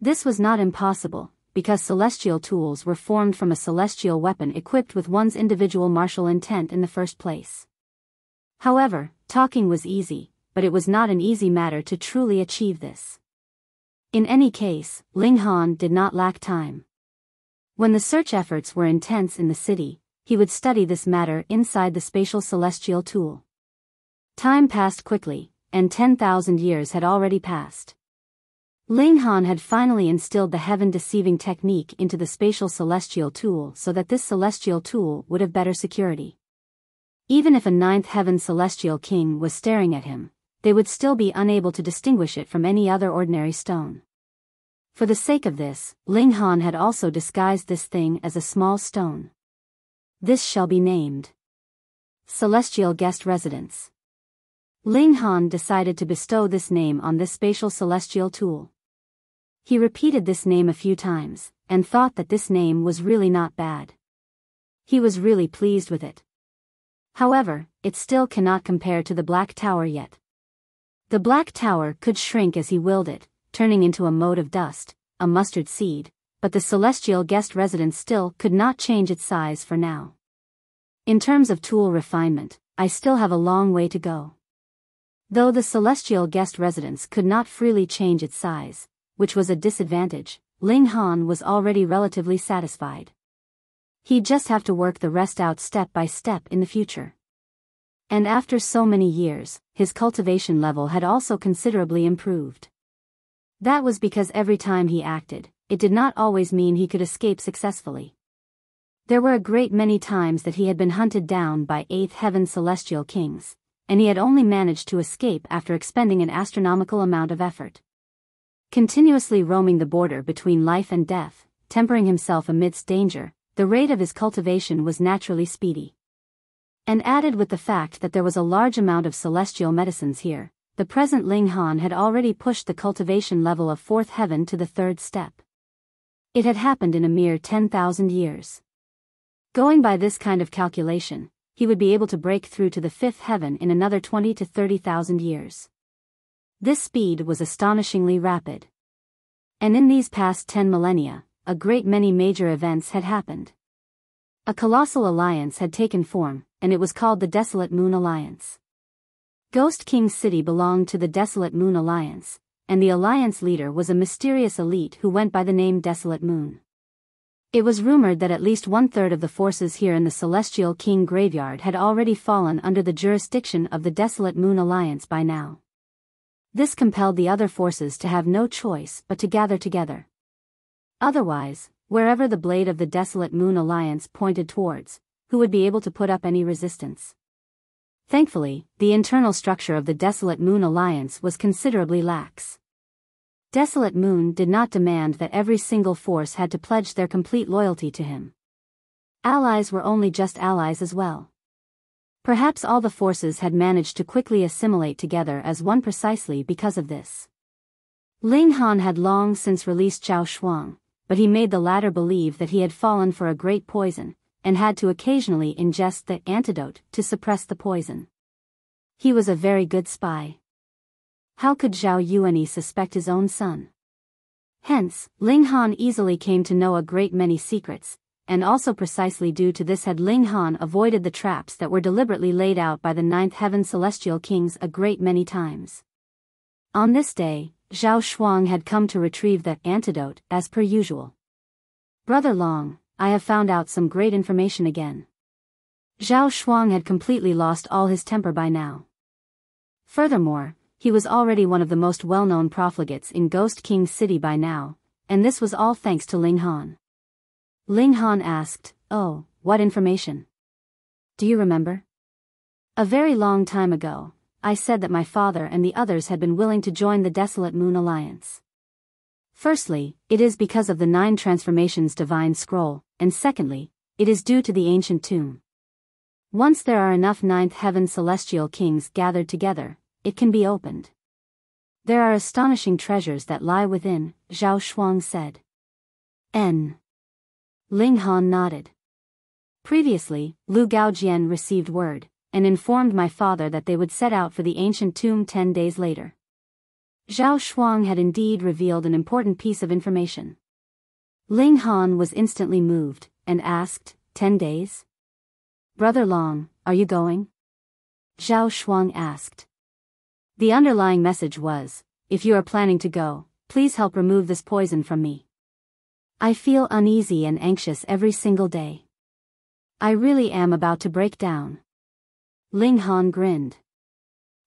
This was not impossible, because celestial tools were formed from a celestial weapon equipped with one's individual martial intent in the first place. However, talking was easy, but it was not an easy matter to truly achieve this. In any case, Ling Han did not lack time. When the search efforts were intense in the city, he would study this matter inside the spatial celestial tool. Time passed quickly, and 10,000 years had already passed. Ling Han had finally instilled the heaven-deceiving technique into the spatial celestial tool so that this celestial tool would have better security. Even if a 9th Heaven Celestial King was staring at him, they would still be unable to distinguish it from any other ordinary stone. For the sake of this, Ling Han had also disguised this thing as a small stone. This shall be named Celestial Guest Residence. Ling Han decided to bestow this name on this spatial celestial tool. He repeated this name a few times, and thought that this name was really not bad. He was really pleased with it. However, it still cannot compare to the Black Tower yet. The Black Tower could shrink as he willed it, turning into a mote of dust, a mustard seed, but the Celestial Guest Residence still could not change its size for now. In terms of tool refinement, I still have a long way to go. Though the Celestial Guest Residence could not freely change its size, which was a disadvantage, Ling Han was already relatively satisfied. He'd just have to work the rest out step by step in the future. And after so many years, his cultivation level had also considerably improved. That was because every time he acted, it did not always mean he could escape successfully. There were a great many times that he had been hunted down by 8th Heaven Celestial Kings, and he had only managed to escape after expending an astronomical amount of effort. Continuously roaming the border between life and death, tempering himself amidst danger, the rate of his cultivation was naturally speedy. And added with the fact that there was a large amount of celestial medicines here, the present Ling Han had already pushed the cultivation level of 4th heaven to the 3rd step. It had happened in a mere 10,000 years. Going by this kind of calculation, he would be able to break through to the fifth heaven in another 20 to 30,000 years. This speed was astonishingly rapid. And in these past 10 millennia, a great many major events had happened. A colossal alliance had taken form, and it was called the Desolate Moon Alliance. Ghost King's city belonged to the Desolate Moon Alliance, and the alliance leader was a mysterious elite who went by the name Desolate Moon. It was rumored that at least 1/3 of the forces here in the Celestial King Graveyard had already fallen under the jurisdiction of the Desolate Moon Alliance by now. This compelled the other forces to have no choice but to gather together. Otherwise, wherever the blade of the Desolate Moon Alliance pointed towards, who would be able to put up any resistance? Thankfully, the internal structure of the Desolate Moon Alliance was considerably lax. Desolate Moon did not demand that every single force had to pledge their complete loyalty to him. Allies were only just allies as well. Perhaps all the forces had managed to quickly assimilate together as one precisely because of this. Ling Han had long since released Zhao Shuang, but he made the latter believe that he had fallen for a great poison, and had to occasionally ingest the antidote to suppress the poison. He was a very good spy. How could Zhao Yuanyi suspect his own son? Hence, Ling Han easily came to know a great many secrets, and also precisely due to this had Ling Han avoided the traps that were deliberately laid out by the Ninth Heaven Celestial Kings a great many times. On this day, Zhao Shuang had come to retrieve the antidote as per usual. Brother Long, I have found out some great information again. Zhao Shuang had completely lost all his temper by now. Furthermore, he was already one of the most well-known profligates in Ghost King's city by now, and this was all thanks to Ling Han. Ling Han asked, "Oh, what information? Do you remember? A very long time ago, I said that my father and the others had been willing to join the Desolate Moon Alliance. Firstly, it is because of the 9 transformations divine scroll, and secondly, it is due to the ancient tomb. Once there are enough Ninth Heaven Celestial Kings gathered together, it can be opened. There are astonishing treasures that lie within," Zhao Shuang said. Ling Han nodded. Previously, Lu Gaojian received word, and informed my father that they would set out for the ancient tomb 10 days later. Zhao Shuang had indeed revealed an important piece of information. Ling Han was instantly moved, and asked, 10 days? Brother Long, are you going? Zhao Shuang asked. The underlying message was, if you are planning to go, please help remove this poison from me. I feel uneasy and anxious every single day. I really am about to break down. Ling Han grinned.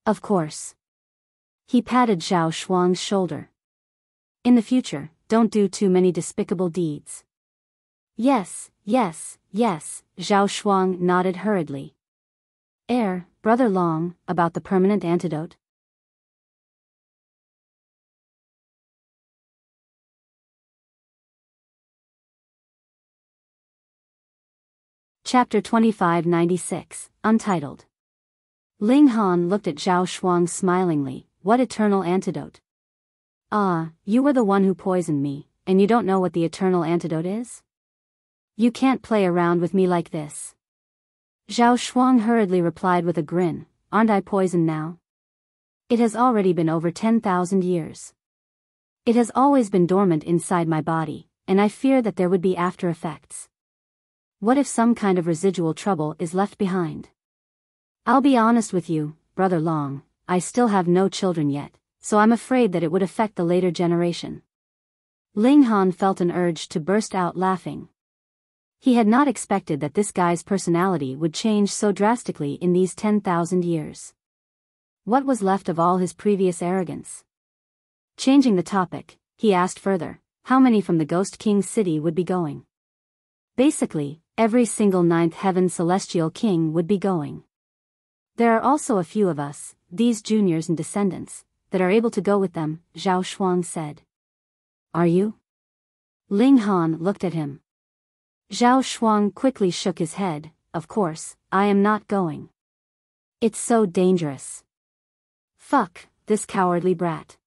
Of course. He patted Zhao Shuang's shoulder. In the future, don't do too many despicable deeds. Yes, Zhao Shuang nodded hurriedly. Brother Long, about the permanent antidote? Chapter 2596, Untitled. Ling Han looked at Zhao Shuang smilingly. What eternal antidote? You were the one who poisoned me, and you don't know what the eternal antidote is? You can't play around with me like this. Zhao Shuang hurriedly replied with a grin, aren't I poisoned now? It has already been over 10,000 years. It has always been dormant inside my body, and I fear that there would be after effects. What if some kind of residual trouble is left behind? I'll be honest with you, Brother Long, I still have no children yet, so I'm afraid that it would affect the later generation. Ling Han felt an urge to burst out laughing. He had not expected that this guy's personality would change so drastically in these 10,000 years. What was left of all his previous arrogance? Changing the topic, he asked further, how many from the Ghost King's city would be going? Basically, every single Ninth Heaven Celestial King would be going. There are also a few of us, these juniors and descendants, that are able to go with them, Zhao Shuang said. Are you? Ling Han looked at him. Zhao Shuang quickly shook his head, of course, I am not going. It's so dangerous. Fuck, this cowardly brat.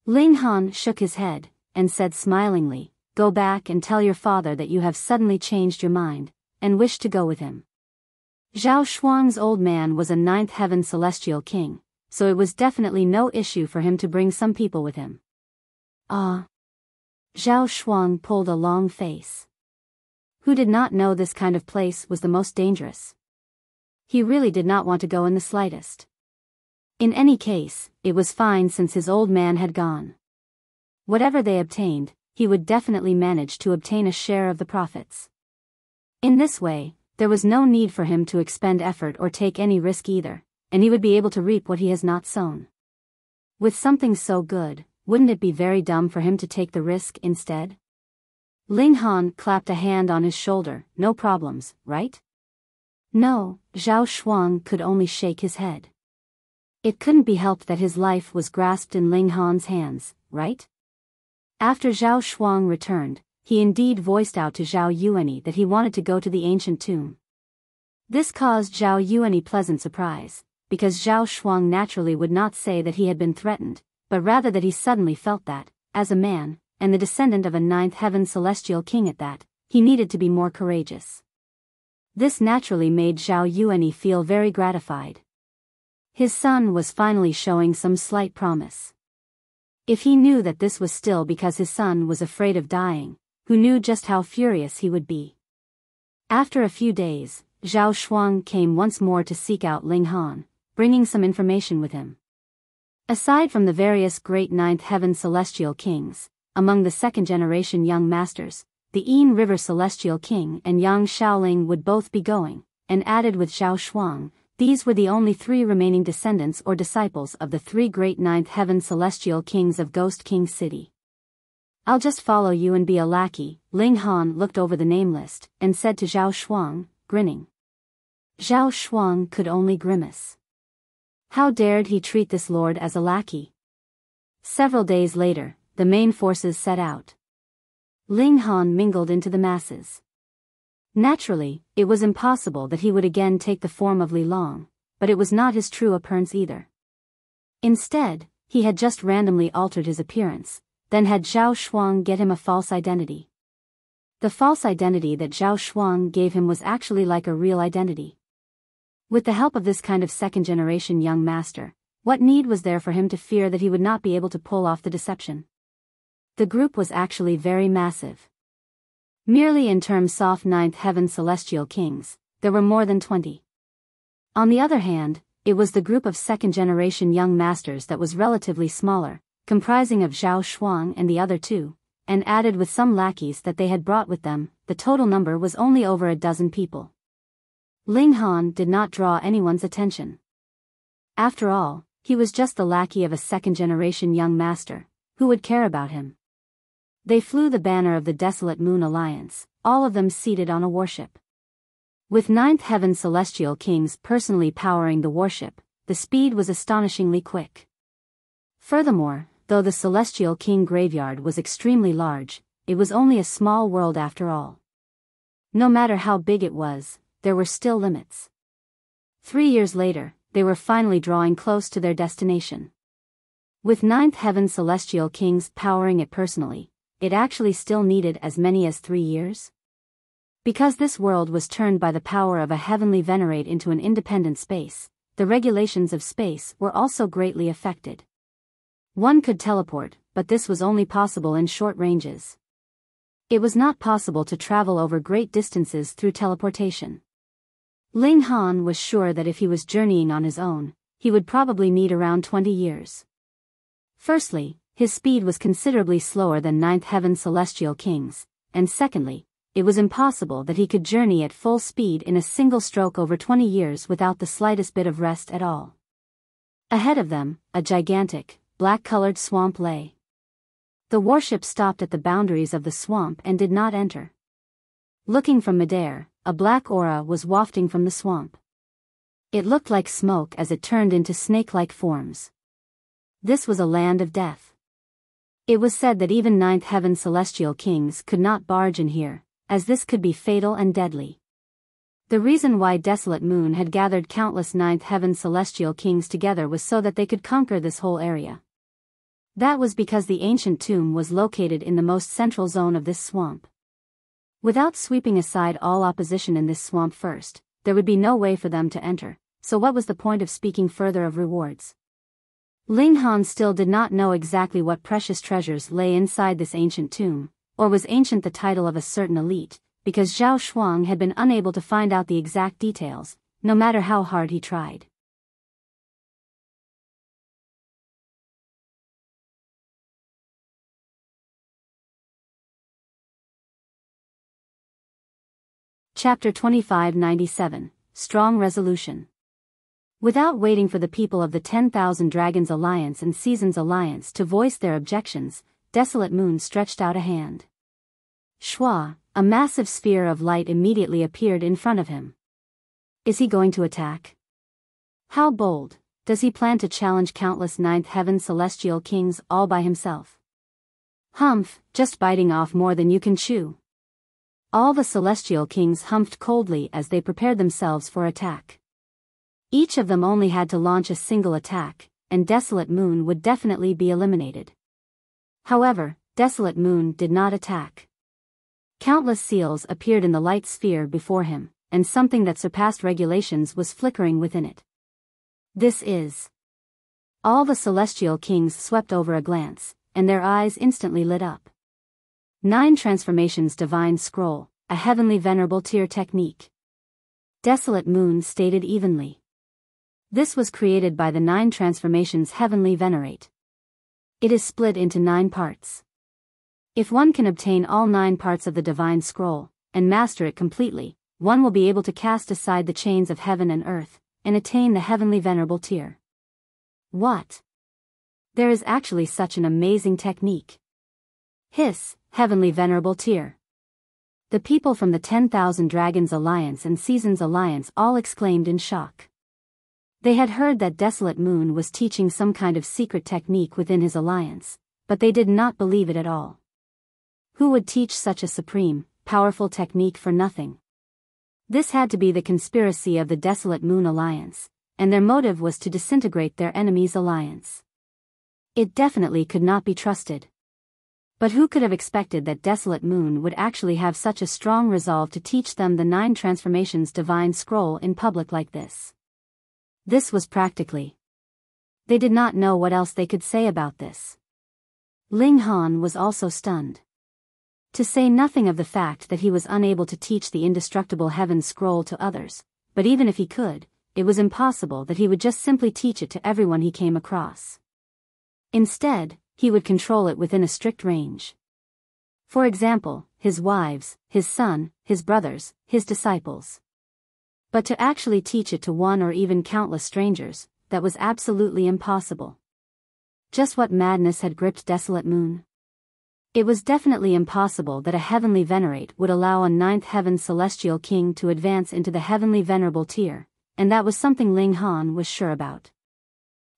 Ling Han shook his head, and said smilingly, go back and tell your father that you have suddenly changed your mind, and wished to go with him. Zhao Shuang's old man was a ninth heaven celestial king, so it was definitely no issue for him to bring some people with him. Ah. Zhao Shuang pulled a long face. Who did not know this kind of place was the most dangerous? He really did not want to go in the slightest. In any case, it was fine since his old man had gone. Whatever they obtained, he would definitely manage to obtain a share of the profits. In this way, there was no need for him to expend effort or take any risk either, and he would be able to reap what he has not sown. With something so good, wouldn't it be very dumb for him to take the risk instead? Ling Han clapped a hand on his shoulder. No problems, right? No, Zhao Shuang could only shake his head. It couldn't be helped that his life was grasped in Ling Han's hands, right? After Zhao Shuang returned, he indeed voiced out to Zhao Yuani that he wanted to go to the ancient tomb. This caused Zhao Yuani pleasant surprise, because Zhao Shuang naturally would not say that he had been threatened, but rather that he suddenly felt that, as a man, and the descendant of a ninth heaven celestial king at that, he needed to be more courageous. This naturally made Zhao Yuani feel very gratified. His son was finally showing some slight promise. If he knew that this was still because his son was afraid of dying, who knew just how furious he would be. After a few days, Zhao Shuang came once more to seek out Ling Han, bringing some information with him. Aside from the various great ninth heaven celestial kings, among the second-generation young masters, the Yin River Celestial King and Yang Shaoling would both be going, and added with Zhao Shuang, these were the only three remaining descendants or disciples of the three great ninth heaven celestial kings of Ghost King City. I'll just follow you and be a lackey. Ling Han looked over the name list, and said to Zhao Shuang, grinning. Zhao Shuang could only grimace. How dared he treat this lord as a lackey? Several days later, the main forces set out. Ling Han mingled into the masses. Naturally, it was impossible that he would again take the form of Li Long, but it was not his true appearance either. Instead, he had just randomly altered his appearance, then had Zhao Shuang get him a false identity. The false identity that Zhao Shuang gave him was actually like a real identity. With the help of this kind of second-generation young master, what need was there for him to fear that he would not be able to pull off the deception? The group was actually very massive. Merely in terms soft ninth heaven celestial kings, there were more than 20. On the other hand, it was the group of second-generation young masters that was relatively smaller, comprising of Zhao Shuang and the other two, and added with some lackeys that they had brought with them, the total number was only over a dozen people. Ling Han did not draw anyone's attention. After all, he was just the lackey of a second-generation young master, who would care about him? They flew the banner of the Desolate Moon Alliance, all of them seated on a warship. With ninth heaven celestial kings personally powering the warship, the speed was astonishingly quick. Furthermore, though the celestial king graveyard was extremely large, it was only a small world after all. No matter how big it was, there were still limits. 3 years later, they were finally drawing close to their destination. With ninth heaven celestial kings powering it personally, it actually still needed as many as 3 years? Because this world was turned by the power of a heavenly venerate into an independent space, the regulations of space were also greatly affected. One could teleport, but this was only possible in short ranges. It was not possible to travel over great distances through teleportation. Ling Han was sure that if he was journeying on his own, he would probably need around 20 years. Firstly, his speed was considerably slower than ninth heaven celestial kings, and secondly, it was impossible that he could journey at full speed in a single stroke over 20 years without the slightest bit of rest at all. Ahead of them, a gigantic, black-colored swamp lay. The warship stopped at the boundaries of the swamp and did not enter. Looking from midair, a black aura was wafting from the swamp. It looked like smoke as it turned into snake-like forms. This was a land of death. It was said that even ninth heaven celestial kings could not barge in here, as this could be fatal and deadly. The reason why Desolate Moon had gathered countless ninth heaven celestial kings together was so that they could conquer this whole area. That was because the ancient tomb was located in the most central zone of this swamp. Without sweeping aside all opposition in this swamp first, there would be no way for them to enter, so what was the point of speaking further of rewards? Ling Han still did not know exactly what precious treasures lay inside this ancient tomb, or was ancient the title of a certain elite, because Zhao Shuang had been unable to find out the exact details, no matter how hard he tried. Chapter 2597, Strong Resolution. Without waiting for the people of the 10,000 Dragons Alliance and Seasons Alliance to voice their objections, Desolate Moon stretched out a hand. Shua, a massive sphere of light immediately appeared in front of him. Is he going to attack? How bold, does he plan to challenge countless ninth heaven celestial kings all by himself? Humph, just biting off more than you can chew. All the celestial kings humphed coldly as they prepared themselves for attack. Each of them only had to launch a single attack, and Desolate Moon would definitely be eliminated. However, Desolate Moon did not attack. Countless seals appeared in the light sphere before him, and something that surpassed regulations was flickering within it. This is... All the celestial kings swept over a glance, and their eyes instantly lit up. 9 Transformations Divine Scroll, a heavenly venerable tier technique. Desolate Moon stated evenly. This was created by the 9 Transformations Heavenly Venerate. It is split into 9 parts. If one can obtain all 9 parts of the Divine Scroll, and master it completely, one will be able to cast aside the chains of heaven and earth, and attain the Heavenly Venerable tier. What? There is actually such an amazing technique. Hiss, Heavenly Venerable tier. The people from the 10,000 Dragons Alliance and Seasons Alliance all exclaimed in shock. They had heard that Desolate Moon was teaching some kind of secret technique within his alliance, but they did not believe it at all. Who would teach such a supreme, powerful technique for nothing? This had to be the conspiracy of the Desolate Moon Alliance, and their motive was to disintegrate their enemy's alliance. It definitely could not be trusted. But who could have expected that Desolate Moon would actually have such a strong resolve to teach them the 9 Transformations Divine Scroll in public like this? This was practically. They did not know what else they could say about this. Ling Han was also stunned. To say nothing of the fact that he was unable to teach the indestructible Heaven Scroll to others, but even if he could, it was impossible that he would just simply teach it to everyone he came across. Instead, he would control it within a strict range. For example, his wives, his son, his brothers, his disciples. But to actually teach it to one or even countless strangers, that was absolutely impossible. Just what madness had gripped Desolate Moon? It was definitely impossible that a Heavenly Venerate would allow a 9th Heaven Celestial King to advance into the Heavenly Venerable tier, and that was something Ling Han was sure about.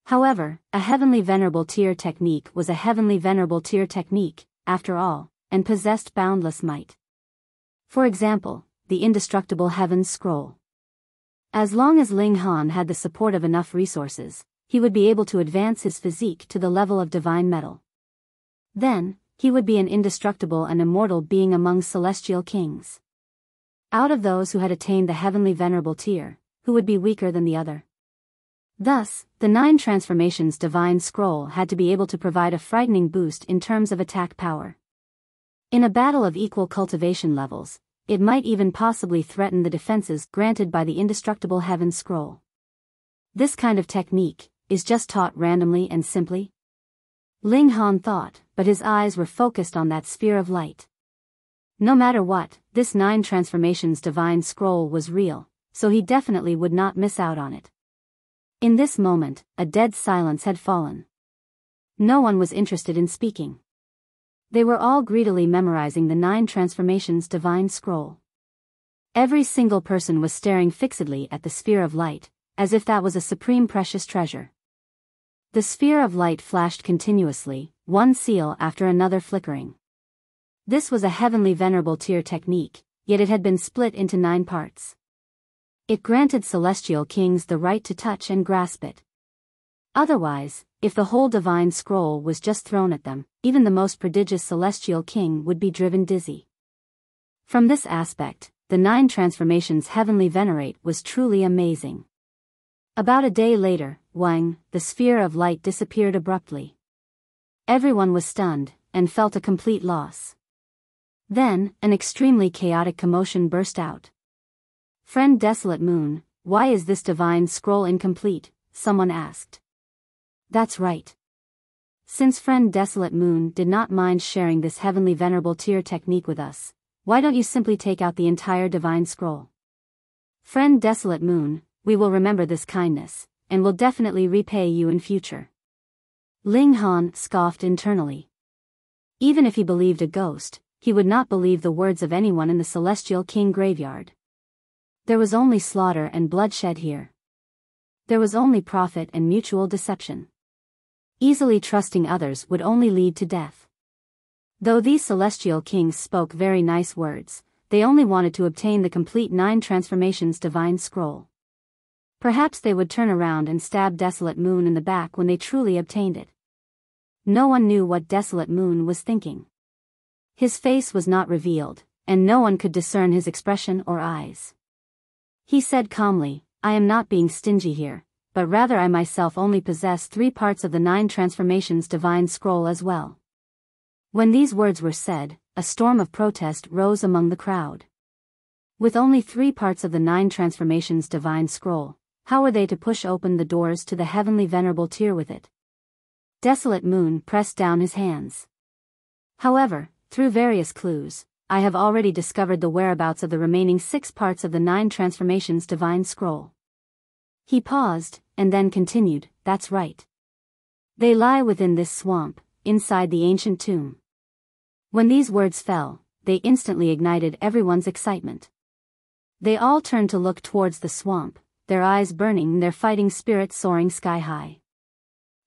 However, a Heavenly Venerable tier technique was a Heavenly Venerable tier technique, after all, and possessed boundless might. For example, the indestructible Heaven Scroll. As long as Ling Han had the support of enough resources, he would be able to advance his physique to the level of divine metal. Then, he would be an indestructible and immortal being among celestial kings. Out of those who had attained the Heavenly Venerable tier, who would be weaker than the other? Thus, the 9 Transformations Divine Scroll had to be able to provide a frightening boost in terms of attack power. In a battle of equal cultivation levels, it might even possibly threaten the defenses granted by the indestructible Heaven Scroll. This kind of technique is just taught randomly and simply? Ling Han thought, but his eyes were focused on that sphere of light. No matter what, this 9 Transformations Divine Scroll was real, so he definitely would not miss out on it. In this moment, a dead silence had fallen. No one was interested in speaking. They were all greedily memorizing the 9 Transformations Divine Scroll. Every single person was staring fixedly at the sphere of light, as if that was a supreme precious treasure. The sphere of light flashed continuously, one seal after another flickering. This was a Heavenly Venerable tier technique, yet it had been split into 9 parts. It granted celestial kings the right to touch and grasp it. Otherwise, if the whole divine scroll was just thrown at them, even the most prodigious celestial king would be driven dizzy. From this aspect, the 9 transformations Heavenly Venerate was truly amazing. About a day later, Wang, the sphere of light disappeared abruptly. Everyone was stunned, and felt a complete loss. Then, an extremely chaotic commotion burst out. "Friend Desolate Moon, why is this divine scroll incomplete?" someone asked. That's right. Since Friend Desolate Moon did not mind sharing this Heavenly Venerable tier technique with us, why don't you simply take out the entire divine scroll? Friend Desolate Moon, we will remember this kindness, and will definitely repay you in future. Ling Han scoffed internally. Even if he believed a ghost, he would not believe the words of anyone in the Celestial King graveyard. There was only slaughter and bloodshed here. There was only profit and mutual deception. Easily trusting others would only lead to death. Though these Celestial Kings spoke very nice words, they only wanted to obtain the complete 9 transformations divine scroll. Perhaps they would turn around and stab Desolate Moon in the back when they truly obtained it. No one knew what Desolate Moon was thinking. His face was not revealed, and no one could discern his expression or eyes. He said calmly, "I am not being stingy here, but rather I myself only possess 3 parts of the 9 transformations divine scroll as well." When these words were said, a storm of protest rose among the crowd. With only 3 parts of the 9 transformations divine scroll, how were they to push open the doors to the Heavenly Venerable tier with it? Desolate Moon pressed down his hands. "However, through various clues, I have already discovered the whereabouts of the remaining 6 parts of the 9 transformations divine scroll." He paused, and then continued, "That's right. They lie within this swamp, inside the ancient tomb." When these words fell, they instantly ignited everyone's excitement. They all turned to look towards the swamp, their eyes burning, their fighting spirit soaring sky high.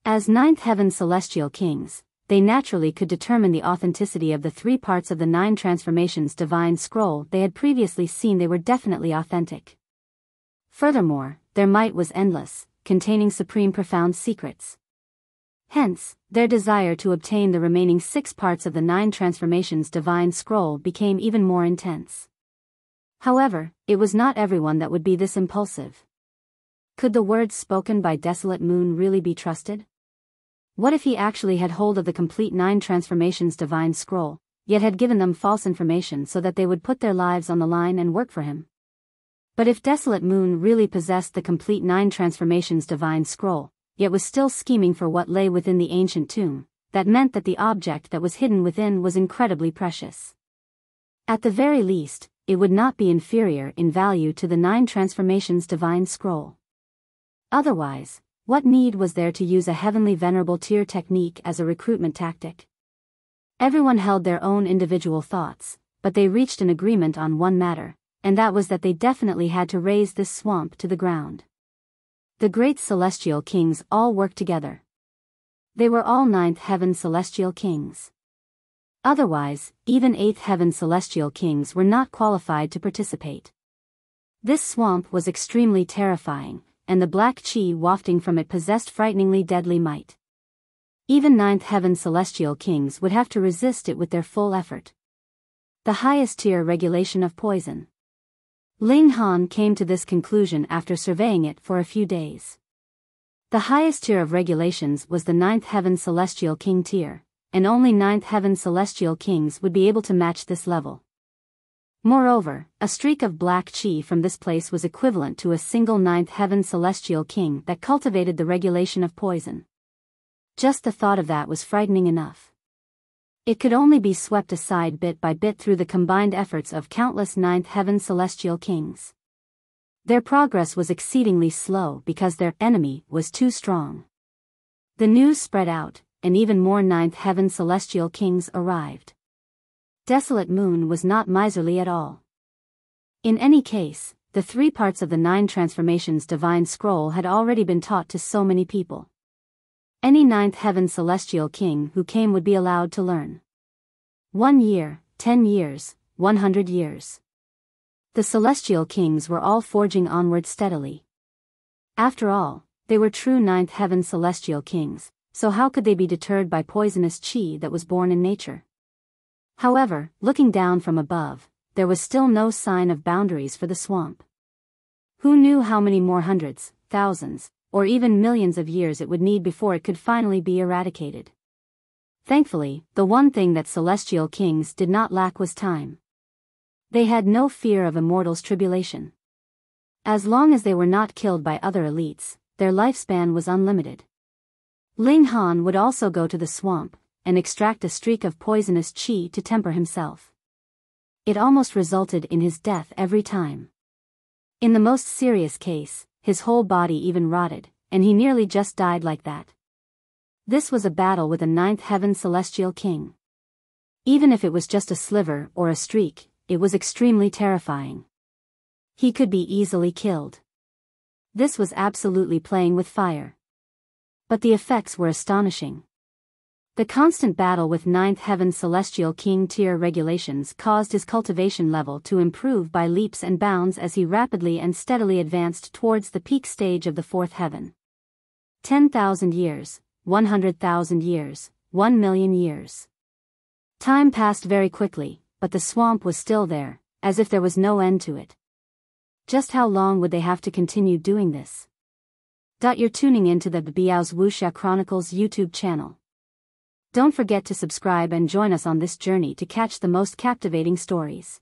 As 9th Heaven Celestial Kings, they naturally could determine the authenticity of the 3 parts of the 9 transformations divine scroll they had previously seen. They were definitely authentic. Furthermore, their might was endless, containing supreme profound secrets. Hence, their desire to obtain the remaining 6 parts of the 9 transformations divine scroll became even more intense. However, it was not everyone that would be this impulsive. Could the words spoken by Desolate Moon really be trusted? What if he actually had hold of the complete 9 transformations divine scroll, yet had given them false information so that they would put their lives on the line and work for him? But if Desolate Moon really possessed the complete 9 transformations divine scroll, yet was still scheming for what lay within the ancient tomb, that meant that the object that was hidden within was incredibly precious. At the very least, it would not be inferior in value to the 9 transformations divine scroll. Otherwise, what need was there to use a Heavenly Venerable tier technique as a recruitment tactic? Everyone held their own individual thoughts, but they reached an agreement on one matter, and that was that they definitely had to raze this swamp to the ground. The great Celestial Kings all worked together. They were all 9th Heaven Celestial Kings. Otherwise, even 8th Heaven Celestial Kings were not qualified to participate. This swamp was extremely terrifying, and the black chi wafting from it possessed frighteningly deadly might. Even 9th Heaven Celestial Kings would have to resist it with their full effort. The highest tier regulation of poison. Ling Han came to this conclusion after surveying it for a few days. The highest tier of regulations was the 9th Heaven Celestial King tier, and only 9th Heaven Celestial Kings would be able to match this level. Moreover, a streak of black chi from this place was equivalent to a single 9th Heaven Celestial King that cultivated the regulation of poison. Just the thought of that was frightening enough. It could only be swept aside bit by bit through the combined efforts of countless 9th Heaven Celestial Kings. Their progress was exceedingly slow because their enemy was too strong. The news spread out, and even more 9th Heaven Celestial Kings arrived. Desolate Moon was not miserly at all. In any case, the 3 parts of the 9 transformations divine scroll had already been taught to so many people. Any 9th Heaven Celestial King who came would be allowed to learn. 1 year, 10 years, 100 years. The Celestial Kings were all forging onward steadily. After all, they were true 9th Heaven Celestial Kings, so how could they be deterred by poisonous chi that was born in nature? However, looking down from above, there was still no sign of boundaries for the swamp. Who knew how many more hundreds, thousands, or even millions of years it would need before it could finally be eradicated? Thankfully, the one thing that celestial kings did not lack was time. They had no fear of a mortal's tribulation. As long as they were not killed by other elites, their lifespan was unlimited. Ling Han would also go to the swamp and extract a streak of poisonous qi to temper himself. It almost resulted in his death every time. In the most serious case, his whole body even rotted, and he nearly just died like that. This was a battle with a ninth heaven celestial king. Even if it was just a sliver or a streak, it was extremely terrifying. He could be easily killed. This was absolutely playing with fire. But the effects were astonishing. The constant battle with ninth heaven celestial king tier regulations caused his cultivation level to improve by leaps and bounds as he rapidly and steadily advanced towards the peak stage of the fourth heaven. 10,000 years, 100,000 years, 1,000,000 years. Time passed very quickly, but the swamp was still there, as if there was no end to it. Just how long would they have to continue doing this? You're tuning into the Biyao's Wuxia Chronicles YouTube channel. Don't forget to subscribe and join us on this journey to catch the most captivating stories.